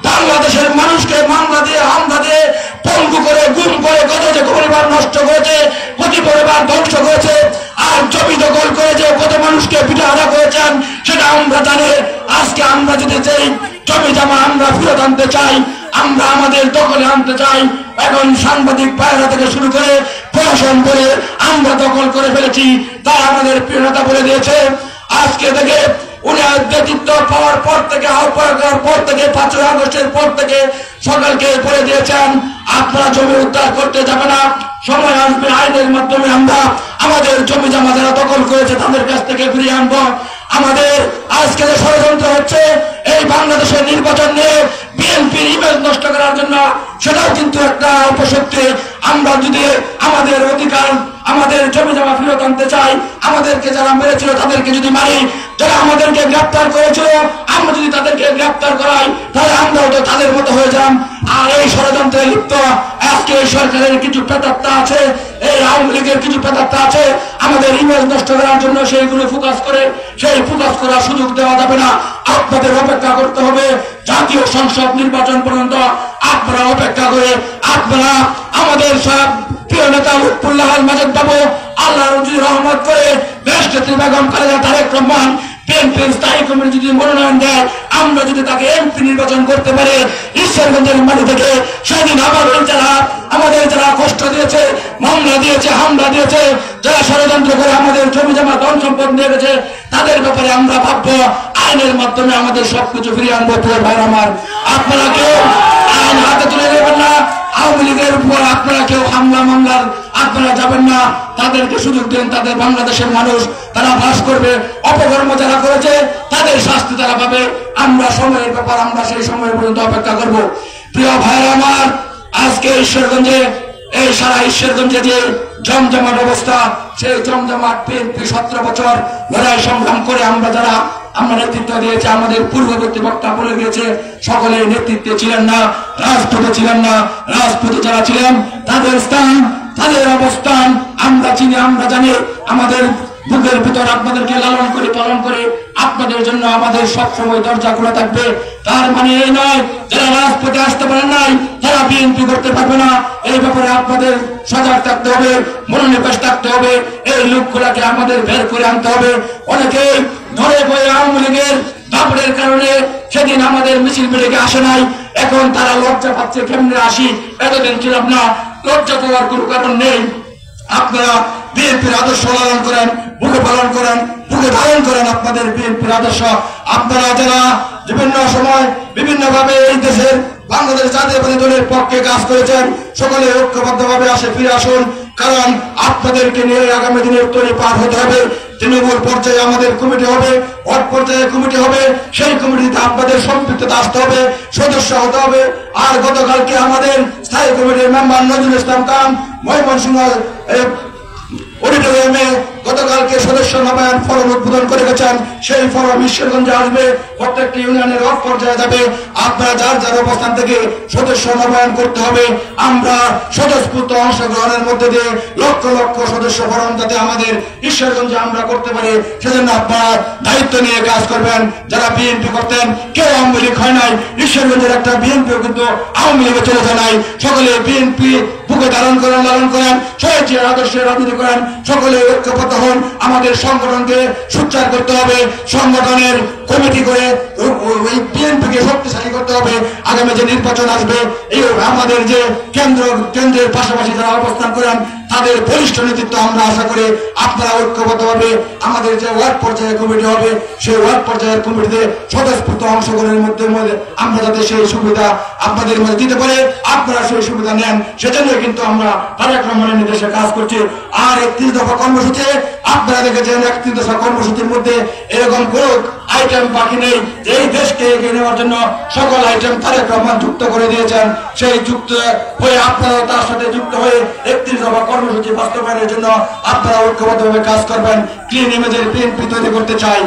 [SPEAKER 4] বাংলাদেশের মানুষকে মামলা দিয়ে হামলা দিয়ে পঙ্গু করে গুম করে কত যে পরিবার নষ্ট করেছে, কত পরিবার ধ্বংস করেছে, আর জমি দখল করেছে, কত মানুষকে পিঠাহারা করেছেন সেটা আমরা জানি। আজকে আমরা যদি সেই জমি জমা আমরা ফেরত আনতে চাই, আমরা আমাদের দখলে আনতে চাই। এখন সাংবাদিক পায়রা থেকে শুরু করে প্রশাসন করে আমরা দখল করে ফেলেছি। তারা আমাদের প্রিয় নেতা বলে দিয়েছে আজকে থেকে
[SPEAKER 2] উনি নেতৃত্ব পাওয়ার পর থেকে, আহ্বায়ক হওয়ার পর থেকে, 5ই আগস্টের পর থেকে সকলকে বলে দিয়েছেন আপনারা জমি উদ্ধার করতে যাবে না, সময় আসবে আইনের মাধ্যমে আমরা আমাদের জমি জমা যারা দখল করেছে তাদের কাছ থেকে ফিরিয়ে আনবো। আমাদের আজকে যে ষড়যন্ত্র হচ্ছে এই বাংলাদেশের নির্বাচন নিয়ে বিএনপির ইমেজ নষ্ট করার জন্য, সেটাও কিন্তু একটা অপশক্তি। আমরা যদি আমাদের অধিকার, আমাদের জমি জমা ফেরত আনতে চাই, আমাদেরকে যারা মেরেছিল তাদেরকে যদি মারি, যারা আমাদেরকে গ্রেপ্তার করেছিল আমরা যদি তাদেরকে গ্রেপ্তার করাই, তাহলে আমরাও তো তাদের মতো হয়ে যান। আর এই ষড়যন্ত্রে লিপ্ত আজকে এই সরকারের কিছু প্রেতাত্মা আছে, এই আওয়ামী লীগের কিছু প্রেতাত্মা আছে, আমাদের ইমেজ নষ্ট করার জন্য সেইগুলো ফোকাস করে, সেই ফোকাস করার সুযোগ দেওয়া যাবে না। আপনাদের অপেক্ষা করতে হবে জাতীয় সংসদ নির্বাচন পর্যন্ত। আপনারা অপেক্ষা করে আপনারা আমাদের সব প্রিয় নেতা লুৎফুল্লাহ আল মাজেদ বাবু, আল্লাহর যদি রহমত করে দেশনেত্রী বেগম খালেদা তারেক রহমান বিএনপির স্থায়ী কমিটি যদি মনোনয়ন দেয়, আমরা যদি তাকে এমপি নির্বাচন করতে পারে ঈশ্বরগঞ্জের মাটি থেকে, সেদিন আমাদের যারা কষ্ট দিয়েছে, মামলা দিয়েছে, হামলা দিয়েছে, যারা ষড়যন্ত্র করে আমাদের জমি জমা ধন সম্পদ নিয়ে গেছে, তাদের ব্যাপারে আমরা ভাববো, আইনের মাধ্যমে আমাদের সবকিছু ফিরিয়ে আনবো। ভাই আমার, আপনারা কেউ আইন হাতে তুলে নেবেন না। আওয়ামী লীগের উপর আপনারা কেউ মামলার আপনারা যাবেন না, তাদেরকে সুযোগ দেন। তাদের বাংলাদেশের মানুষ তারা বাস করবে, অপকর্ম যারা করেছে তাদের শাস্তি তারা পাবে। আমরা সময়ের ব্যাপার, আমরা সেই সময় পর্যন্ত অপেক্ষা করব। প্রিয় ভাইরা আমার, আজকে ঈশ্বরগঞ্জে, এই সারা ঈশ্বরগঞ্জে যে জমজমাট অবস্থা, সেই জমজমাট বিএনপি 17 বছর লড়াই সংগ্রাম করে আমরা যারা আমরা নেতৃত্ব দিয়েছে, আমাদের পূর্ববর্তী বক্তা বলে গিয়েছে, সকলে নেতৃত্বে ছিলেন না, রাজপথে ছিলেন না। রাজপথে যারা ছিলেন তাদের স্থান, তাদের অবস্থান আমরা চিনি, আমরা জানি। আমাদের বুকের ভিতর আপনাদেরকে লালন করে পালন করে আপনাদের জন্য আমাদের সবসময় দরজা খোলা থাকবে। তার মানে এই নয় যারা রাজপথে আসতে পারেন নাই তারা বিএনপি করতে পারবে না। এই ব্যাপারে আপনাদের সজাগ থাকতে হবে, মনোনিবেশ থাকতে হবে। এই লোকগুলাকে আমাদের বের করে আনতে হবে। অনেকে ধরে বয়ে আওয়ামী লীগের দাপটের কারণে সেদিন আমাদের মিছিল মিটিংয়ে আসে নাই, এখন তারা লজ্জা পাচ্ছে কেমনে আসি। এতদিন ছিলাম না, লজ্জা পাওয়ার কোনো কারণ নেই। আপনারা বিএনপির আদর্শ লালন করেন, বুকে পালন করেন, বুকে ধারণ করেন আপনাদের বিএনপির আদর্শ। আপনারা যারা বিভিন্ন সময় বিভিন্ন ভাবে এই দেশের বাংলাদেশ জাতীয়তাবাদী দলের পক্ষে কাজ করেছেন, সকলে ঐক্যবদ্ধভাবে আসে ফিরে আসুন। কারণ আপনাদেরকে নিয়ে আগামী দিনের তৈরি পার হতে হবে। তৃণমূল পর্যায়ে আমাদের কমিটি হবে, ওয়ার্ড পর্যায়ে কমিটি হবে, সেই কমিটিতে আপনাদের সম্পৃক্ততা আসতে হবে, সদস্য হতে হবে। আর গতকালকে আমাদের স্থায়ী কমিটির মেম্বার নজরুল ইসলাম খান ময়মনসিংহ অডিটোরিয়ামে গতকালকে সদস্য নবায়ন ফরম উদ্বোধন করে গেছেন। সেই ফরম ঈশ্বরগঞ্জে আসবে, প্রত্যেকটি ইউনিয়নের ওয়ার্ড পর্যায়ে যাবে। আপনারা যার যার অবস্থান থেকে সদস্য নবায়ন করতে হবে। আমরা স্বতঃস্ফূর্ত অংশগ্রহণের মধ্যে দিয়ে লক্ষ লক্ষ সদস্য ফরম যাতে আমাদের ঈশ্বরগঞ্জে আমরা করতে পারি, সেজন্য আপনারা দায়িত্ব নিয়ে কাজ করবেন। যারা বিএনপি করতেন কেউ আওয়ামী লীগ হয় নাই, ঈশ্বরগঞ্জের একটা বিএনপিও কিন্তু আওয়ামী লীগে চলে যায় নাই। সকলে বিএনপি বুকে ধারণ করেন, লালন করেন, শহীদ আদর্শের রাজনীতি করেন, সকলে ঐক্যবদ্ধ হন। আমাদের সংগঠনকে সোচ্চার করতে হবে, সংগঠনের কমিটি করে বিএনপিকে শক্তিশালী করতে হবে। আগামী যে নির্বাচন আসবে, এই আমাদের যে কেন্দ্রের পাশাপাশি যারা অবস্থান করেন তাদের বলিষ্ঠ নেতৃত্ব আমরা আশা করি আপনারা ঐক্যবদ্ধভাবে আমাদের যে ওয়ার্ড পর্যায়ে কমিটি হবে, সেই ওয়ার্ড পর্যায়ের কমিটিতে স্বতঃস্ফূর্ত অংশগ্রহণের মধ্যে আমরা যাতে সেই সুবিধা আপনাদের মধ্যে দিতে পারে, আপনারা সেই সুবিধা নেন, সেজন্য কিন্তু আমরা তারেক রহমানের নির্দেশে কাজ করছি। আর 31 দফা কর্মসূচি আপনারা দেখেছেন, 31 দফা কর্মসূচির মধ্যে এরকম কোন আইটেম বাকি নেই। এই দেশকে এগিয়ে নেওয়ার জন্য সকল আইটেম তারেক রহমান যুক্ত করে দিয়েছেন। সেই যুক্ত হয়ে আপনারা তার সাথে যুক্ত হয়ে 31 দফা কর্মসূচি বাস্তবায়নের জন্য আপনারা ঐক্যবদ্ধভাবে কাজ করবেন। ক্লিন ইমেজের বিএনপি তৈরি করতে চাই।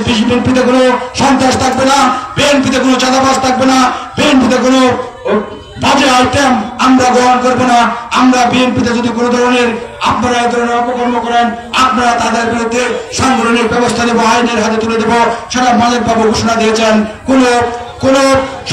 [SPEAKER 2] বিএনপিতে কোনো সন্ত্রাস থাকবে না, বিএনপিতে কোনো চাঁদাবাজ থাকবে না, বিএনপিতে কোনো বাজে আইটেম আমরা গ্রহণ করবো না। আমরা বিএনপিতে যদি কোনো ধরনের আপনারা এই ধরনের অপকর্ম করেন, আপনারা তাদের বিরুদ্ধে সাংগঠনিক ব্যবস্থা নেব, আইনের হাতে তুলে দেব, সেটা মালিক বাবু ঘোষণা দিয়েছেন। কোন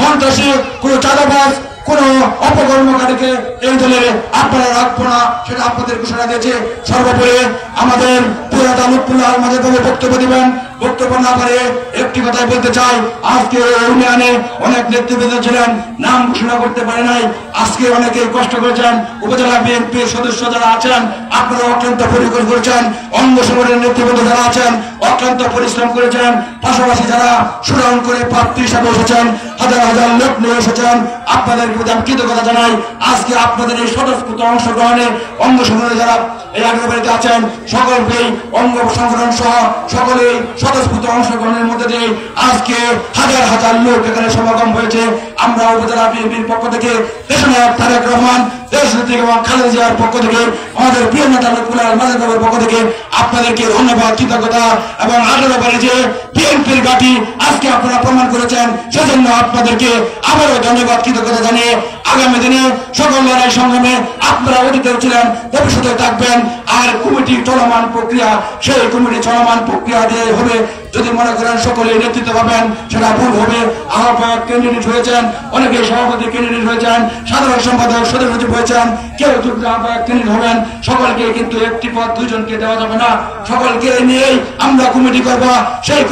[SPEAKER 2] সন্ত্রাসী, কোন চাঁদাবাজ, কোন অপকর্মকারীকে এই দলে আপনারা রাখবো না, সেটা আপনাদের ঘোষণা দিয়েছে। সর্বোপরি আমাদের প্রিয় নেতা লুৎফুল্লাহ আল মাজেদ বাবু বক্তব্য দিবেন। বক্তব্য না পারে একটি কথাই বলতে চাই, আজকে ইউনিয়নে অনেক নেতৃবৃন্দ ছিলেন, নাম ঘোষণা করতে পারে নাই। আজকে অনেকে কষ্ট করেছেন, উপজেলা বিএনপির সদস্য যারা আছেন আপনারা অত্যন্ত পরিকল্পনা করেছেন, অঙ্গ সংগঠনের নেতৃবৃন্দ যারা আছেন অত্যন্ত পরিশ্রম করেছেন, পাশাপাশি যারা সুরাউন করে প্রার্থী হিসাবে এসেছেন, হাজার হাজার লোক নিয়ে এসেছেন, আপনাদের প্রতি আমি কৃতজ্ঞতা জানাই। আজকে আপনাদের এই স্বতঃস্ফূর্ত অংশগ্রহণে অঙ্গ সংগঠনে যারা এই আগ্রবাড়িতে আছেন সকলকেই অঙ্গ সংগঠন সহ সকলেই স্বতঃস্ফূর্ত অংশগ্রহণের মধ্যে দিয়ে আজকে হাজার হাজার লোক এখানে সমাগম হয়েছে। আমরা উপজেলা বিএনপির পক্ষ থেকে দেশনায়ক তারেক রহমান, দেশনেত্রী এবং খালেদা জিয়ার পক্ষ থেকে, আমাদের প্রিয় নেতা লুৎফুল্লাহ আল মাঝের পক্ষ থেকে আপনাদেরকে ধন্যবাদ, কৃতজ্ঞতা এবং আগ্রবাড়ি যে বিএনপির ঘাঁটি আজকে আপনারা প্রমাণ করেছেন, সেজন্য আপনাদেরকে আবারও ধন্যবাদ, কৃতজ্ঞতা জানিয়ে আগামী দিনে সকল লড়াই সংগ্রামে আপনারা অতীতেও ছিলেন, ভবিষ্যতে থাকবেন। আর কমিটি চলমান প্রক্রিয়া, সেই কমিটি চলমান প্রক্রিয়া দিয়ে হবে। যদি মনে করেন সকলে নেতৃত্ব পাবেন সেটা ভুল হবে। আহ্বায়ক ক্যান্ডিডেট হয়েছেন, অনেকে সভাপতি ক্যান্ডিডেট হয়েছেন, সাধারণ সম্পাদক সদস্য সচিব হয়েছেন, কেউ যুগ্ম আহ্বায়ক ক্যান্ডিডেট হবেন। সকলকে কিন্তু একটি পদ দুইজনকে দেওয়া যাবে না, সকলকে নিয়েই আমরা কমিটি করব। সেই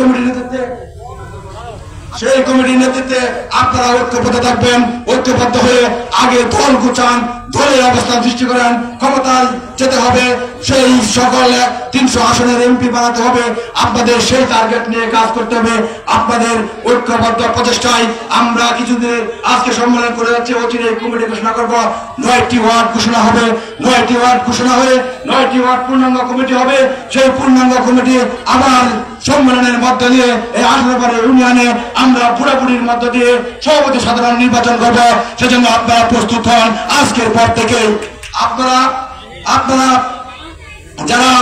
[SPEAKER 2] কমিটির নেতৃত্বে আপনারা ঐক্যবদ্ধ থাকবেন। ঐক্যবদ্ধ হয়ে আগে দল গুছান, দলের অবস্থান সৃষ্টি করেন, ক্ষমতায় যেতে হবে, সেই সকল 300 আসনের এমপি বানাতে হবে। আপনাদের সেই টার্গেট নিয়ে কাজ করতে হবে। আপনাদের ঐক্যবদ্ধ প্রচেষ্টায় আমরা কিছুদিন আজকে সম্মেলন করে যাচ্ছে, অচিরে কমিটি ঘোষণা করবো। 9টি ওয়ার্ড ঘোষণা হবে, 9টি ওয়ার্ড ঘোষণা হয়ে 9টি ওয়ার্ড পূর্ণাঙ্গ কমিটি হবে। সেই পূর্ণাঙ্গ কমিটি আবার সম্মেলনের মধ্য দিয়ে এই 18 ইউনিয়নে আমরা পুরোপুরির মধ্য দিয়ে সভাপতি সাধারণ নির্বাচন করব। সেজন্য আপনারা প্রস্তুত হন। আজকের পর থেকে আপনারা যারা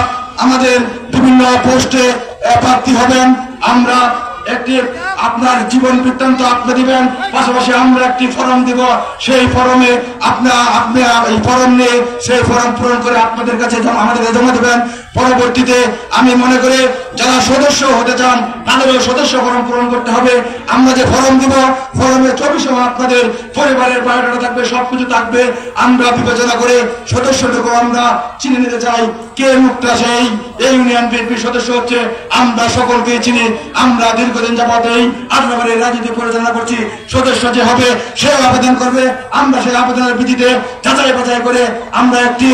[SPEAKER 2] আমাদের বিভিন্ন পোস্টে প্রার্থী হবেন, আমরা একটি আপনার জীবন বৃত্তান্ত আপনি দিবেন, পাশাপাশি আমরা একটি ফর্ম দিব। সেই ফর্মে আপনি এই ফর্ম নিয়ে সেই ফর্ম পূরণ করে আপনাদের কাছে আমাদের জমা দেবেন। পরবর্তীতে আমি মনে করি যারা সদস্য হতে চান তাদেরও সদস্য ফর্ম পূরণ করতে হবে। আমরা যে ফর্ম দিব, ফর্মে 24 আপনাদের পরিবারের বায়োডাটা থাকবে, সবকিছু থাকবে। আমরা বিবেচনা করে সদস্যটুকু আমরা চিনে নিতে চাই, কে মুক্তা সেই এই ইউনিয়ন বিএনপির সদস্য হচ্ছে। আমরা সকলকে চিনি, আমরা দীর্ঘদিন যাবত এই 18 রাজনীতি পরিচালনা করছি। সদস্য যে হবে সেও আবেদন করবে, আমরা সেই আবেদনের ভিত্তিতে যাচাই বাছাই করে আমরা একটি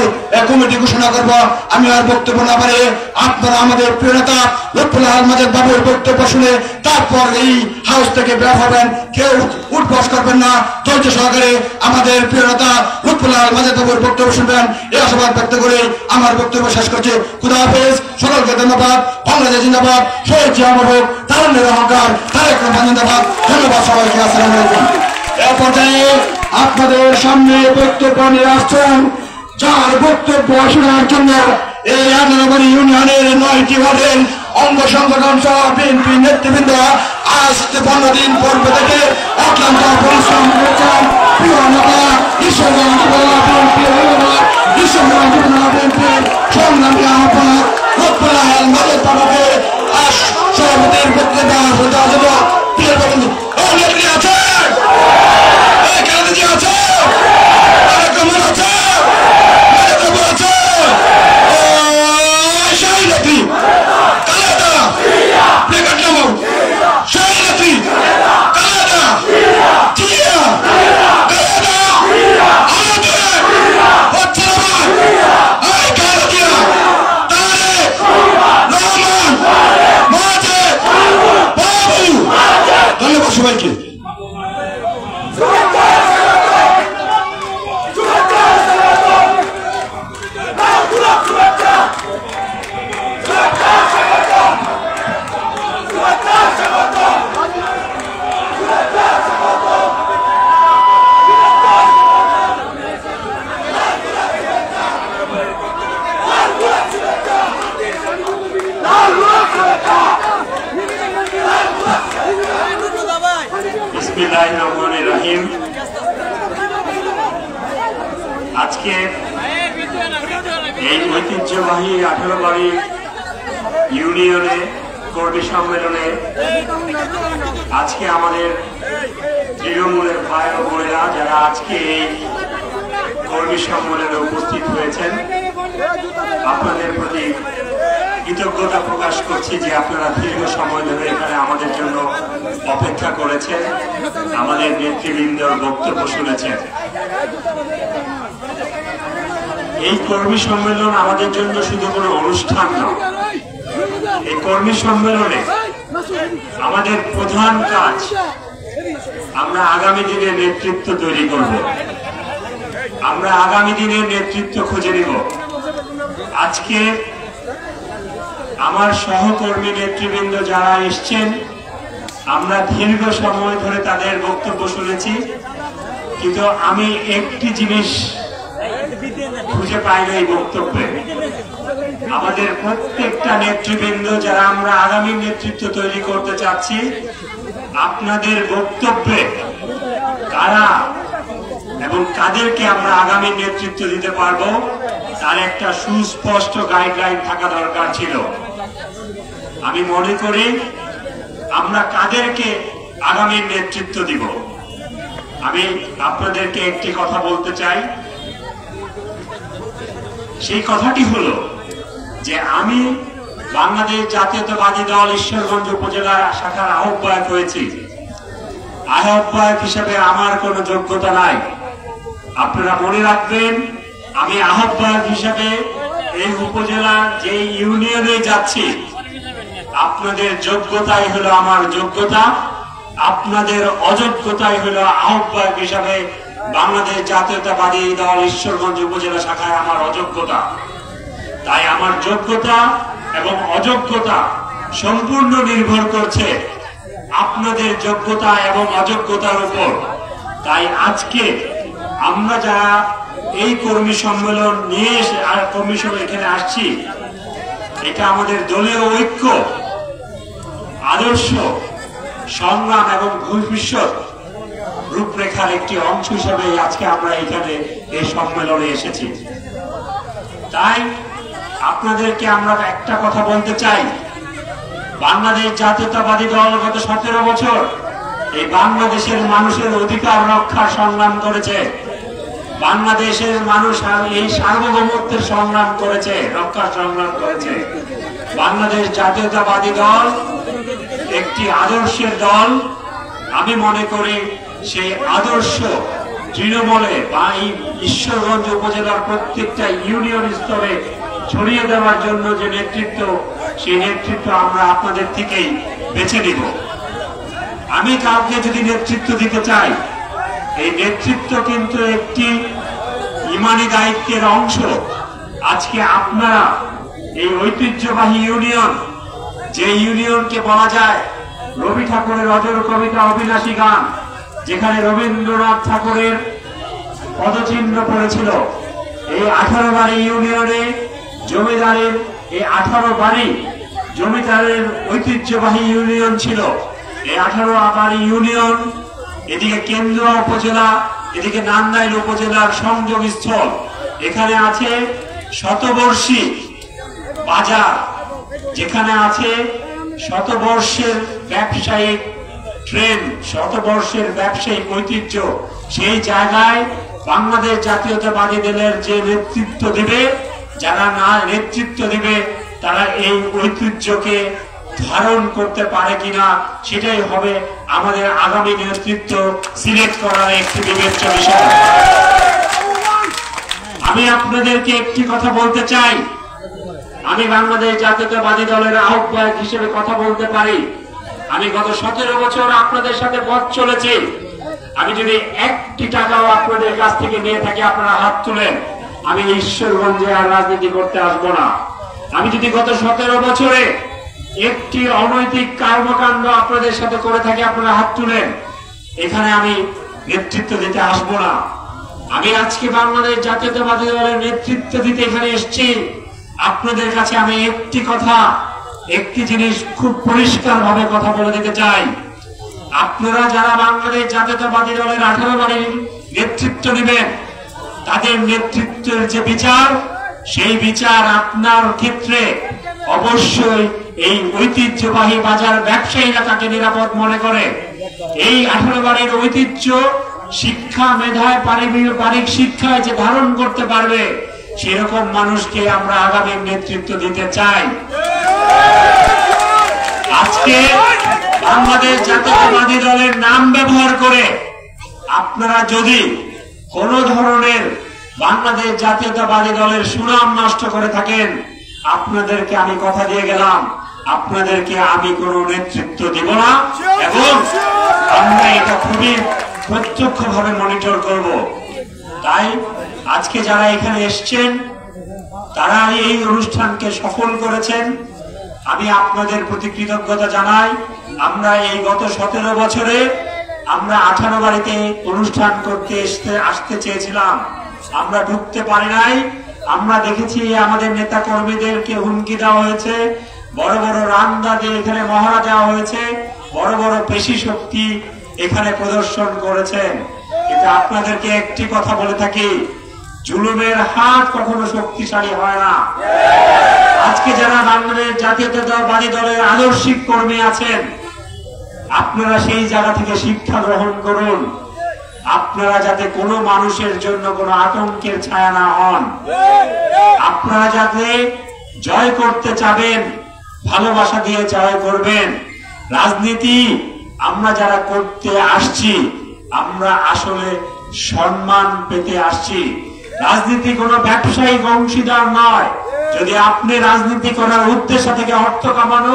[SPEAKER 2] কমিটি ঘোষণা করব। আমি আর বক্তব্য না পারে আপনারা আমাদের প্রিয় নেতা লুৎফুল্লাহ আল মাঝের বাবুর বক্তব্য শুনে তারপর এই হাউস থেকে বের হবেন, কেউ উঠবস করবেন না। ধৈর্য সহকারে আমাদের প্রিয় নেতা লুৎফুল্লাহ আল মাঝের বাবুর বক্তব্য শুনবেন, এই আশাবাদ ব্যক্ত করে আমার বক্তব্য শেষ করছি। খুদা হাফেজ, সকলকে ধন্যবাদ। বাংলাদেশ জিন্দাবাদ, শহীদ জিয়া মরহুম, তারুণ্যের অহংকার তারেক রহমান জিন্দাবাদ। ধন্যবাদ সবাইকে, আসসালামু আলাইকুম। এ পর্যায়ে আপনাদের সামনে বক্তব্য নিয়ে আসছেন, যার বক্তব্য শোনার জন্য এই 18 ইউনিয়নের 9টি ওয়ার্ডের অঙ্গ সংগঠন সহ বিএনপি নেতৃবৃন্দ আজ 15 দিন পূর্ব থেকে অক্লান্ত পরিশ্রম করেছেন। প্রিয় নেতা ঈশ্বরগঞ্জ বিএনপির সংগ্রামী আহ্বায়ক লুৎফুল্লাহ আল মাঝের বাবুকে সভাপতির বক্তব্য দেওয়ার জন্য সবাইকে
[SPEAKER 1] বিসমিল্লাহিররহমানিররহিম। আজকে এই ঐতিহ্যবাহী 18 ইউনিয়নে কর্মী সম্মেলনে আজকে আমাদের তৃণমূলের ভাই ও বোনেরা যারা আজকে এই কর্মী সম্মেলনে উপস্থিত হয়েছেন, আপনাদের প্রতি কৃতজ্ঞতা প্রকাশ করছি যে আপনারা দীর্ঘ সময় ধরে এখানে আমাদের জন্য অপেক্ষা করেছেন, আমাদের নেতৃবৃন্দর বক্তব্য শুনেছেন। এই কর্মী সম্মেলন আমাদের জন্য শুধু কোনো অনুষ্ঠান নয়, এই কর্মী সম্মেলনে আমাদের প্রধান কাজ আমরা আগামী দিনের নেতৃত্ব তৈরি করব, আমরা আগামী দিনের নেতৃত্ব খুঁজে নিব। আজকে আমার সহকর্মী নেতৃবৃন্দ যারা এসছেন, আমরা দীর্ঘ সময় ধরে তাদের বক্তব্য শুনেছি, কিন্তু আমি একটি জিনিস খুঁজে পাই না এই বক্তব্যে। আমাদের প্রত্যেকটা নেতৃবৃন্দ যারা আমরা আগামী নেতৃত্ব তৈরি করতে চাচ্ছি, আপনাদের বক্তব্যে কারা এবং কাদেরকে আমরা আগামী নেতৃত্ব দিতে পারবো তার একটা সুস্পষ্ট গাইডলাইন থাকা দরকার ছিল। আমি মনে করি আমরা কাদেরকে আগামী নেতৃত্ব দিব। আমি আপনাদেরকে একটি কথা বলতে চাই, সেই কথাটি হলো যে আমি বাংলাদেশ জাতীয়তাবাদী দল ঈশ্বরগঞ্জ উপজেলা শাখার আহ্বায়ক হয়েছি। আহ্বায়ক হিসেবে আমার কোনো যোগ্যতা নাই। আপনারা মনে রাখবেন, আমি আহ্বায়ক হিসেবে এই উপজেলার যে ইউনিয়নে যাচ্ছি, আপনাদের যোগ্যতাই হলো আমার যোগ্যতা, আপনাদের অযোগ্যতাই হলো আহ্বায়ক হিসাবে বাংলাদেশ জাতীয়তাবাদী দল ঈশ্বরগঞ্জ উপজেলা শাখায় আমার অযোগ্যতা। তাই আমার যোগ্যতা এবং অযোগ্যতা সম্পূর্ণ নির্ভর করছে আপনাদের যোগ্যতা এবং অযোগ্যতার উপর। তাই আজকে আমরা যারা এই কর্মী সম্মেলন নিয়ে কর্মী সম্মেলন এখানে আসছি, এটা আমাদের দলীয় ঐক্য, আদর্শ, সংগ্রাম এবং ভবিষ্যৎ রূপরেখার একটি অংশ হিসেবে আজকে আমরা এখানে এই সম্মেলনে এসেছি। তাই আপনাদেরকে আমরা একটা কথা বলতে চাই, বাংলাদেশ জাতীয়তাবাদী দল গত 17 বছর এই বাংলাদেশের মানুষের অধিকার রক্ষার সংগ্রাম করেছে, বাংলাদেশের মানুষ এই সার্বভৌমত্বের সংগ্রাম করেছে, রক্ষার সংগ্রাম করেছে। বাংলাদেশ জাতীয়তাবাদী দল একটি আদর্শের দল। আমি মনে করি সেই আদর্শ তৃণমূলে বা এই ঈশ্বরগঞ্জ উপজেলার প্রত্যেকটা ইউনিয়ন স্তরে ছড়িয়ে দেওয়ার জন্য যে নেতৃত্ব, সেই নেতৃত্ব আমরা আপনাদের থেকেই বেছে নিব। আমি কাউকে যদি নেতৃত্ব দিতে চাই, এই নেতৃত্ব কিন্তু একটি ইমানি দায়িত্বের অংশ। আজকে আপনারা এই ঐতিহ্যবাহী ইউনিয়ন, যে ইউনিয়নকে বলা যায় রবি ঠাকুরের অজর কবিতা অভিলাষী গান, যেখানে রবীন্দ্রনাথ ঠাকুরের পদচিহ্ন পড়েছিল, এই 18 বাড়ি ইউনিয়নে জমিদারের এই 18 বাড়ি জমিদারের ঐতিহ্যবাহী ইউনিয়ন ছিল। এই 18 বাড়ি ইউনিয়ন, এদিকে কেন্দ্রীয় উপজেলা, এদিকে নান্দাইল উপজেলার সংযোগ স্থল। এখানে আছে শতবর্ষী বাজার, যেখানে আছে শতবর্ষের ব্যবসায়িক ট্রেন, শতবর্ষের ব্যবসায়িক ঐতিহ্য। সেই জায়গায় বাংলাদেশ জাতীয়তাবাদী দলের যে নেতৃত্ব দিবে, যারা না নেতৃত্ব দিবে, তারা এই ঐতিহ্যকে ধারণ করতে পারে কিনা সেটাই হবে আমাদের আগামী নেতৃত্ব সিলেক্ট করার একটি বিবেচ্য বিষয়। আমি আপনাদেরকে একটি কথা বলতে চাই, আমি বাংলাদেশ জাতীয়তাবাদী দলের আহ্বায়ক হিসেবে কথা বলতে পারি। আমি গত 17 বছর আপনাদের সাথে পথ চলেছি। আমি যদি একটি টাকাও আপনাদের কাছ থেকে নিয়ে থাকি, আপনারা হাত তুলেন, আমি ঈশ্বরগঞ্জে আর রাজনীতি করতে আসবো না। আমি যদি গত 17 বছরে একটি অনৈতিক কর্মকাণ্ড আপনাদের সাথে করে থাকি, আপনারা হাত তুলেন, এখানে আমি নেতৃত্ব দিতে আসবো না। আমি আজকে বাংলাদেশ জাতীয়তাবাদী দলের নেতৃত্ব দিতে এখানে এসেছি। আপনাদের কাছে আমি একটি জিনিস খুব পরিষ্কার ভাবে কথা বলে দিতে চাই। আপনারা যারা বাংলাদেশ জাতীয়তাবাদী দলের 18 বাড়ির নেতৃত্ব নেবেন, তাদের নেতৃত্বের যে বিচার, সেই বিচার আপনার ক্ষেত্রে অবশ্যই এই ঐতিহ্যবাহী বাজার ব্যবসায়ীরা তাকে নিরাপদ মনে করে। এই 18 বাড়ির ঐতিহ্য শিক্ষা, মেধায়, পারিবারিক শিক্ষায় যে ধারণ করতে পারবে, সেরকম মানুষকে আমরা আগামী নেতৃত্ব দিতে চাই। আজকে বাংলাদেশ জাতীয়তাবাদী দলের নাম ব্যবহার করে আপনারা যদি কোন ধরনের বাংলাদেশ জাতীয়তাবাদী দলের সুনাম নষ্ট করে থাকেন, আপনাদেরকে আমি কথা দিয়ে গেলাম, আপনাদেরকে আমি কোন নেতৃত্ব দিব না এবং আমরা এটা খুবই প্রত্যক্ষভাবে মনিটর করব। তাই আজকে যারা এখানে এসছেন তারা এই অনুষ্ঠানকে সফল করেছেন, আমি আপনাদের প্রতি কৃতজ্ঞতা জানাই। আমরা এই গত 17 বছরে আমরা 18 বাড়িতে অনুষ্ঠান করতে আসতে চেয়েছিলাম, আমরা ঢুকতে পারি নাই। আমরা দেখেছি আমাদের নেতা কর্মীদেরকে হুমকি দেওয়া হয়েছে, বড় বড় রান্দা দিয়ে এখানে মহড়া দেওয়া হয়েছে, বড় বড় পেশি শক্তি এখানে প্রদর্শন করেছেন। কিন্তু আপনাদেরকে একটি কথা বলে থাকি, জুলুমের হাত কখনো শক্তিশালী হয় না। আজকে যারা বাংলাদেশ জাতীয়তাবাদী দলের আদর্শিক কর্মী আছেন, আপনারা সেই জায়গা থেকে শিক্ষা গ্রহণ করুন, আপনারা যাতে কোনো মানুষের জন্য কোনো আতঙ্কের ছায়া না হন। আপনারা যাতে জয় করতে চাবেন, ভালোবাসা দিয়ে জয় করবেন। রাজনীতি আমরা যারা করতে আসছি, আমরা আসলে সম্মান পেতে আসছি। রাজনীতি কোনো ব্যবসায়িক অংশীদার নয়। যদি আপনি রাজনীতি করার উদ্দেশ্য থেকে অর্থ কামানো,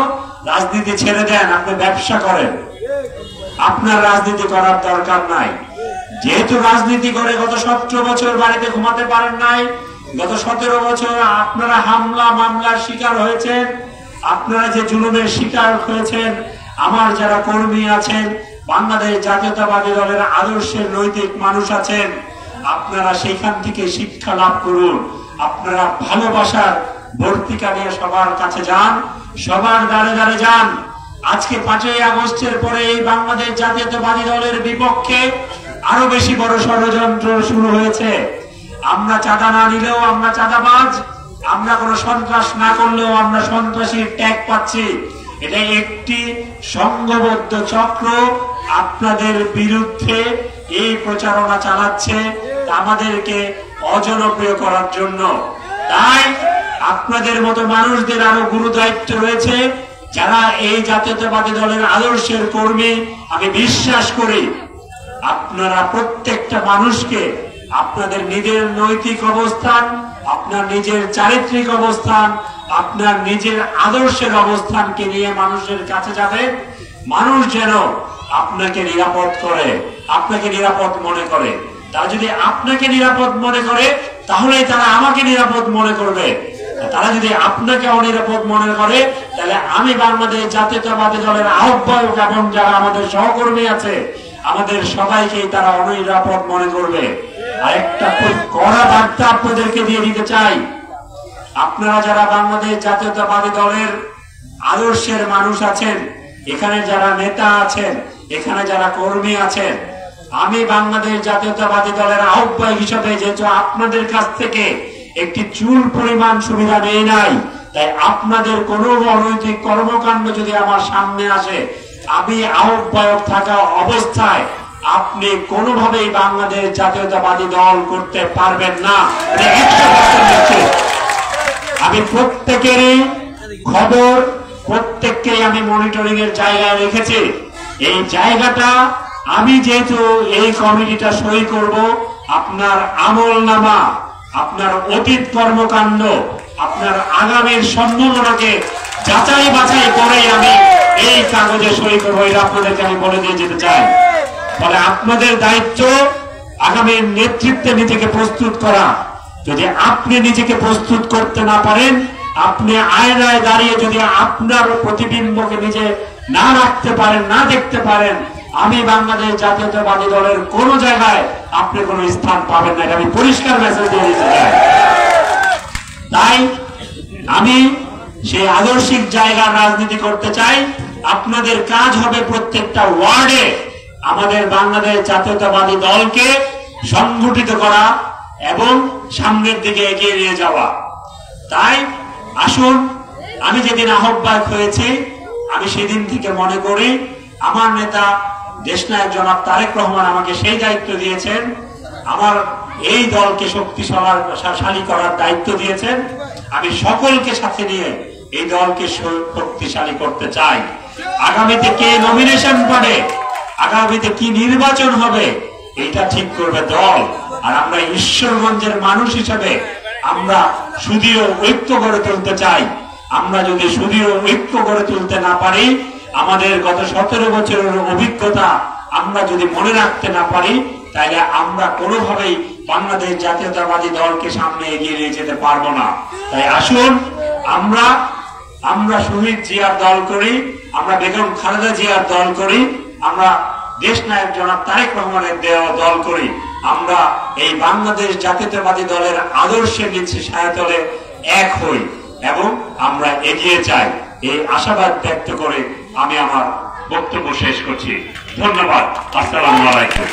[SPEAKER 1] রাজনীতি ছেড়ে দেন, আপনি ব্যবসা করেন, আপনার রাজনীতি করার দরকার নাই। যেহেতু রাজনীতি করে গত 17 বছর বাড়িতে ঘুমাতে পারেন নাই, গত 17 বছর আপনারা হামলা মামলার শিকার হয়েছেন, আপনারা যে জুলুমের শিকার হয়েছেন, আমার যারা কর্মী আছেন, বাংলাদেশ জাতীয়তাবাদী দলের আদর্শের নৈতিক মানুষ আছেন, আপনারা সেইখান থেকে শিক্ষা লাভ করুন। আপনারা ভালোবাসার বর্তিকা নিয়ে সবার কাছে যান, সবার দ্বারে দ্বারে যান। আজকে 5ই আগস্টের পরে এই বাংলাদেশ জাতীয়তাবাদী দলের বিপক্ষে আরো বেশি বড় ষড়যন্ত্র শুরু হয়েছে। আমরা চাঁদা না নিলেও আমরা চাঁদাবাজ, আমরা কোনো সন্ত্রাস না করলেও আমরা সন্ত্রাসীর ট্যাগ পাচ্ছি। এটা একটি সংঘবদ্ধ চক্র আপনাদের বিরুদ্ধে এই প্রচারণা চালাচ্ছে আমাদেরকে অজনপ্রিয় করার জন্য। তাই আপনাদের মতো মানুষদের আরো গুরু দায়িত্ব রয়েছে, যারা এই জাতীয়তাবাদী দলের আদর্শের কর্মী। আমি বিশ্বাস করি আপনারা প্রত্যেকটা মানুষকে আপনাদের নিজের নৈতিক অবস্থান, আপনার নিজের চারিত্রিক অবস্থান, আপনার নিজের আদর্শের অবস্থানকে নিয়ে মানুষের কাছে যাবেন। মানুষ যেন আপনাকে নিরাপদ করে, আপনাকে নিরাপদ মনে করে। তারা যদি আপনাকে নিরাপদ মনে করে, তাহলেই তারা আমাকে নিরাপদ মনে করবে। তারা যদি আপনাকে অনিরাপদ মনে করে, তাহলে আমি বাংলাদেশ জাতীয়তাবাদী দলের আহ্বায়ক এবং যারা আমাদের সহকর্মী আছে, আমাদের সবাইকেই তারা অনিরাপদ মনে করবে। আর একটা খুব কড়া বার্তা আপনাদেরকে দিয়ে দিতে চাই, আপনারা যারা বাংলাদেশ জাতীয়তাবাদী দলের আদর্শের মানুষ আছেন, এখানে যারা নেতা আছেন, এখানে যারা কর্মী আছেন, আমি বাংলাদেশ জাতীয়তাবাদী দলের আহ্বায়ক হিসেবে যেহেতু আপনাদের কাছ থেকে একটি চুল পরিমাণ সুবিধা নেই নাই, তাই আপনাদের কোনো অনৈতিক কর্মকাণ্ড যদি আমার সামনে আসে, আমি আহ্বায়ক থাকা অবস্থায় আপনি কোনোভাবেই বাংলাদেশ জাতীয়তাবাদী দল করতে পারবেন না। 100% আমি প্রত্যেকেরই খবর, প্রত্যেককেই আমি মনিটরিং এর জায়গায় রেখেছি। এই জায়গাটা আমি যেহেতু এই কমিটিটা সই করব, আপনার আমলনামা, আপনার অতীত কর্মকাণ্ড, আপনার আগামীর সম্ভাবনাকে যাচাই বাছাই করে আমি এই কাগজে সই করবো, এটা আপনাদেরকে আমি বলে দিয়ে যেতে চাই। ফলে আপনাদের দায়িত্ব আগামীর নেতৃত্বে নিজেকে প্রস্তুত করা। যদি আপনি নিজেকে প্রস্তুত করতে না পারেন, আপনি আয়নায় দাঁড়িয়ে যদি আপনার প্রতিবিম্বকে নিজে না রাখতে পারেন, না দেখতে পারেন, আমি বাংলাদেশ জাতীয়তাবাদী দলের কোন জায়গায় আপনি কোন স্থান পাবেন না। এটা আমি পরিষ্কার মেসেজ দিয়ে দিতে চাই। তাই আমি সেই আদর্শিক জায়গার রাজনীতি করতে চাই। আপনাদের কাজ হবে প্রত্যেকটা ওয়ার্ডে আমাদের বাংলাদেশ জাতীয়তাবাদী দলকে সংগঠিত করা এবং সামনের দিকে এগিয়ে নিয়ে যাওয়া। তাই আসুন, আমি যেদিন আহ্বায়ক হয়েছি, আমি সেদিন থেকে মনে করি আমার নেতা দেশনায়ক জনাব তারেক রহমান আমাকে সেই দায়িত্ব দিয়েছেন, আমার এই দলকে শক্তিশালী করার দায়িত্ব দিয়েছেন। আমি সকলকে সাথে নিয়ে এই দলকে শক্তিশালী করতে চাই। আগামীতে কে নমিনেশন পাবে, আগামীতে কি নির্বাচন হবে, এটা ঠিক করবে দল। আর আমরা ঈশ্বরগঞ্জের মানুষ হিসেবে আমরা সুদৃঢ় ঐক্য গড়ে তুলতে চাই। আমরা যদি সুদৃঢ় ঐক্য গড়ে তুলতে না পারি, আমাদের গত 17 বছরের অভিজ্ঞতা আমরা যদি মনে রাখতে না পারি, তাহলে আমরা কোনোভাবেই বাংলাদেশ জাতীয়তাবাদী দলকে সামনে এগিয়ে নিয়ে যেতে পারবো না। তাই আসুন আমরা শহীদ জিয়ার দল করি, আমরা বেগম খালেদা জিয়ার দল করি, আমরা দেশ নায়ক জনাব তারেক রহমানের দল করি। আমরা এই বাংলাদেশ জাতীয়তাবাদী দলের আদর্শের নিচে ছায়াতলে এক হই এবং আমরা এগিয়ে যাই। এই আশাবাদ ব্যক্ত করে আমি আমার বক্তব্য শেষ করছি। ধন্যবাদ। আসসালামু আলাইকুম।